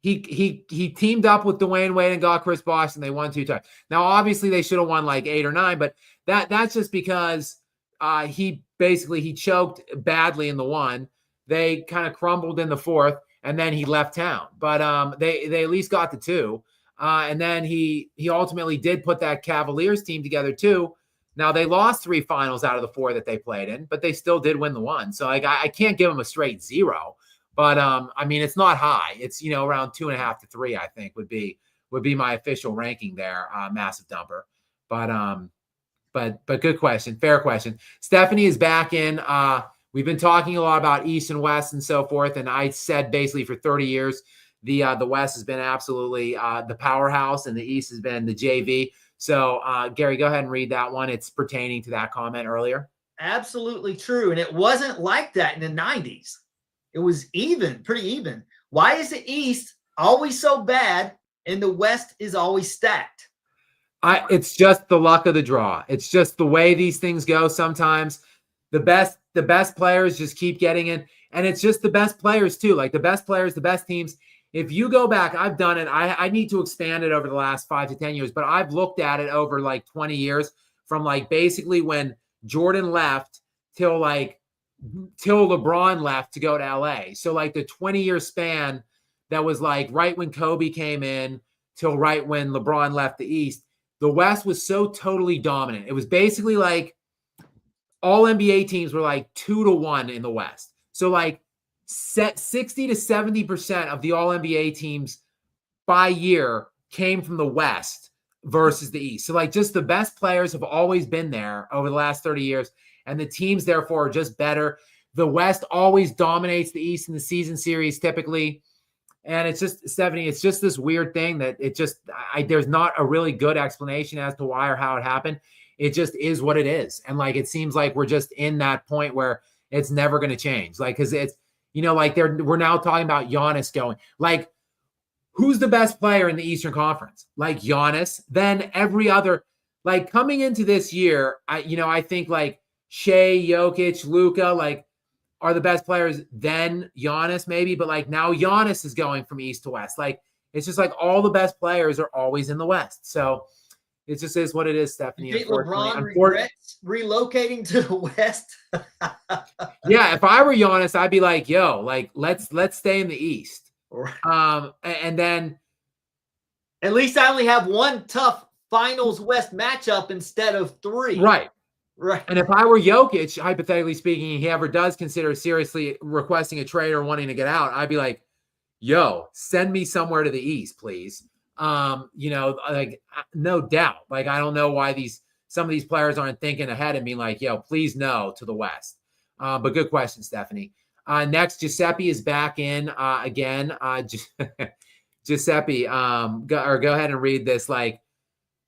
he teamed up with Dwayne Wade and got Chris Bosh, and they won 2 times. Now, obviously, they should have won like 8 or 9, but that's just because he choked badly in the 1. They kind of crumbled in the 4th, and then he left town. But they at least got the 2, and then he ultimately did put that Cavaliers team together too. Now, they lost 3 finals out of the 4 that they played in, but they still did win the 1. So I can't give him a straight 0. But I mean, it's not high. It's around 2.5 to 3. I think would be my official ranking there. Massive Dumper. But good question, fair question. Stephanie is back in. We've been talking a lot about East and West and so forth, and I said basically for 30 years the West has been absolutely the powerhouse, and the East has been the JV. So Gary, go ahead and read that one. It's pertaining to that comment earlier. Absolutely true, and it wasn't like that in the 90s. It was pretty even. Why is the East always so bad and the West is always stacked? It's just the luck of the draw. It's just the way these things go. Sometimes the best players just keep getting in, and it's just the best players too. Like the best players, the best teams. If you go back, I've done it. I need to expand it over the last 5 to 10 years, but I've looked at it over like 20 years, from like basically when Jordan left till LeBron left to go to LA. So like the 20-year span that was like right when Kobe came in till right when LeBron left the East, the West was so totally dominant. It was basically like all NBA teams were like 2-1 in the West. So like 60 to 70% of the all NBA teams by year came from the West versus the East. So like just the best players have always been there over the last 30 years. And the teams, therefore, are just better. The West always dominates the East in the season series, typically. And it's just, Stephanie, it's just this weird thing that there's not a really good explanation as to why or how it happened. It just is what it is. And, like, it seems like we're just in that point where it's never going to change. Like, because it's, like we're now talking about Giannis going. Like, who's the best player in the Eastern Conference? Like, Giannis. Then every other, like, coming into this year, I think, like, Shea, Jokic, Luka, like are the best players, then Giannis maybe, but like now Giannis is going from east to west. Like it's just like all the best players are always in the West. So it just is what it is, Stephanie. You think LeBron regrets relocating to the West? Yeah, if I were Giannis, I'd be like, yo, like let's stay in the East. Right. And then at least I only have one tough Finals West matchup instead of 3. Right. Right. And if I were Jokic, hypothetically speaking, he ever does consider seriously requesting a trade or wanting to get out, I'd be like, yo, send me somewhere to the East, please. Like no doubt. Like, I don't know why some of these players aren't thinking ahead and being like, yo, please no to the West. But good question, Stephanie. Next, Giuseppe is back in again. Giuseppe, go ahead and read this. Like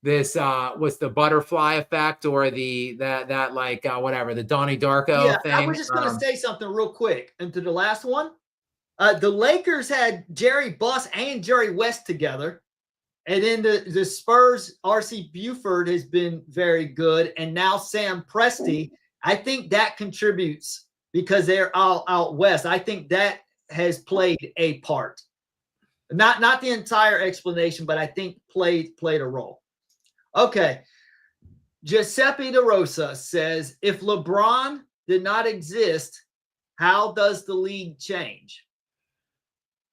this was the butterfly effect or whatever, the Donnie Darko thing. I was just going to say something real quick into the last one. The Lakers had Jerry Buss and Jerry West together. And then the Spurs, R.C. Buford has been very good. And now Sam Presti, I think that contributes because they're all out west. I think that has played a part. Not the entire explanation, but I think played a role. Okay. Giuseppe De Rosa says, if LeBron did not exist, how does the league change?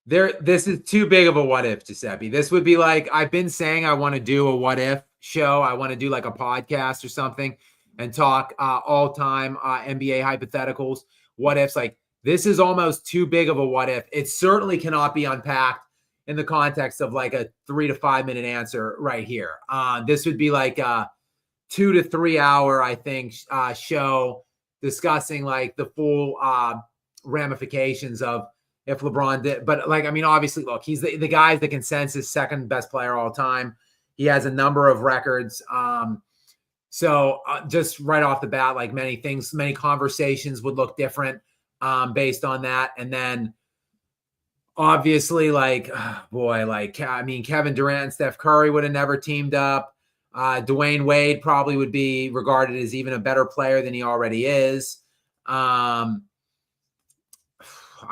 This is too big of a what if, Giuseppe. This would be like, I've been saying I want to do a what if show. I want to do like a podcast or something and talk all-time NBA hypotheticals, what ifs. Like, this is almost too big of a what if. It certainly cannot be unpacked in the context of like a 3 to 5 minute answer right here. This would be like a 2 to 3 hour, I think, show discussing like the full ramifications of if LeBron did. But like, I mean, obviously, look, he's the guy's the consensus second best player all time. He has a number of records. So just right off the bat, like many conversations would look different based on that. And then obviously, like, Kevin Durant and Steph Curry would have never teamed up. Dwayne Wade probably would be regarded as even a better player than he already is.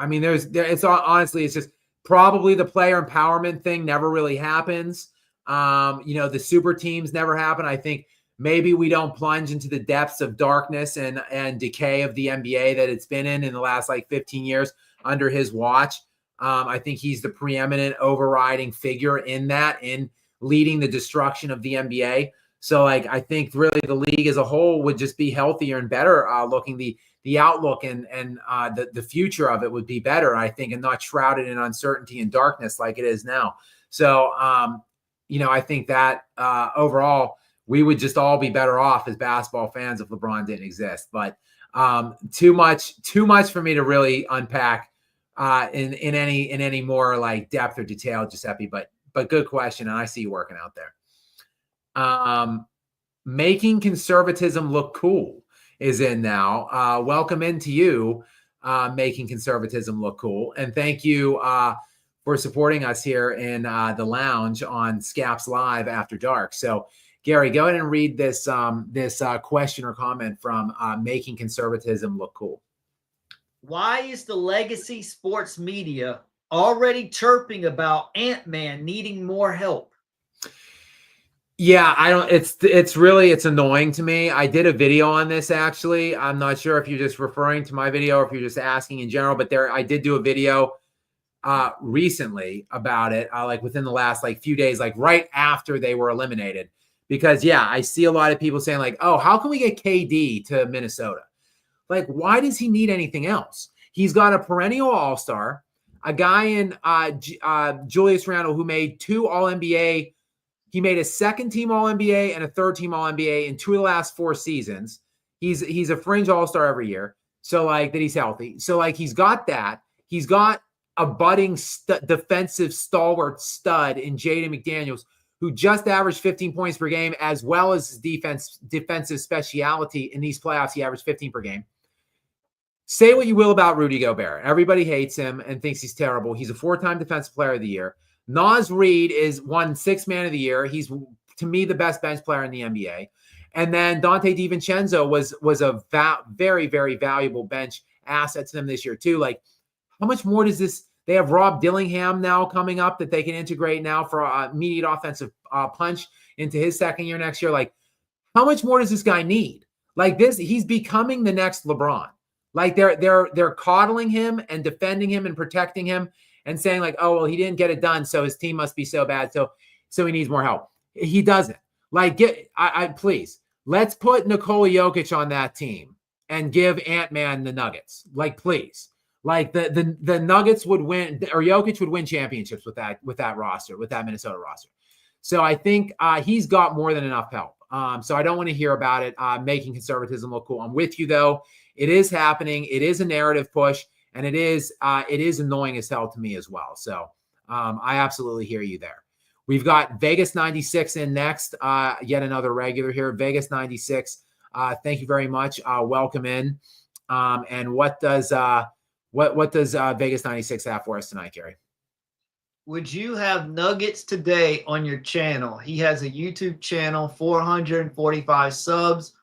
It's just probably the player empowerment thing never really happens. The super teams never happen. I think maybe we don't plunge into the depths of darkness and decay of the NBA that it's been in the last like 15 years under his watch. I think he's the preeminent overriding figure in leading the destruction of the NBA. So like, I think really the league as a whole would just be healthier and better looking. The outlook and the future of it would be better, I think, and not shrouded in uncertainty and darkness like it is now. So, I think that overall we would just all be better off as basketball fans if LeBron didn't exist. But too much for me to really unpack in any more like depth or detail, Giuseppe. But good question, and I see you working out there. Making conservatism look cool is in now. Welcome into you, making conservatism look cool. And thank you for supporting us here in the lounge on Skap's Live After Dark. So, Gary, go ahead and read this question or comment from Making Conservatism Look Cool. Why is the legacy sports media already chirping about Ant-Man needing more help? Yeah, it's annoying to me. I did a video on this, actually. I'm not sure if you're just referring to my video or if you're just asking in general, but I did do a video recently about it, like within the last like few days, like right after they were eliminated. Because I see a lot of people saying like, oh, how can we get KD to Minnesota? Like, why does he need anything else? He's got a perennial all-star, a guy in Julius Randle who made 2 All-NBA. He made a second-team All-NBA and a third-team All-NBA in 2 of the last 4 seasons. He's a fringe All-Star every year. So, like, that he's healthy. So, like, he's got that. He's got a budding defensive stalwart stud in Jaden McDaniels, who just averaged 15 points per game, as well as his defensive speciality in these playoffs. He averaged 15 per game. Say what you will about Rudy Gobert. Everybody hates him and thinks he's terrible. He's a 4-time Defensive Player of the Year. Naz Reid won 6th Man of the Year. He's, to me, the best bench player in the NBA. And then Dante DiVincenzo was a very, very valuable bench asset to them this year too. Like, how much more does this? They have Rob Dillingham now coming up that they can integrate now for a immediate offensive punch into his second year next year. Like, how much more does this guy need? Like this, he's becoming the next LeBron. Like they're coddling him and defending him and protecting him and saying like, oh well, he didn't get it done, so his team must be so bad, so he needs more help. He doesn't. Like, please, let's put Nikola Jokic on that team and give Ant-Man the Nuggets. Like, please. Like the Nuggets would win, or Jokic would win championships with that roster, with that Minnesota roster. So I think he's got more than enough help. So I don't want to hear about it making conservatism look cool. I'm with you though. It is happening. It is a narrative push, and it is annoying as hell to me as well. So I absolutely hear you there. We've got Vegas 96 in next. Yet another regular here. Vegas 96. Thank you very much. Welcome in. And what does Vegas 96 have for us tonight, Gary? Would you have Nuggets today on your channel? He has a YouTube channel, 445 subs,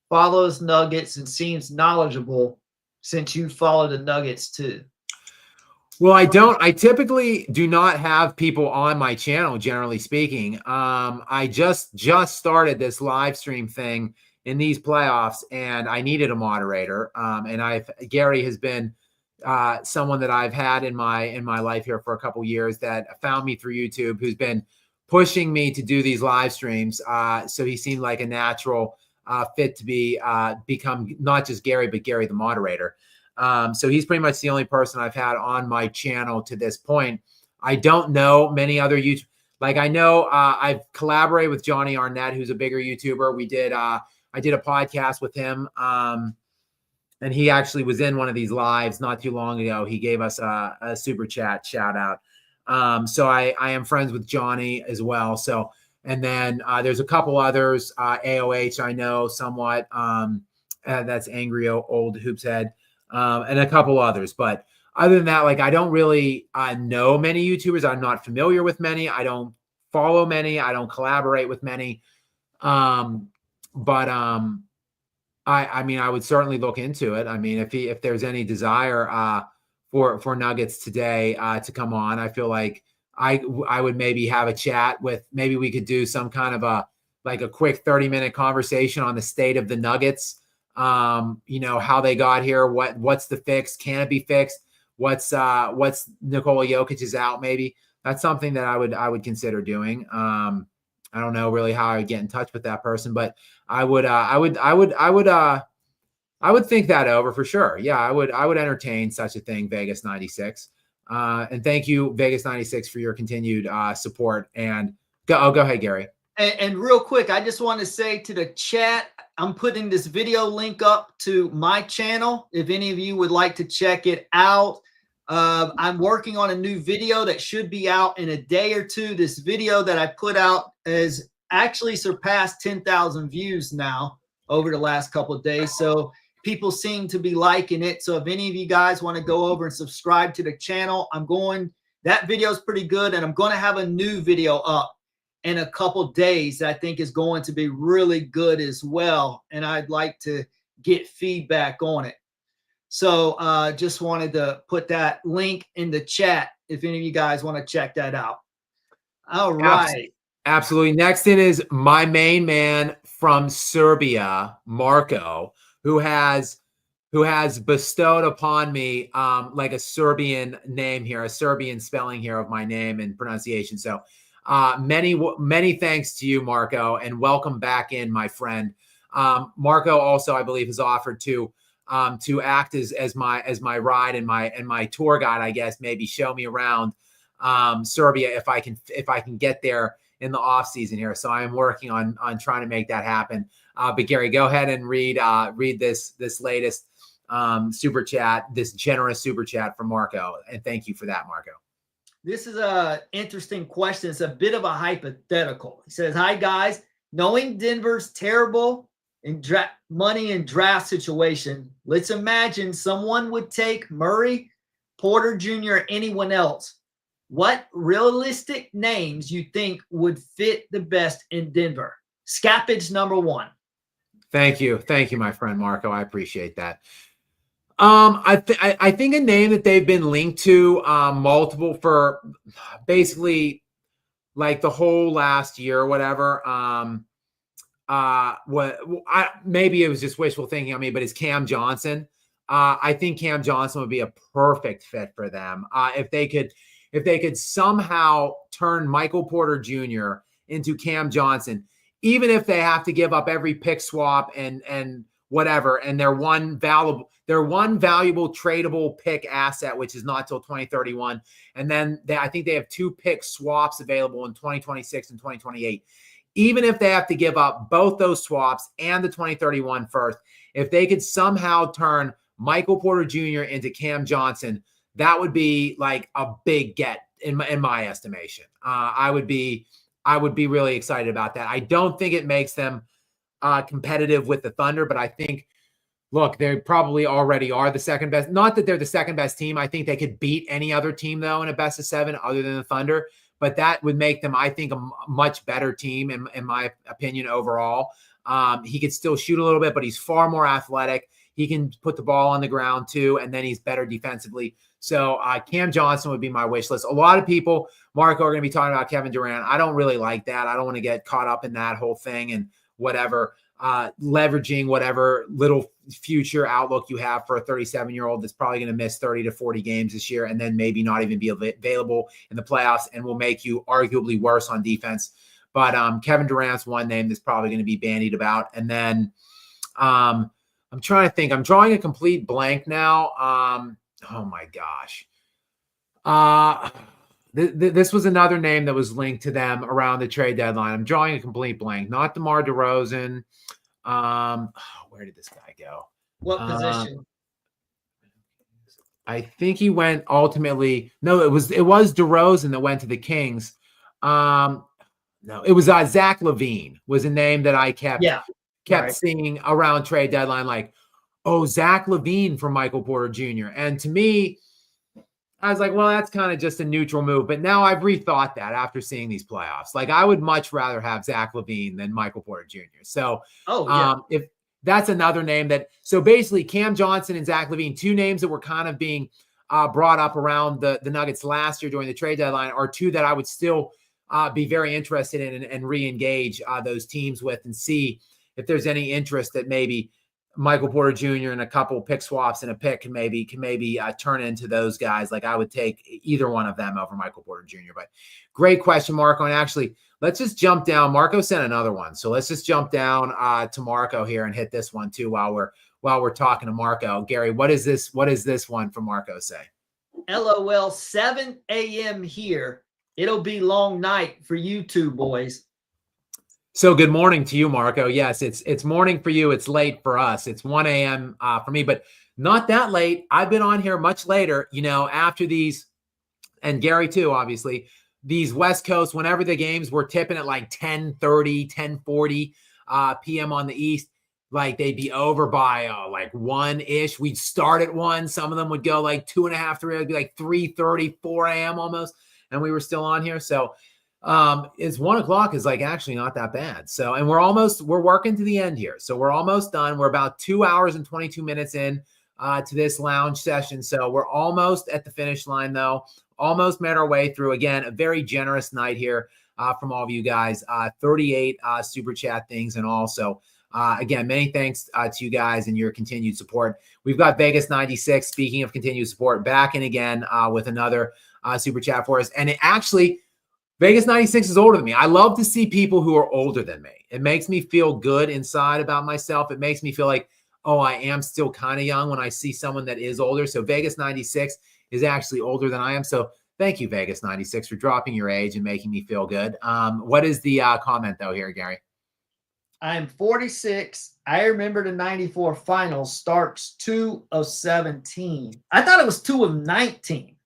follows Nuggets, and seems knowledgeable since you follow the Nuggets too. Well, I typically do not have people on my channel, generally speaking. I just started this live stream thing in these playoffs, and I needed a moderator. And Gary has been someone that I've had in my life here for a couple years that found me through YouTube, who's been pushing me to do these live streams. So he seemed like a natural fit to become not just Gary, but Gary the moderator. So he's pretty much the only person I've had on my channel to this point. I don't know many other YouTube. Like I know I've collaborated with Johnny Arnett, who's a bigger YouTuber. I did a podcast with him. And he actually was in one of these lives not too long ago. He gave us a super chat shout out. So I am friends with Johnny as well. So, and then there's a couple others, AOH, I know somewhat. That's Angry Old Hoops Head, and a couple others. But other than that, like I don't really know many YouTubers. I'm not familiar with many. I don't follow many. I don't collaborate with many. I mean, I would certainly look into it. I mean, if there's any desire for Nuggets today to come on, I feel like I would maybe have a chat with, maybe we could do some kind of a quick 30-minute conversation on the state of the Nuggets. How they got here, what's the fix? Can it be fixed? What's Nikola Jokic is out? Maybe that's something that I would consider doing. I don't know really how I would get in touch with that person, but I would think that over for sure. Yeah, I would entertain such a thing, Vegas 96. And thank you, Vegas 96, for your continued support. And go ahead, Gary. And real quick, I just want to say to the chat, I'm putting this video link up to my channel. If any of you would like to check it out. I'm working on a new video that should be out in a day or two. This video that I put out has actually surpassed 10,000 views now over the last couple of days. So people seem to be liking it. So if any of you guys want to go over and subscribe to the channel, that video is pretty good. And I'm going to have a new video up in a couple of days that I think is going to be really good as well. And I'd like to get feedback on it. So just wanted to put that link in the chat if any of you guys want to check that out. All right. Absolutely. Next in is my main man from Serbia, Marco, who has bestowed upon me like a Serbian name here, a Serbian spelling here of my name and pronunciation. So many thanks to you, Marco, and welcome back in, my friend. Marco also, I believe, has offered to act as my ride and my tour guide, I guess, maybe show me around Serbia if I can get there in the off season here. So I am working on trying to make that happen. But Gary, go ahead and read this latest super chat, this generous super chat from Marco, and thank you for that, Marco. This is a interesting question. It's a bit of a hypothetical. He says, "Hi guys, knowing Denver's terrible in money and draft situation, let's imagine someone would take Murray, Porter Jr., or anyone else. What realistic names you think would fit the best in Denver? Skapage number one." Thank you, my friend Marco. I appreciate that. I think a name that they've been linked to multiple for basically like the whole last year or whatever. Maybe it was just wishful thinking on me, but it's Cam Johnson. I think Cam Johnson would be a perfect fit for them. If they could somehow turn Michael Porter Jr. into Cam Johnson, even if they have to give up every pick swap and whatever, and their one valuable tradable pick asset, which is not till 2031, and then I think they have 2 pick swaps available in 2026 and 2028. Even if they have to give up both those swaps and the 2031 first, if they could somehow turn Michael Porter Jr. into Cam Johnson, that would be like a big get in my estimation. I would be really excited about that. I don't think it makes them competitive with the Thunder, but I think, look, they probably already are the second best. Not that they're the second best team. I think they could beat any other team, though, in a best of 7 other than the Thunder. But that would make them, I think, a much better team, in my opinion, overall. He could still shoot a little bit, but he's far more athletic. He can put the ball on the ground, too, and then he's better defensively. So Cam Johnson would be my wish list. A lot of people, Marco, are going to be talking about Kevin Durant. I don't really like that. I don't want to get caught up in that whole thing and whatever. Leveraging whatever little future outlook you have for a 37-year-old that's probably going to miss 30 to 40 games this year and then maybe not even be available in the playoffs and will make you arguably worse on defense. But Kevin Durant's one name that's probably going to be bandied about. And then I'm trying to think. I'm drawing a complete blank now. Oh, my gosh. This was another name that was linked to them around the trade deadline. I'm drawing a complete blank. Not DeMar DeRozan. Where did this guy go? What position? I think he went ultimately. No, it was DeRozan that went to the Kings. No, it was Zach LaVine was a name that I kept seeing around trade deadline. Like, oh, Zach LaVine for Michael Porter Jr. And to me, I was like, well, that's kind of just a neutral move. But now I've rethought that after seeing these playoffs. Like, I would much rather have Zach LaVine than Michael Porter Jr. So, if that's another name that, so basically Cam Johnson and Zach LaVine, 2 names that were kind of being brought up around the Nuggets last year during the trade deadline, are 2 that I would still be very interested in and re-engage those teams with and see if there's any interest that maybe Michael Porter Jr. and a couple pick swaps and a pick can maybe turn into those guys. Like, I would take either one of them over Michael Porter Jr. But great question, Marco. And actually, let's just jump down. Marco sent another one, so let's just jump down to Marco here and hit this one too while we're talking to Marco. Gary, what is this one from Marco say? LOL, 7 a.m. here. It'll be long night for you 2 boys. So good morning to you, Marco. Yes, it's morning for you. It's late for us. It's 1 a.m. For me, but not that late. I've been on here much later, after these, and Gary too, obviously, these West Coast, whenever the games were tipping at like 10:30, 10:40 p.m. on the East, like they'd be over by like 1-ish. We'd start at 1. Some of them would go like 2.5, 3. It'd be like 3:30, 4 a.m. almost, and we were still on here. So it's 1 o'clock is like actually not that bad. So, and we're working to the end here. So we're almost done. We're about 2 hours and 22 minutes in to this lounge session. So we're almost at the finish line though. Almost made our way through. Again, a very generous night here from all of you guys. 38 super chat things and all. So again, many thanks to you guys and your continued support. We've got Vegas 96, speaking of continued support, back in again with another super chat for us. And it actually, Vegas 96 is older than me. I love to see people who are older than me. It makes me feel good inside about myself. It makes me feel like, oh, I am still kind of young when I see someone that is older. So Vegas 96 is actually older than I am. So thank you, Vegas 96, for dropping your age and making me feel good. What is the comment, though, here, Gary? I'm 46. I remember the 94 finals starts 2 of 17. I thought it was 2 of 19.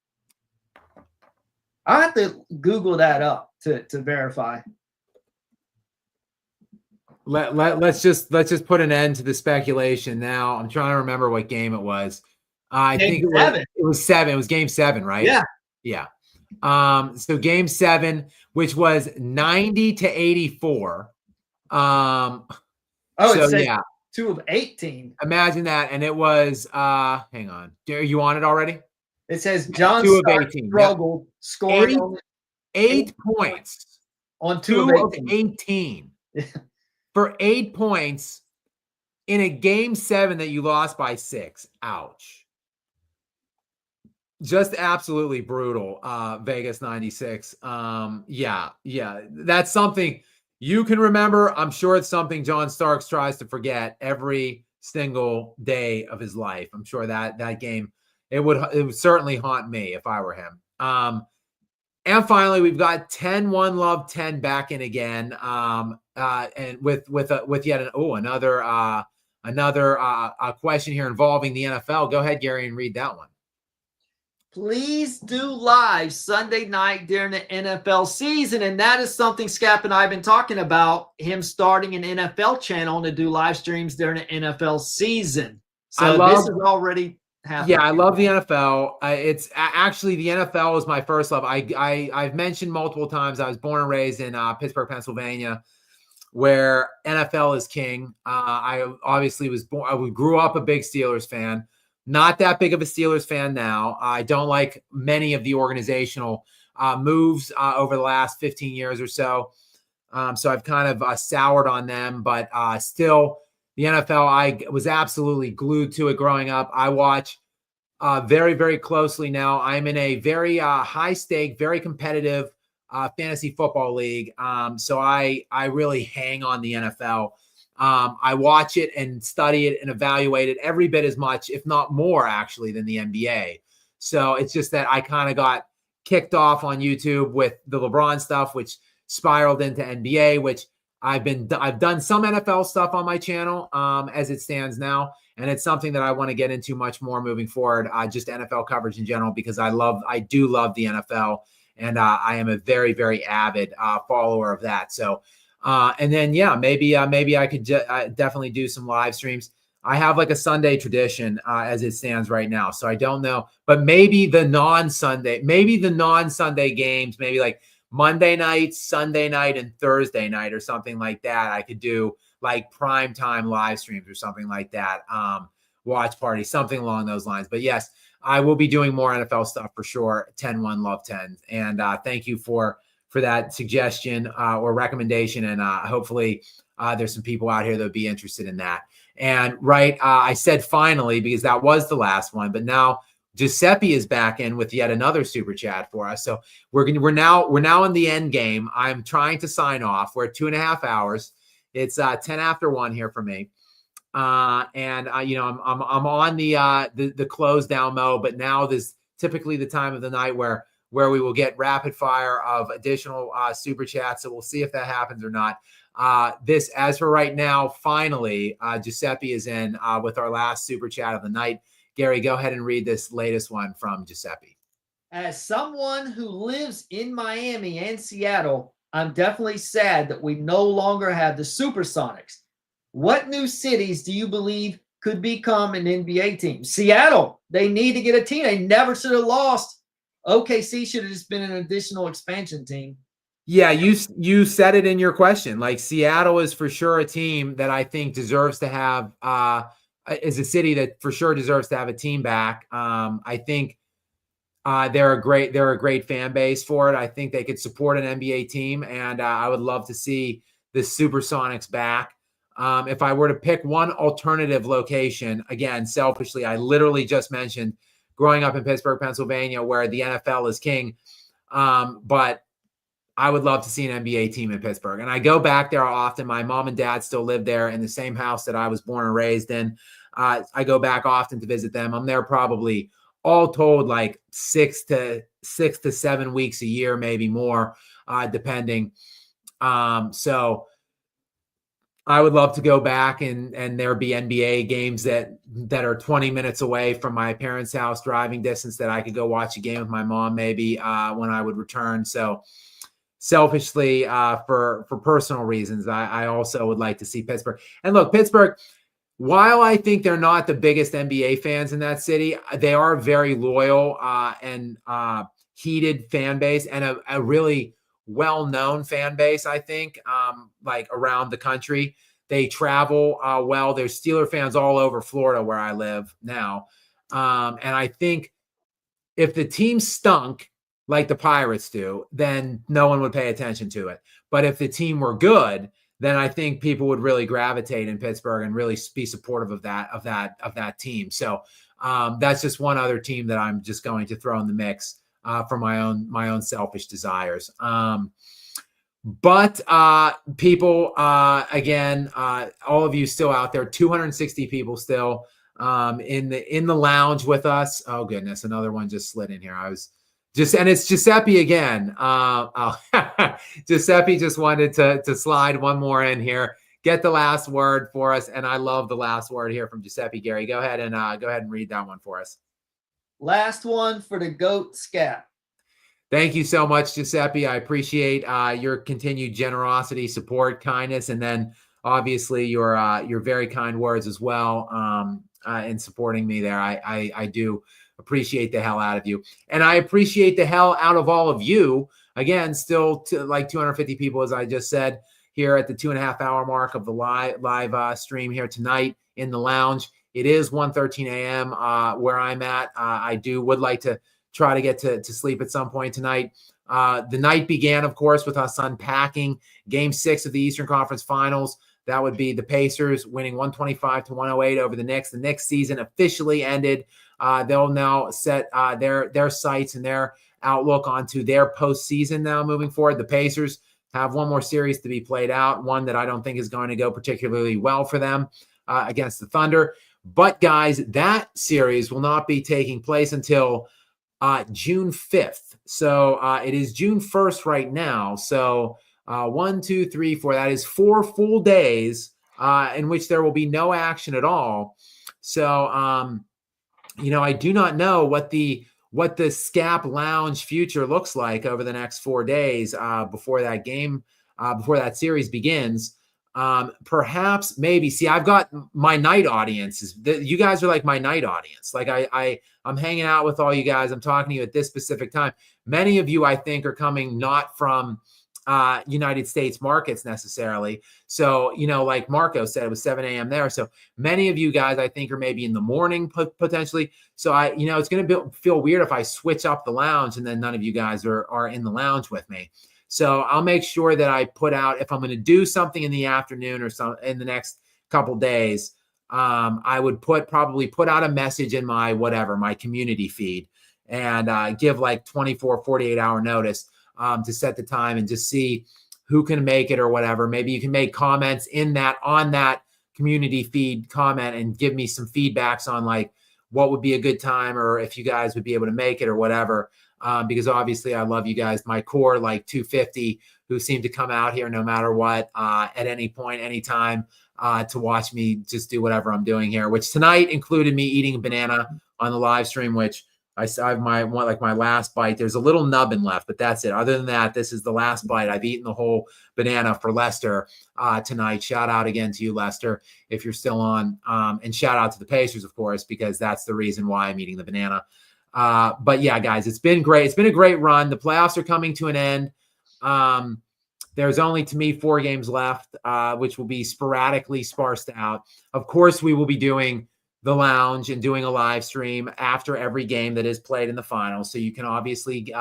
I'll have to Google that up to verify. Let's just put an end to the speculation now. I'm trying to remember what game it was. I think it was 7. It was game 7, right? Yeah. So game 7, which was 90-84. 2 of 18. Imagine that. And it was, hang on. Are you on it already? It says John 2 of Stark 18. struggled, Yep. scoring only 8 points on 2 2 of 18. 18 for 8 points in a game 7 that you lost by 6. Ouch. Just absolutely brutal. Vegas 96. Yeah. That's something you can remember. I'm sure it's something John Starks tries to forget every single day of his life. I'm sure that game, it would certainly haunt me if I were him. And finally, we've got 10 1 Love 10 back in again. And with yet another question here involving the NFL. Go ahead, Gary, and read that one. Please do live Sunday night during the NFL season. And that is something Skap and I have been talking about, him starting an NFL channel to do live streams during the NFL season. So this is already happening. Yeah, I love the NFL. It's actually the NFL is my first love. I've mentioned multiple times I was born and raised in Pittsburgh, Pennsylvania, where NFL is king. I obviously was born. I grew up a big Steelers fan. Not that big of a Steelers fan now. I don't like many of the organizational moves over the last 15 years or so. So I've kind of soured on them, but still the NFL, I was absolutely glued to it growing up. I watch very, very closely now. I'm in a very high stake, very competitive fantasy football league. So I really hang on the NFL. I watch it and study it and evaluate it every bit as much, if not more, actually, than the NBA. So it's just that I kind of got kicked off on YouTube with the LeBron stuff, which spiraled into NBA, which I've done some NFL stuff on my channel as it stands now. And it's something that I want to get into much more moving forward, just NFL coverage in general, because I do love the NFL. And I am a very, very avid follower of that. So, and then, yeah, maybe I could definitely do some live streams. I have like a Sunday tradition as it stands right now. So I don't know, but maybe the non-Sunday games, maybe like Monday night, Sunday night, and Thursday night or something like that. I could do like primetime live streams or something like that. Watch party, something along those lines. But yes, I will be doing more NFL stuff for sure. 10-1 Love 10. And thank you for that suggestion or recommendation. And hopefully there's some people out here that would be interested in that. And I said finally, because that was the last one, but now Giuseppe is back in with yet another super chat for us. So we're now in the end game. I'm trying to sign off. We're at 2.5 hours. It's 10 after 1 here for me. I'm on the close down mode, but now this typically the time of the night where we will get rapid fire of additional super chats. So we'll see if that happens or not. This, as for right now, finally, Giuseppe is in with our last super chat of the night. Gary, go ahead and read this latest one from Giuseppe. As someone who lives in Miami and Seattle, I'm definitely sad that we no longer have the Supersonics. What new cities do you believe could become an NBA team? Seattle, they need to get a team. They never should have lost. OKC should have just been an additional expansion team. Yeah, you said it in your question. Like Seattle is for sure a team that I think deserves to have is a city that for sure deserves to have a team back. I think they're a great fan base for it. I think they could support an NBA team, and I would love to see the Supersonics back. If I were to pick one alternative location, again, selfishly, I literally just mentioned growing up in Pittsburgh, Pennsylvania, where the NFL is king. But I would love to see an NBA team in Pittsburgh. And I go back there often. My mom and dad still live there in the same house that I was born and raised in. I go back often to visit them. I'm there probably all told like 6 to 7 weeks a year, maybe more, depending. So I would love to go back and there be NBA games that are 20 minutes away from my parents' house, driving distance, that I could go watch a game with my mom maybe when I would return. So selfishly, for personal reasons, I also would like to see Pittsburgh. And look, Pittsburgh, while I think they're not the biggest NBA fans in that city, they are very loyal and heated fan base, and a really well-known fan base, I think, like around the country. They travel well. There's Steeler fans all over Florida where I live now. And I think if the team stunk like the Pirates do, then no one would pay attention to it. But if the team were good, then I think people would really gravitate in Pittsburgh and really be supportive of that team. So that's just one other team that I'm just going to throw in the mix for my own selfish desires. But people, again, all of you still out there, 260 people still in the lounge with us. Oh goodness, another one just slid in here. And it's Giuseppe again. Giuseppe just wanted to slide one more in here. Get the last word for us, and I love the last word here from Giuseppe. Gary, go ahead and read that one for us. Last one for the GOAT, Skap. Thank you so much, Giuseppe. I appreciate your continued generosity, support, kindness, and then obviously your very kind words as well in supporting me there. I do appreciate the hell out of you, and I appreciate the hell out of all of you. Again, still like 250 people, as I just said, here at the 2.5 hour mark of the live stream here tonight in the lounge. It is 1:13 a.m. Where I'm at. I would like to try to get to sleep at some point tonight. The night began, of course, with us unpacking Game 6 of the Eastern Conference Finals. That would be the Pacers winning 125-108 over the Knicks. The Knicks season officially ended. They'll now set their sights and their outlook onto their postseason now moving forward. The Pacers have one more series to be played out, one that I don't think is going to go particularly well for them against the Thunder. But, guys, that series will not be taking place until June 5th. So it is June 1st right now. So 1, 2, 3, 4. That is 4 full days in which there will be no action at all. So, I do not know what the Skap Lounge future looks like over the next 4 days before that series begins. Perhaps, maybe. See, I've got my night audiences. You guys are like my night audience. Like I'm hanging out with all you guys. I'm talking to you at this specific time. Many of you, I think, are coming not from United States markets necessarily. So, like Marco said, it was 7 a.m. there. So many of you guys, I think, are maybe in the morning potentially. So it's going to feel weird if I switch up the lounge and then none of you guys are in the lounge with me. So I'll make sure that I put out, if I'm going to do something in the afternoon or some in the next couple days, I would probably put out a message in my community feed and give like 24, 48 hour notice to set the time and just see who can make it or whatever. Maybe you can make comments on that community feed comment and give me some feedbacks on like what would be a good time or if you guys would be able to make it or whatever. Because obviously I love you guys, my core, like 250 who seem to come out here no matter what, at any point, anytime, to watch me just do whatever I'm doing here, which tonight included me eating a banana on the live stream, which I have my last bite. There's a little nubbin left, but that's it. Other than that, this is the last bite. I've eaten the whole banana for Lester tonight. Shout out again to you, Lester, if you're still on. And shout out to the Pacers, of course, because that's the reason why I'm eating the banana. But yeah, guys, it's been great. It's been a great run. The playoffs are coming to an end. There's only, to me, 4 games left, which will be sporadically sparsed out. Of course, we will be doing the lounge and doing a live stream after every game that is played in the finals. So you can obviously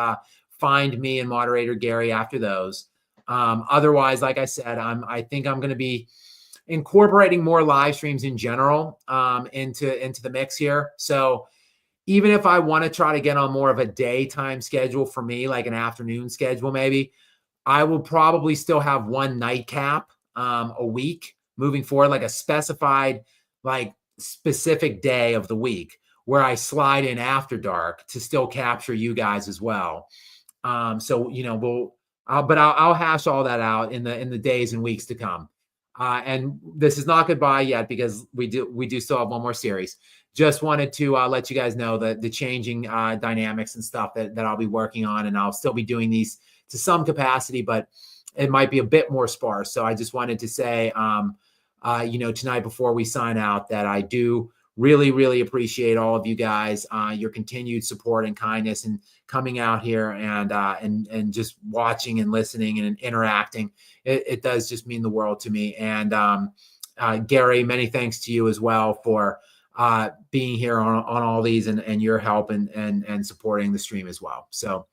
find me and moderator Gary after those. Otherwise, like I said, I think I'm going to be incorporating more live streams in general into the mix here. So even if I want to try to get on more of a daytime schedule for me, like an afternoon schedule, maybe I will probably still have one nightcap a week moving forward, like a specified, like specific day of the week where I slide in after dark to still capture you guys as well. So, I'll hash all that out in the days and weeks to come. And this is not goodbye yet because we do still have one more series. Just wanted to let you guys know the changing dynamics and stuff that I'll be working on, and I'll still be doing these to some capacity, but it might be a bit more sparse. So I just wanted to say, tonight before we sign out, that I do really, really appreciate all of you guys, your continued support and kindness, and coming out here and just watching and listening and interacting. It does just mean the world to me. And Gary, many thanks to you as well for being here on all these and your help and supporting the stream as well. So,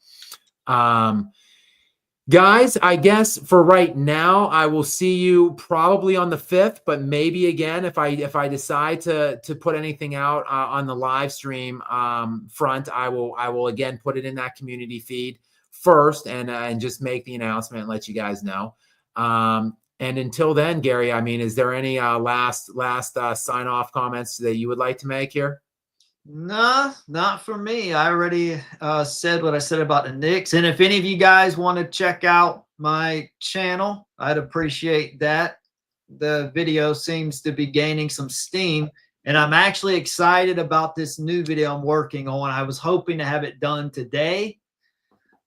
guys, I guess for right now, I will see you probably on the 5th, but maybe again, if I decide to put anything out on the live stream front, I will again put it in that community feed first and just make the announcement and let you guys know. And until then, Gary, I mean, is there any last sign off comments that you would like to make here? No, not for me. I already said what I said about the Knicks. And if any of you guys want to check out my channel, I'd appreciate that. The video seems to be gaining some steam, and I'm actually excited about this new video I'm working on. I was hoping to have it done today,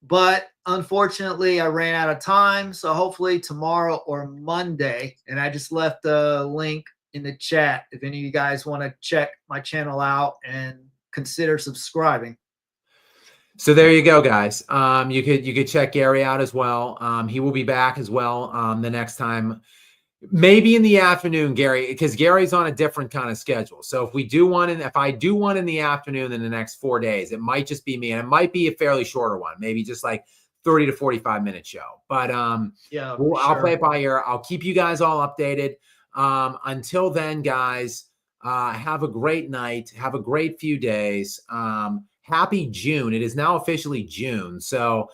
but unfortunately I ran out of time. So hopefully tomorrow or Monday. And I just left the link in the chat if any of you guys want to check my channel out and consider subscribing. So there you go, guys. You could check Gary out as well. He will be back as well the next time, maybe in the afternoon, Gary, because Gary's on a different kind of schedule. So if I do one in the afternoon in the next 4 days, it might just be me, and it might be a fairly shorter one, maybe just like 30 to 45-minute show. But yeah, I'll play it by ear. I'll keep you guys all updated. Until then, guys, have a great night. Have a great few days. Happy June. It is now officially June. So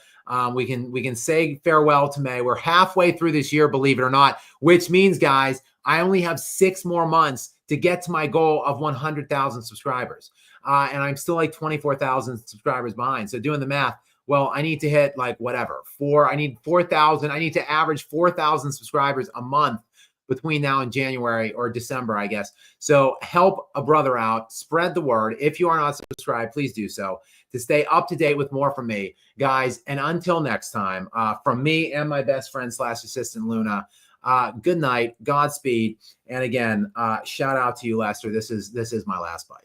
we can say farewell to May. We're halfway through this year, believe it or not, which means, guys, I only have 6 more months to get to my goal of 100,000 subscribers. And I'm still like 24,000 subscribers behind. So doing the math, well, I need to hit like whatever, I need 4,000. I need to average 4,000 subscribers a month between now and January or December, I guess. So help a brother out, spread the word. If you are not subscribed, please do so to stay up to date with more from me, guys. And until next time, from me and my best friend / assistant Luna, good night, Godspeed. And again, shout out to you, Lester. This is my last bite.